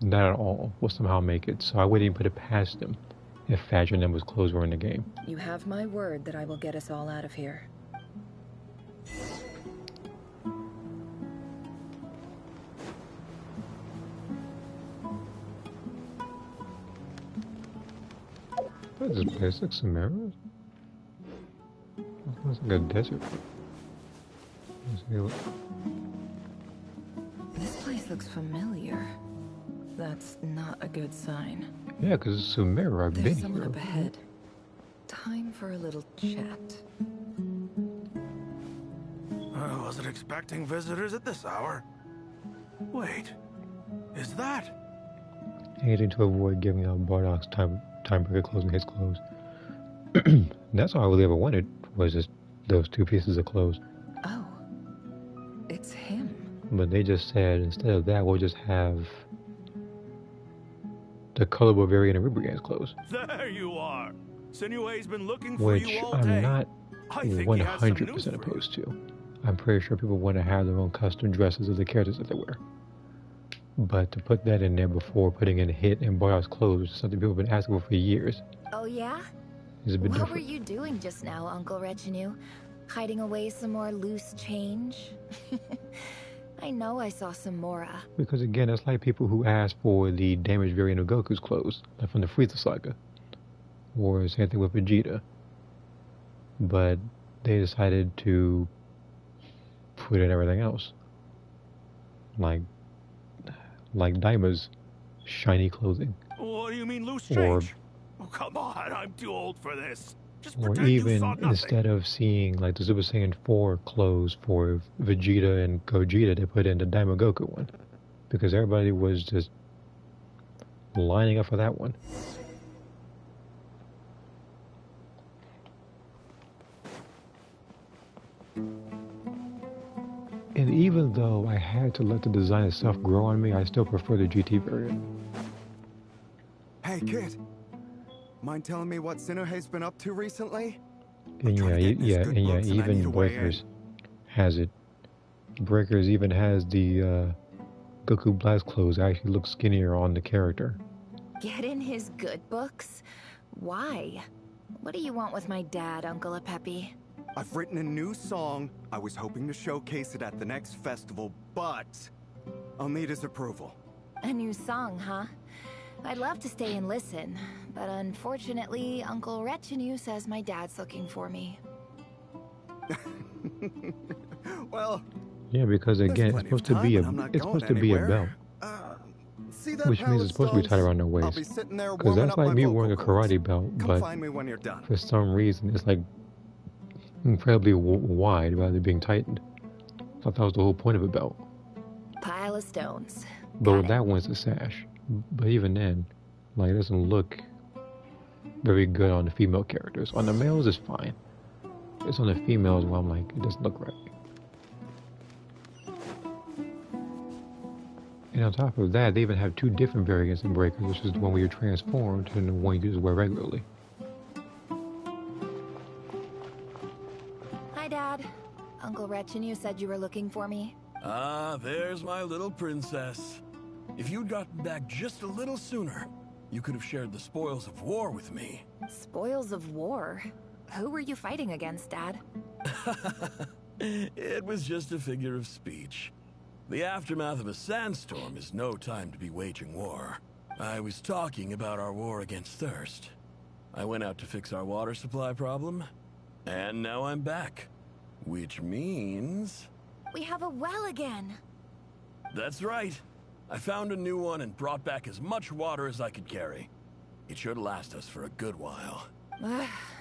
not at all, will somehow make it. So I wouldn't even put it past them if Fadge and them was clothes were in the game. You have my word that I will get us all out of here. What is this place? Like Samara? It's like a desert. Let's see what... This place looks familiar. That's not a good sign. Yeah, because it's Samara. I've been There's someone here. up ahead. Time for a little chat. I wasn't expecting visitors at this hour. Wait, is that? Anything to avoid giving out Bardock's timebreaker closing his clothes. That's all I really ever wanted, was just those two pieces of clothes. Oh, it's him. But they just said, instead of that, we'll just have the colorful variant of Ribrigand's clothes. There you are. Sinue's been looking for Which you all I'm day. not I think he has some news 100% for you. opposed to. I'm pretty sure people want to have their own custom dresses of the characters that they wear. But to put that in there before putting in Hit and Bardock's clothes, which is something people have been asking for years, Oh yeah? is a bit What different. were you doing just now, Uncle Retinue? Hiding away some more loose change? I know I saw some Mora. Because again, it's like people who ask for the damaged variant of Goku's clothes, like from the Frieza saga. Or same thing with Vegeta. But they decided to put in everything else. Like Daima's shiny clothing. What do you mean loose Or, change? Oh, come on, I'm too old for this. Just or pretend you even saw nothing. instead of seeing like the Super Saiyan 4 clothes for Vegeta and Gogeta, they put in the Daima Goku one. Because everybody was just lining up for that one. And even though I had to let the design itself grow on me, I still prefer the GT variant. Hey, kid. Mind telling me what Sinohe's been up to recently? And even Breakers has it. Breakers even has the Goku Blast clothes actually look skinnier on the character. Get in his good books? Why? What do you want with my dad, Uncle Apepi? I've written a new song. I was hoping to showcase it at the next festival, but I'll need his approval. A new song, huh? I'd love to stay and listen, but unfortunately, Uncle Retinue says my dad's looking for me. Well, Yeah, because again, it's supposed to be a belt. See that Which means it's supposed to be tied around their I'll waist. be sitting there Because warming that's up like my me vocal wearing a cords. karate belt, Come but find me when you're done. for some reason it's like incredibly wide rather than being tightened. I thought that was the whole point of a belt. Pile of stones. But with that one, it's a sash. But even then, like, it doesn't look very good on the female characters. On the males, it's fine. It's on the females where I'm like, it doesn't look right. And on top of that, they even have two different variants in Breakers, which is the one where you're transformed and the one you just wear regularly. Hi, Dad. Uncle Retinue said you were looking for me. Ah, there's my little princess. If you'd gotten back just a little sooner, you could have shared the spoils of war with me. Spoils of war? Who were you fighting against, Dad? It was just a figure of speech. The aftermath of a sandstorm is no time to be waging war. I was talking about our war against thirst. I went out to fix our water supply problem, and now I'm back. Which means... We have a well again. That's right. I found a new one and brought back as much water as I could carry. It should last us for a good while.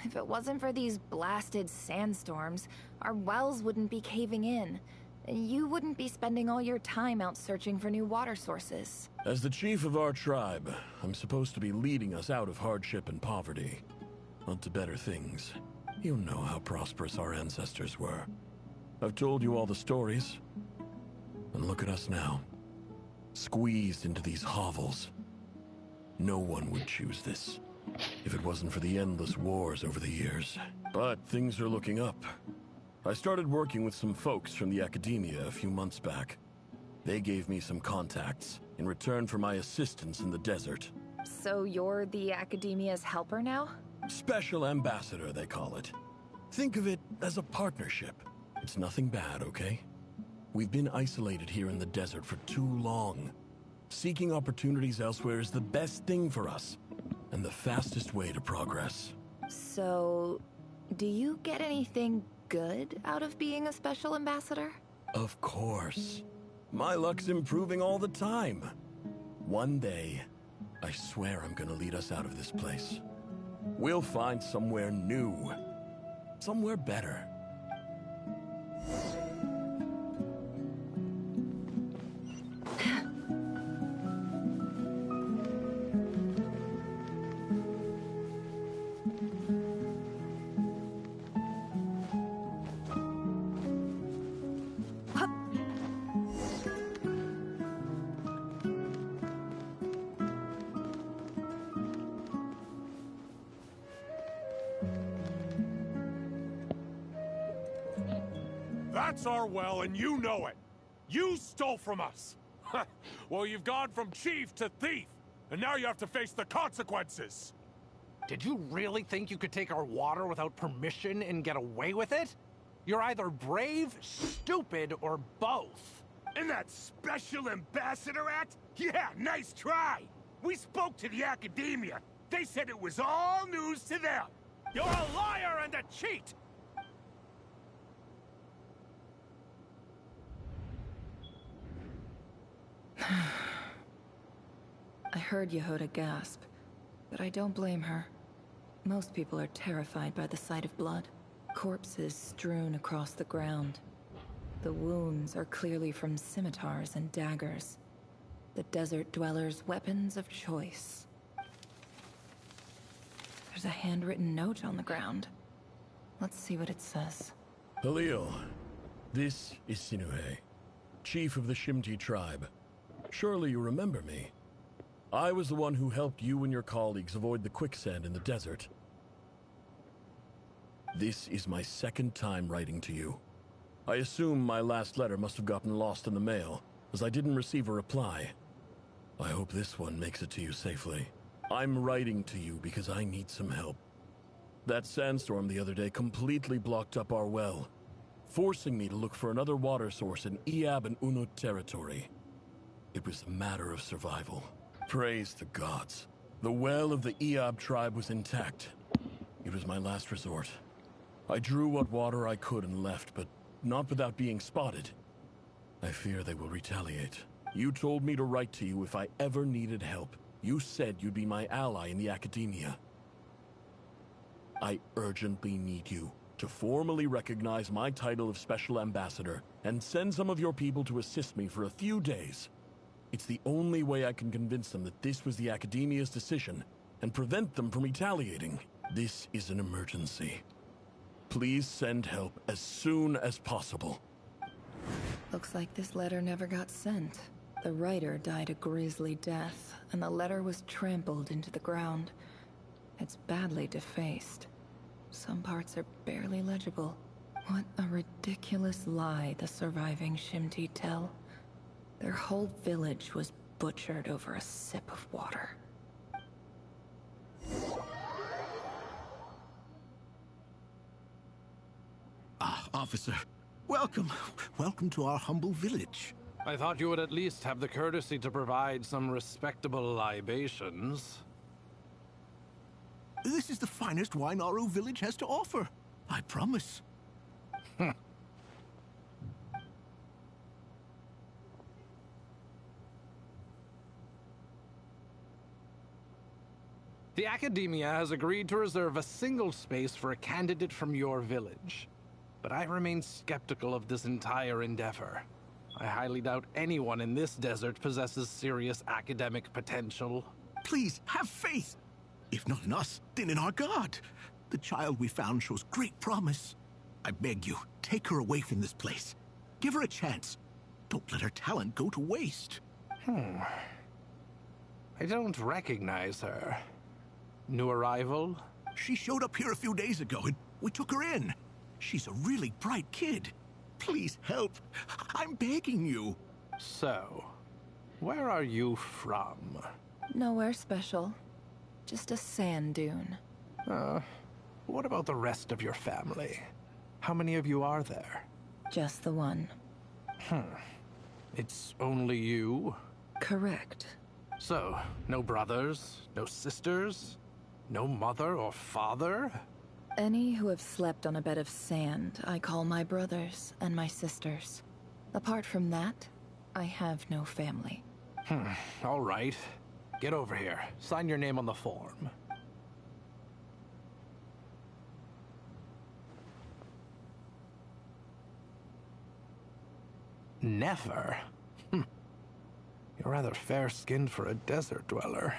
If it wasn't for these blasted sandstorms, our wells wouldn't be caving in. You wouldn't be spending all your time out searching for new water sources. As the chief of our tribe, I'm supposed to be leading us out of hardship and poverty, onto better things. You know how prosperous our ancestors were. I've told you all the stories. And look at us now. Squeezed into these hovels. No one would choose this, if it wasn't for the endless wars over the years. But things are looking up. I started working with some folks from the academia a few months back. They gave me some contacts in return for my assistance in the desert. So you're the academia's helper now? Special ambassador, they call it. Think of it as a partnership. It's nothing bad, okay? We've been isolated here in the desert for too long. Seeking opportunities elsewhere is the best thing for us, and the fastest way to progress. So, do you get anything good out of being a special ambassador? Of course. My luck's improving all the time. One day, I swear I'm gonna lead us out of this place. We'll find somewhere new. Somewhere better. That's our well, and you know it. You stole from us. Well, you've gone from chief to thief, and now you have to face the consequences. Did you really think you could take our water without permission and get away with it? You're either brave, stupid, or both. And that special ambassador act? Yeah, nice try. We spoke to the academia. They said it was all news to them. You're a liar and a cheat. I heard Yehuda gasp, but I don't blame her. Most people are terrified by the sight of blood. Corpses strewn across the ground. The wounds are clearly from scimitars and daggers. The desert dwellers' weapons of choice. There's a handwritten note on the ground. Let's see what it says. Halil, this is Sinuhe, chief of the Shimti tribe. Surely you remember me. I was the one who helped you and your colleagues avoid the quicksand in the desert. This is my second time writing to you. I assume my last letter must have gotten lost in the mail, as I didn't receive a reply. I hope this one makes it to you safely. I'm writing to you because I need some help. That sandstorm the other day completely blocked up our well, forcing me to look for another water source in Iab and Unut territory. It was a matter of survival. Praise the gods. The well of the Iab tribe was intact. It was my last resort. I drew what water I could and left, but not without being spotted. I fear they will retaliate. You told me to write to you if I ever needed help. You said you'd be my ally in the academia. I urgently need you to formally recognize my title of Special Ambassador and send some of your people to assist me for a few days. It's the only way I can convince them that this was the Academia's decision and prevent them from retaliating. This is an emergency. Please send help as soon as possible. Looks like this letter never got sent. The writer died a grisly death, and the letter was trampled into the ground. It's badly defaced. Some parts are barely legible. What a ridiculous lie the surviving Shimti tell. Their whole village was butchered over a sip of water. Ah, officer. Welcome. Welcome to our humble village. I thought you would at least have the courtesy to provide some respectable libations. This is the finest wine our village has to offer. I promise. The Academia has agreed to reserve a single space for a candidate from your village. But I remain skeptical of this entire endeavor. I highly doubt anyone in this desert possesses serious academic potential. Please, have faith. If not in us, then in our god. The child we found shows great promise. I beg you, take her away from this place. Give her a chance. Don't let her talent go to waste. I don't recognize her. New arrival? She showed up here a few days ago and we took her in. She's a really bright kid. Please help. I'm begging you. So, where are you from? Nowhere special. Just a sand dune. What about the rest of your family? How many of you are there? Just the one. It's only you? Correct. So, no brothers, no sisters, no mother or father? Any who have slept on a bed of sand, I call my brothers and my sisters. Apart from that, I have no family. All right. Get over here. Sign your name on the form. Never? You're rather fair-skinned for a desert dweller.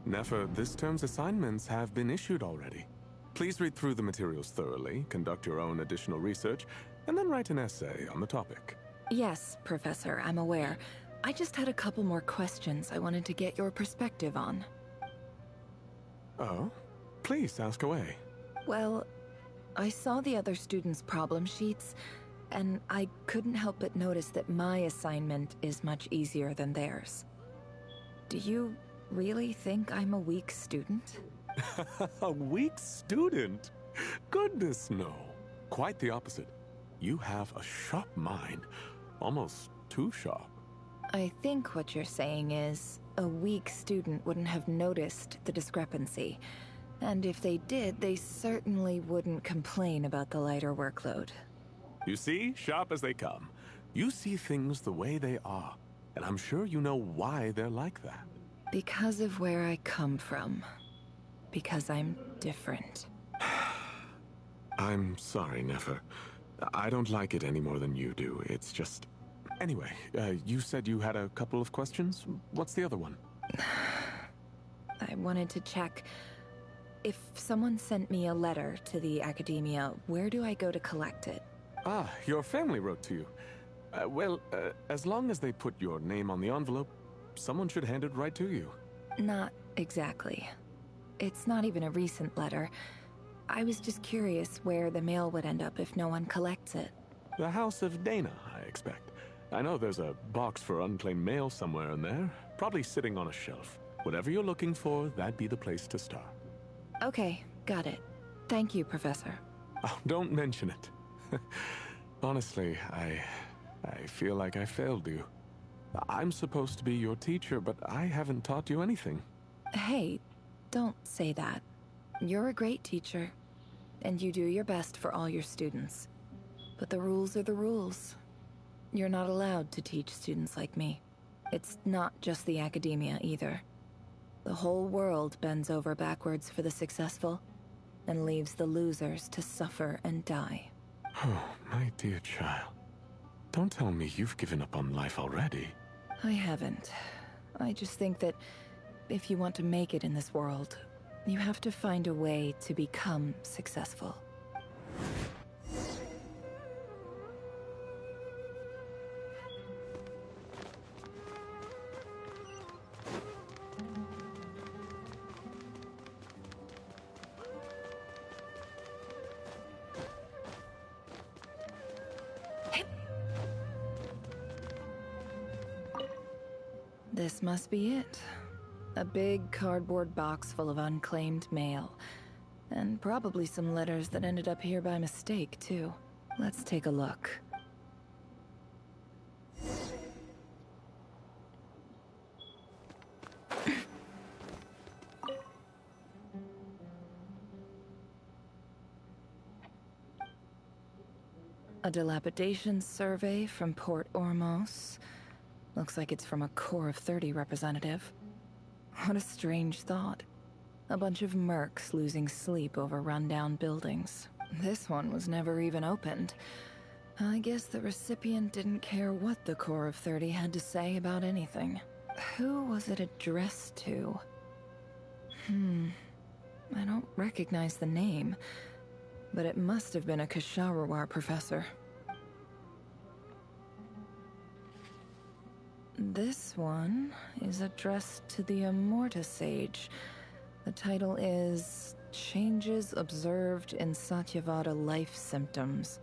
Nefer, this term's assignments have been issued already. Please read through the materials thoroughly, conduct your own additional research, and then write an essay on the topic. Yes, Professor, I'm aware. I just had a couple more questions I wanted to get your perspective on. Oh? Please, ask away. Well, I saw the other students' problem sheets, and I couldn't help but notice that my assignment is much easier than theirs. Do you really think I'm a weak student? A weak student? Goodness, no. Quite the opposite. You have a sharp mind. Almost too sharp. I think what you're saying is, a weak student wouldn't have noticed the discrepancy. And if they did, they certainly wouldn't complain about the lighter workload. You see, sharp as they come. You see things the way they are. And I'm sure you know why they're like that. Because of where I come from. Because I'm different. I'm sorry, Nefer. I don't like it any more than you do. It's just... Anyway, you said you had a couple of questions? What's the other one? I wanted to check... If someone sent me a letter to the Academia, where do I go to collect it? Ah, your family wrote to you. As long as they put your name on the envelope, someone should hand it right to you. Not exactly. It's not even a recent letter. I was just curious where the mail would end up if no one collects it. The House of Dana, I expect. I know there's a box for unclaimed mail somewhere in there, probably sitting on a shelf. Whatever you're looking for, that'd be the place to start. Okay, Got it. Thank you, Professor. Oh, don't mention it. Honestly, I feel like I failed you. I'm supposed to be your teacher, but I haven't taught you anything. Hey, don't say that. You're a great teacher, and you do your best for all your students. But the rules are the rules. You're not allowed to teach students like me. It's not just the academia either. The whole world bends over backwards for the successful, and leaves the losers to suffer and die. Oh, my dear child. Don't tell me you've given up on life already. I haven't. I just think that if you want to make it in this world, you have to find a way to become successful. This must be it. A big cardboard box full of unclaimed mail. And probably some letters that ended up here by mistake, too. Let's take a look. A dilapidation survey from Port Ormos. Looks like it's from a Core of 30 representative. What a strange thought. A bunch of mercs losing sleep over rundown buildings. This one was never even opened. I guess the recipient didn't care what the Core of 30 had to say about anything. Who was it addressed to? I don't recognize the name, but it must have been a Kasharawar professor. This one is addressed to the Immorta Sage. The title is Changes Observed in Satyavada Life Symptoms.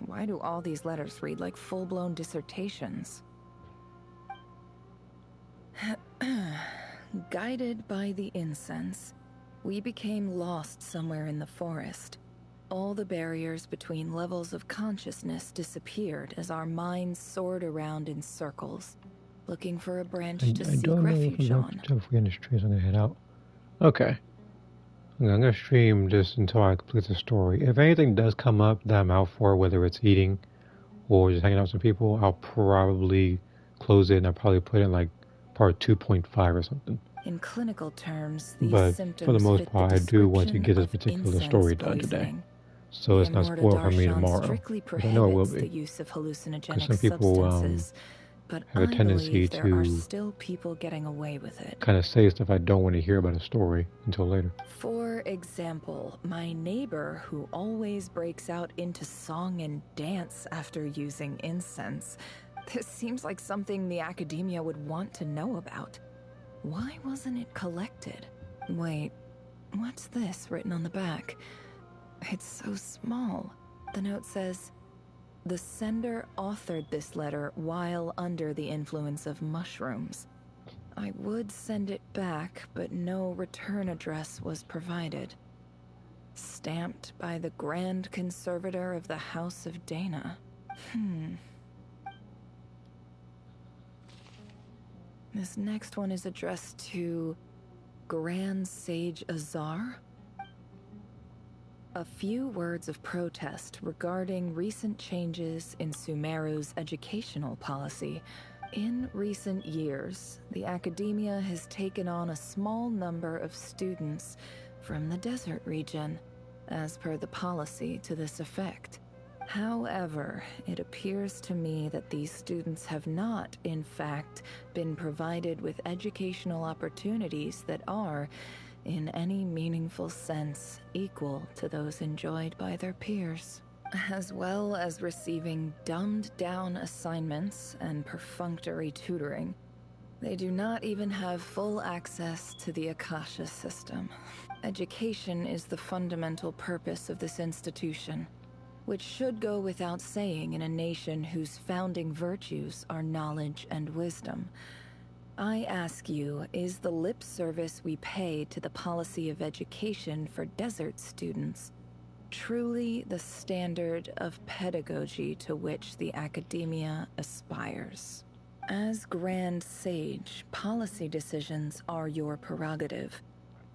Why do all these letters read like full-blown dissertations? Guided by the incense, we became lost somewhere in the forest. All the barriers between levels of consciousness disappeared as our minds soared around in circles, looking for a branch to seek refuge on. If we're in the streets, I'm gonna head out. Okay. I'm gonna stream just until I complete the story. If anything does come up that I'm out for, whether it's eating or just hanging out with some people, I'll probably close it and I'll probably put in like part 2.5 or something. In clinical terms, these But symptoms for the most fit part, the I do want to description get this of particular story incense done today. poisoning. So it's not Immorta spoiled for me Darshan tomorrow. strictly Which I know it will prohibits the be. use of Because hallucinogenic some people substances, but have a I tendency believe there are to still people getting away with it. kind of say stuff I don't want to hear about a story until later. For example, my neighbor who always breaks out into song and dance after using incense. This seems like something the academia would want to know about. Why wasn't it collected? Wait, what's this written on the back? It's so small. The note says, "The sender authored this letter while under the influence of mushrooms. I would send it back, but no return address was provided. Stamped by the Grand Conservator of the House of Dana." This next one is addressed to Grand Sage Azar. A few words of protest regarding recent changes in Sumeru's educational policy. In recent years, the academia has taken on a small number of students from the desert region, as per the policy to this effect. However, it appears to me that these students have not, in fact, been provided with educational opportunities that are, in any meaningful sense, equal to those enjoyed by their peers, as well as receiving dumbed-down assignments and perfunctory tutoring. They do not even have full access to the Akasha system. Education is the fundamental purpose of this institution, which should go without saying in a nation whose founding virtues are knowledge and wisdom. I ask you, is the lip service we pay to the policy of education for desert students truly the standard of pedagogy to which the academia aspires? As Grand Sage, policy decisions are your prerogative,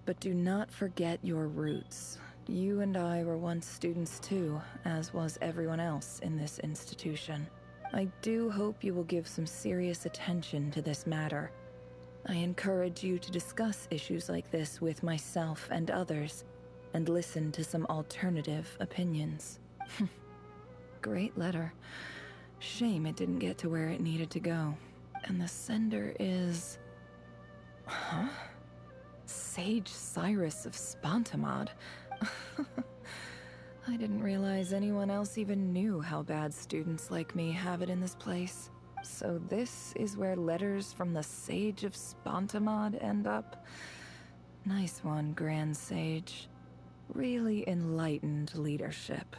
but do not forget your roots. You and I were once students too, as was everyone else in this institution. I do hope you will give some serious attention to this matter. I encourage you to discuss issues like this with myself and others, and listen to some alternative opinions. Great letter. Shame it didn't get to where it needed to go. And the sender is... Huh? Sage Cyrus of Spontamod. I didn't realize anyone else even knew how bad students like me have it in this place. So this is where letters from the Sage of Spontamod end up? Nice one, Grand Sage. Really enlightened leadership.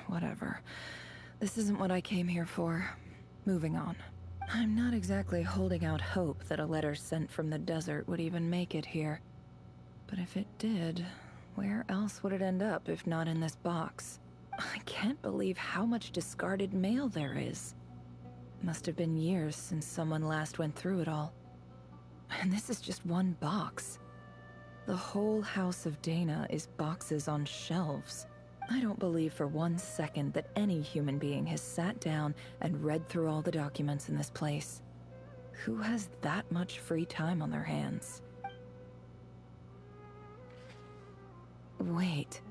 Whatever. This isn't what I came here for. Moving on. I'm not exactly holding out hope that a letter sent from the desert would even make it here. But if it did, where else would it end up if not in this box? I can't believe how much discarded mail there is. Must have been years since someone last went through it all. And this is just one box. The whole House of Dana is boxes on shelves. I don't believe for 1 second that any human being has sat down and read through all the documents in this place. Who has that much free time on their hands? Wait,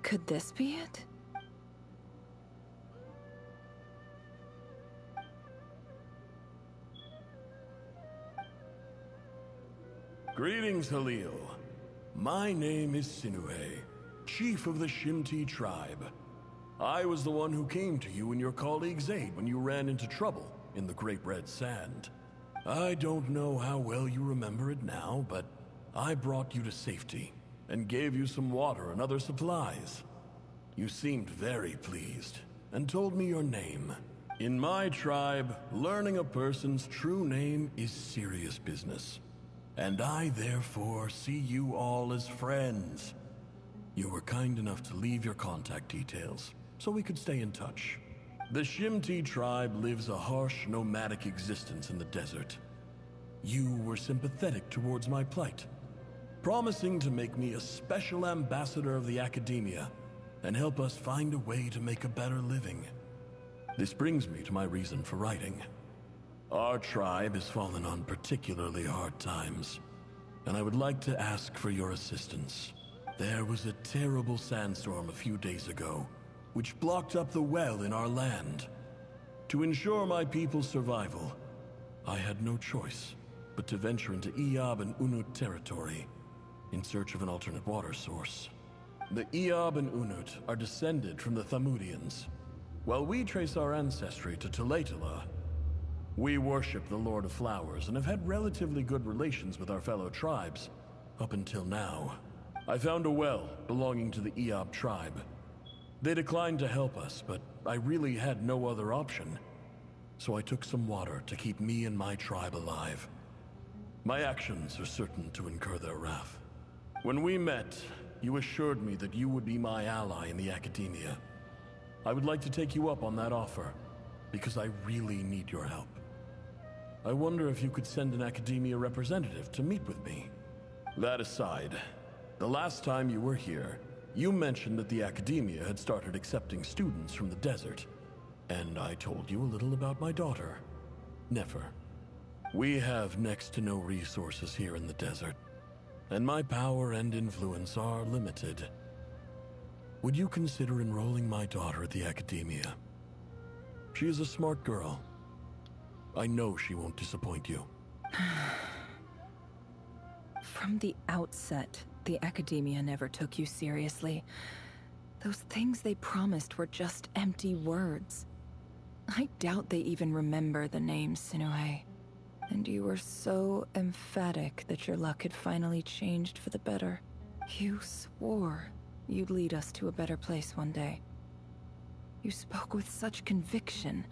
could this be it? Greetings, Halil. My name is Sinuhe, chief of the Shimti tribe. I was the one who came to you and your colleague Zaid when you ran into trouble in the Great Red Sand. I don't know how well you remember it now, but I brought you to safety and gave you some water and other supplies. You seemed very pleased and told me your name. In my tribe, learning a person's true name is serious business. And I therefore see you all as friends. You were kind enough to leave your contact details, so we could stay in touch. The Shimti tribe lives a harsh, nomadic existence in the desert. You were sympathetic towards my plight, promising to make me a special ambassador of the academia and help us find a way to make a better living. This brings me to my reason for writing. Our tribe has fallen on particularly hard times, and I would like to ask for your assistance. There was a terrible sandstorm a few days ago, which blocked up the well in our land. To ensure my people's survival, I had no choice but to venture into Eob and Unut territory in search of an alternate water source. The Eob and Unut are descended from the Thamudians, while we trace our ancestry to Tulatala. We worship the Lord of Flowers and have had relatively good relations with our fellow tribes, up until now. I found a well belonging to the Eob tribe. They declined to help us, but I really had no other option. So I took some water to keep me and my tribe alive. My actions are certain to incur their wrath. When we met, you assured me that you would be my ally in the academia. I would like to take you up on that offer, because I really need your help. I wonder if you could send an academia representative to meet with me. That aside, the last time you were here, you mentioned that the academia had started accepting students from the desert, and I told you a little about my daughter, Nefer. We have next to no resources here in the desert, and my power and influence are limited. Would you consider enrolling my daughter at the academia? She is a smart girl. I know she won't disappoint you. From the outset, the academia never took you seriously. Those things they promised were just empty words. I doubt they even remember the name Sinuhe. And you were so emphatic that your luck had finally changed for the better. You swore you'd lead us to a better place one day. You spoke with such conviction,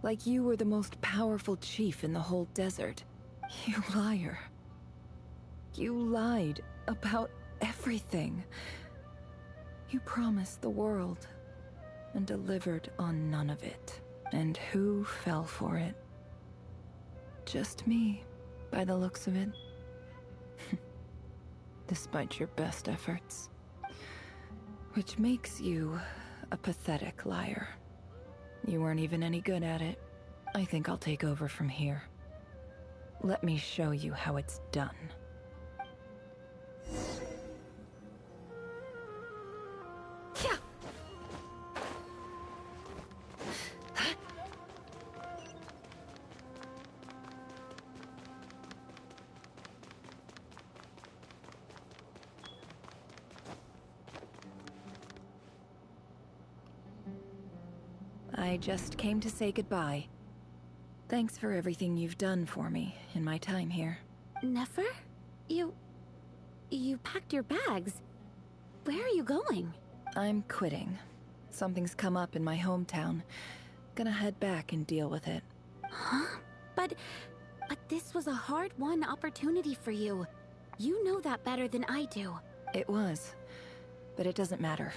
like you were the most powerful chief in the whole desert. You liar. You lied about everything. You promised the world and delivered on none of it. And who fell for it? Just me, by the looks of it. Despite your best efforts. Which makes you a pathetic liar. You weren't even any good at it. I think I'll take over from here. Let me show you how it's done. I just came to say goodbye. Thanks for everything you've done for me in my time here. Nefer? You packed your bags. Where are you going? I'm quitting. Something's come up in my hometown. Gonna head back and deal with it. Huh? But this was a hard-won opportunity for you. You know that better than I do. It was. But it doesn't matter.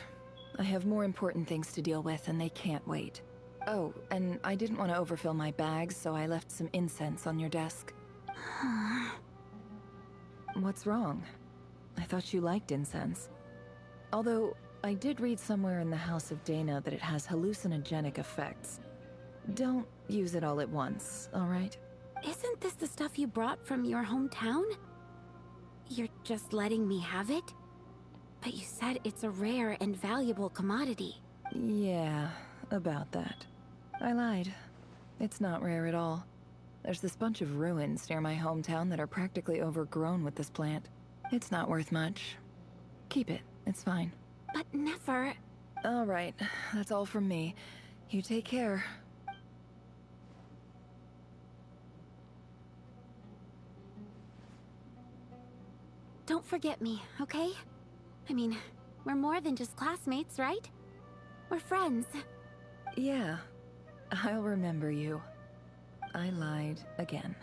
I have more important things to deal with and they can't wait. Oh, and I didn't want to overfill my bags, so I left some incense on your desk. What's wrong? I thought you liked incense. Although, I did read somewhere in the House of Dana that it has hallucinogenic effects. Don't use it all at once, alright? Isn't this the stuff you brought from your hometown? You're just letting me have it? But you said it's a rare and valuable commodity. Yeah, about that. I lied. It's not rare at all. There's this bunch of ruins near my hometown that are practically overgrown with this plant. It's not worth much. Keep it. It's fine. But Nefer... Alright, that's all from me. You take care. Don't forget me, okay? I mean, we're more than just classmates, right? We're friends. Yeah, I'll remember you. I lied again.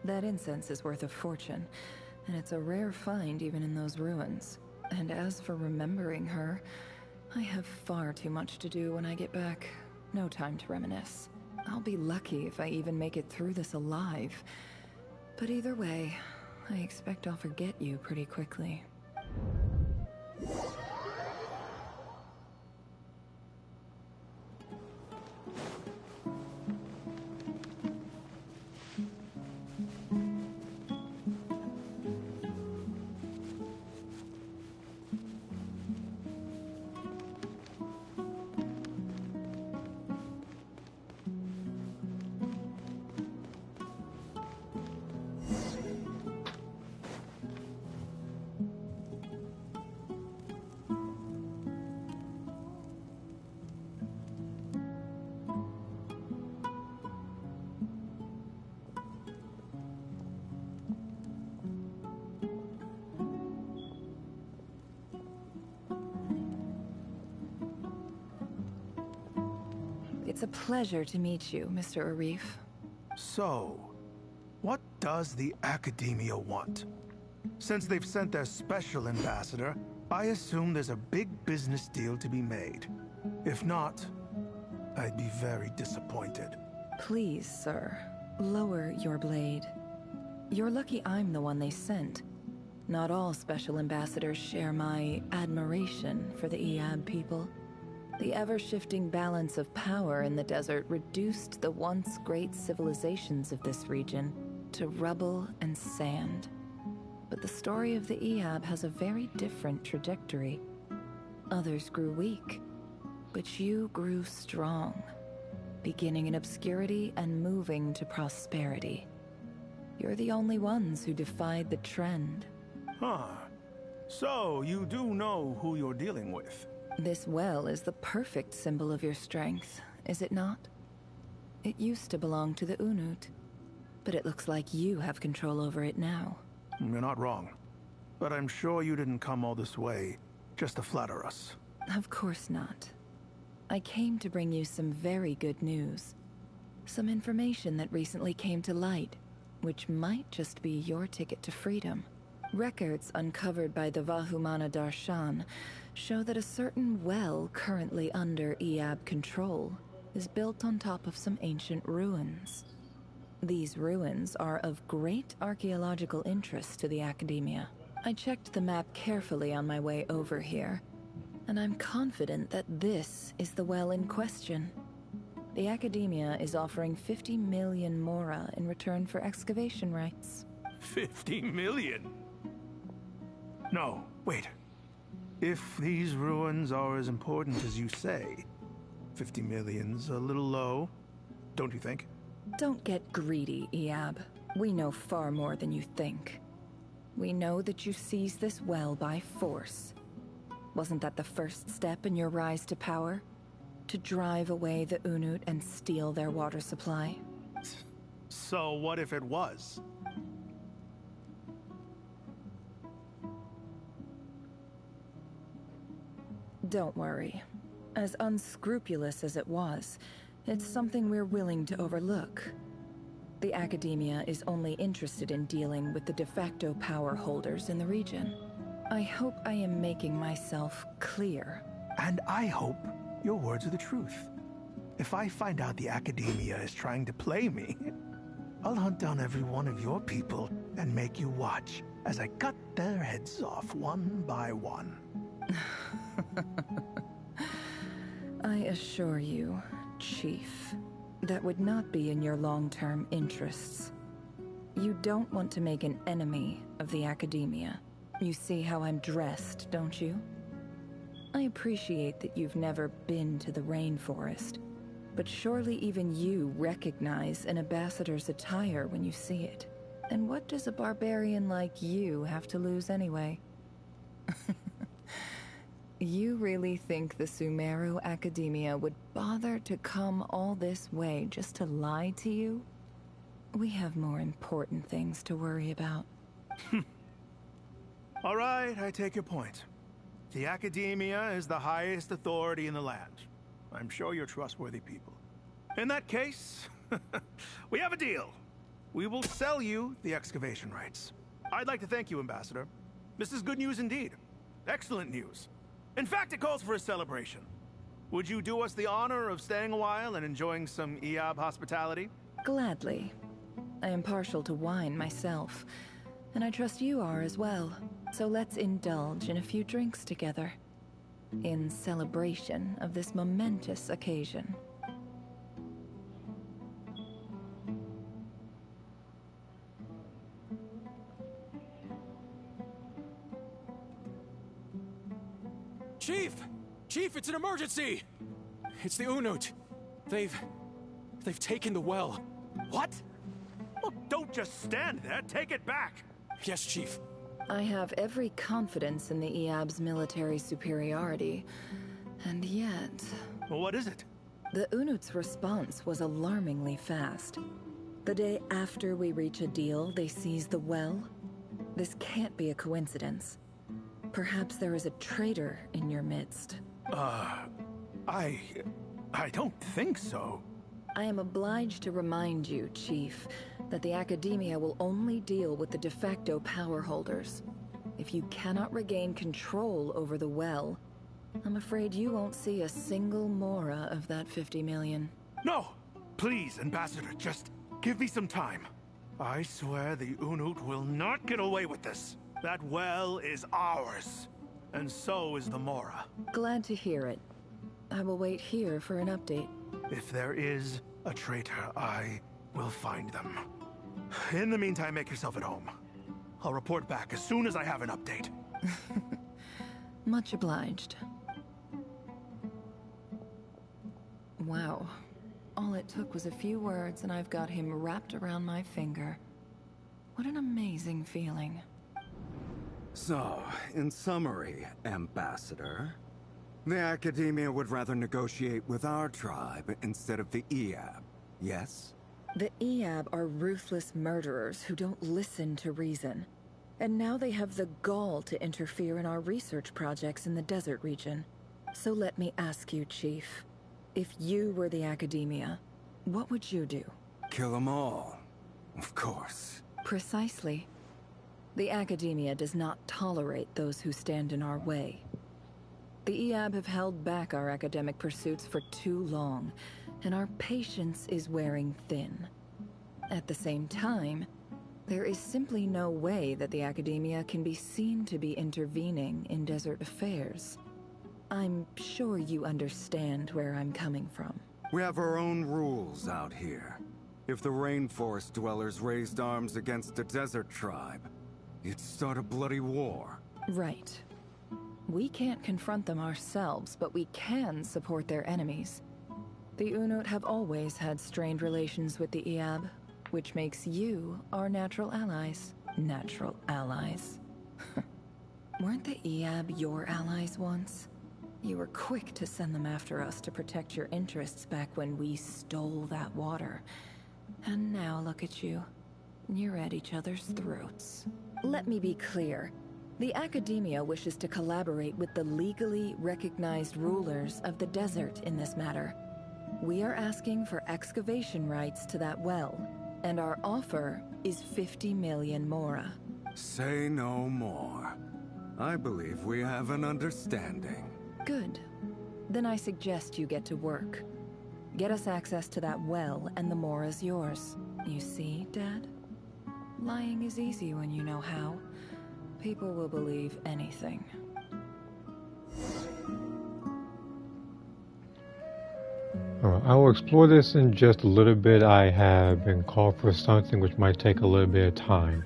That incense is worth a fortune, and it's a rare find even in those ruins. And as for remembering her, I have far too much to do when I get back. No time to reminisce. I'll be lucky if I even make it through this alive. But either way, I expect I'll forget you pretty quickly. It's a pleasure to meet you, Mr. Arif. So, what does the Academia want? Since they've sent their special ambassador, I assume there's a big business deal to be made. If not, I'd be very disappointed. Please, sir, lower your blade. You're lucky I'm the one they sent. Not all special ambassadors share my admiration for the Iab people. The ever-shifting balance of power in the desert reduced the once great civilizations of this region to rubble and sand. But the story of the Iab has a very different trajectory. Others grew weak, but you grew strong, beginning in obscurity and moving to prosperity. You're the only ones who defied the trend. Huh. So, you do know who you're dealing with? This well is the perfect symbol of your strength, is it not? It used to belong to the Unut, but it looks like you have control over it now. You're not wrong. But I'm sure you didn't come all this way just to flatter us. Of course not. I came to bring you some very good news. Some information that recently came to light. which might just be your ticket to freedom. Records uncovered by the Vahumana Darshan show that a certain well currently under Eab control is built on top of some ancient ruins. These ruins are of great archaeological interest to the Academia. I checked the map carefully on my way over here, and I'm confident that this is the well in question. The Academia is offering 50 million mora in return for excavation rights. 50 million? No, wait. If these ruins are as important as you say, 50 million's a little low, don't you think? Don't get greedy, Eab. We know far more than you think. We know that you seized this well by force. Wasn't that the first step in your rise to power? To drive away the Unut and steal their water supply? So what if it was? Don't worry. As unscrupulous as it was, it's something we're willing to overlook. The Academia is only interested in dealing with the de facto power holders in the region. I hope I am making myself clear. And I hope your words are the truth. If I find out the Academia is trying to play me, I'll hunt down every one of your people and make you watch as I cut their heads off one by one. I assure you, Chief, that would not be in your long-term interests. You don't want to make an enemy of the Academia. You see how I'm dressed, don't you? I appreciate that you've never been to the rainforest, but surely even you recognize an ambassador's attire when you see it. And what does a barbarian like you have to lose anyway? You really think the Sumeru Academia would bother to come all this way just to lie to you? We have more important things to worry about. All right, I take your point. The Academia is the highest authority in the land. I'm sure you're trustworthy people. In that case, we have a deal. We will sell you the excavation rights. I'd like to thank you, Ambassador. This is good news indeed. Excellent news. In fact, it calls for a celebration. Would you do us the honor of staying a while and enjoying some Eab hospitality? Gladly. I am partial to wine myself, and I trust you are as well. So let's indulge in a few drinks together, in celebration of this momentous occasion. Chief! Chief, it's an emergency! It's the Unut. They've taken the well. What? Look, don't just stand there. Take it back. Yes, Chief. I have every confidence in the Eab's military superiority, and yet... Well, what is it? The Unut's response was alarmingly fast. The day after we reach a deal, they seize the well. This can't be a coincidence. Perhaps there is a traitor in your midst. I don't think so. I am obliged to remind you, Chief, that the Academia will only deal with the de facto power holders. If you cannot regain control over the well, I'm afraid you won't see a single mora of that 50 million. No! Please, Ambassador, just give me some time. I swear the Unut will not get away with this. That well is ours, and so is the mora. Glad to hear it. I will wait here for an update. If there is a traitor, I will find them. In the meantime, make yourself at home. I'll report back as soon as I have an update. Much obliged. Wow. All it took was a few words and I've got him wrapped around my finger. What an amazing feeling. So, in summary, Ambassador, the Academia would rather negotiate with our tribe instead of the Eab, yes? The Eab are ruthless murderers who don't listen to reason. And now they have the gall to interfere in our research projects in the desert region. So let me ask you, Chief. If you were the Academia, what would you do? Kill them all. Of course. Precisely. The Academia does not tolerate those who stand in our way. The EAB have held back our academic pursuits for too long, and our patience is wearing thin. At the same time, there is simply no way that the Academia can be seen to be intervening in desert affairs. I'm sure you understand where I'm coming from. We have our own rules out here. If the rainforest dwellers raised arms against a desert tribe, you'd start a bloody war. Right. We can't confront them ourselves, but we can support their enemies. The Unut have always had strained relations with the EAB, which makes you our natural allies. Natural allies. Weren't the EAB your allies once? You were quick to send them after us to protect your interests back when we stole that water. And now look at you. You're at each other's throats. Let me be clear. The Academia wishes to collaborate with the legally recognized rulers of the desert in this matter. We are asking for excavation rights to that well, and our offer is 50 million mora. Say no more. I believe we have an understanding. Good. Then I suggest you get to work. Get us access to that well, and the mora's yours. You see, Dad? Lying is easy when you know how. People will believe anything. Alright, I will explore this in just a little bit. I have been called for something which might take a little bit of time.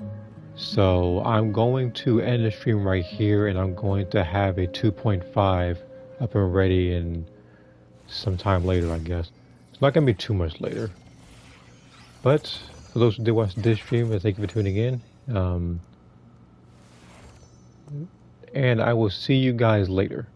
So I'm going to end the stream right here, and I'm going to have a 2.5 up and ready in some time later, I guess. It's not going to be too much later. But for those who did watch this stream, thank you for tuning in. And I will see you guys later.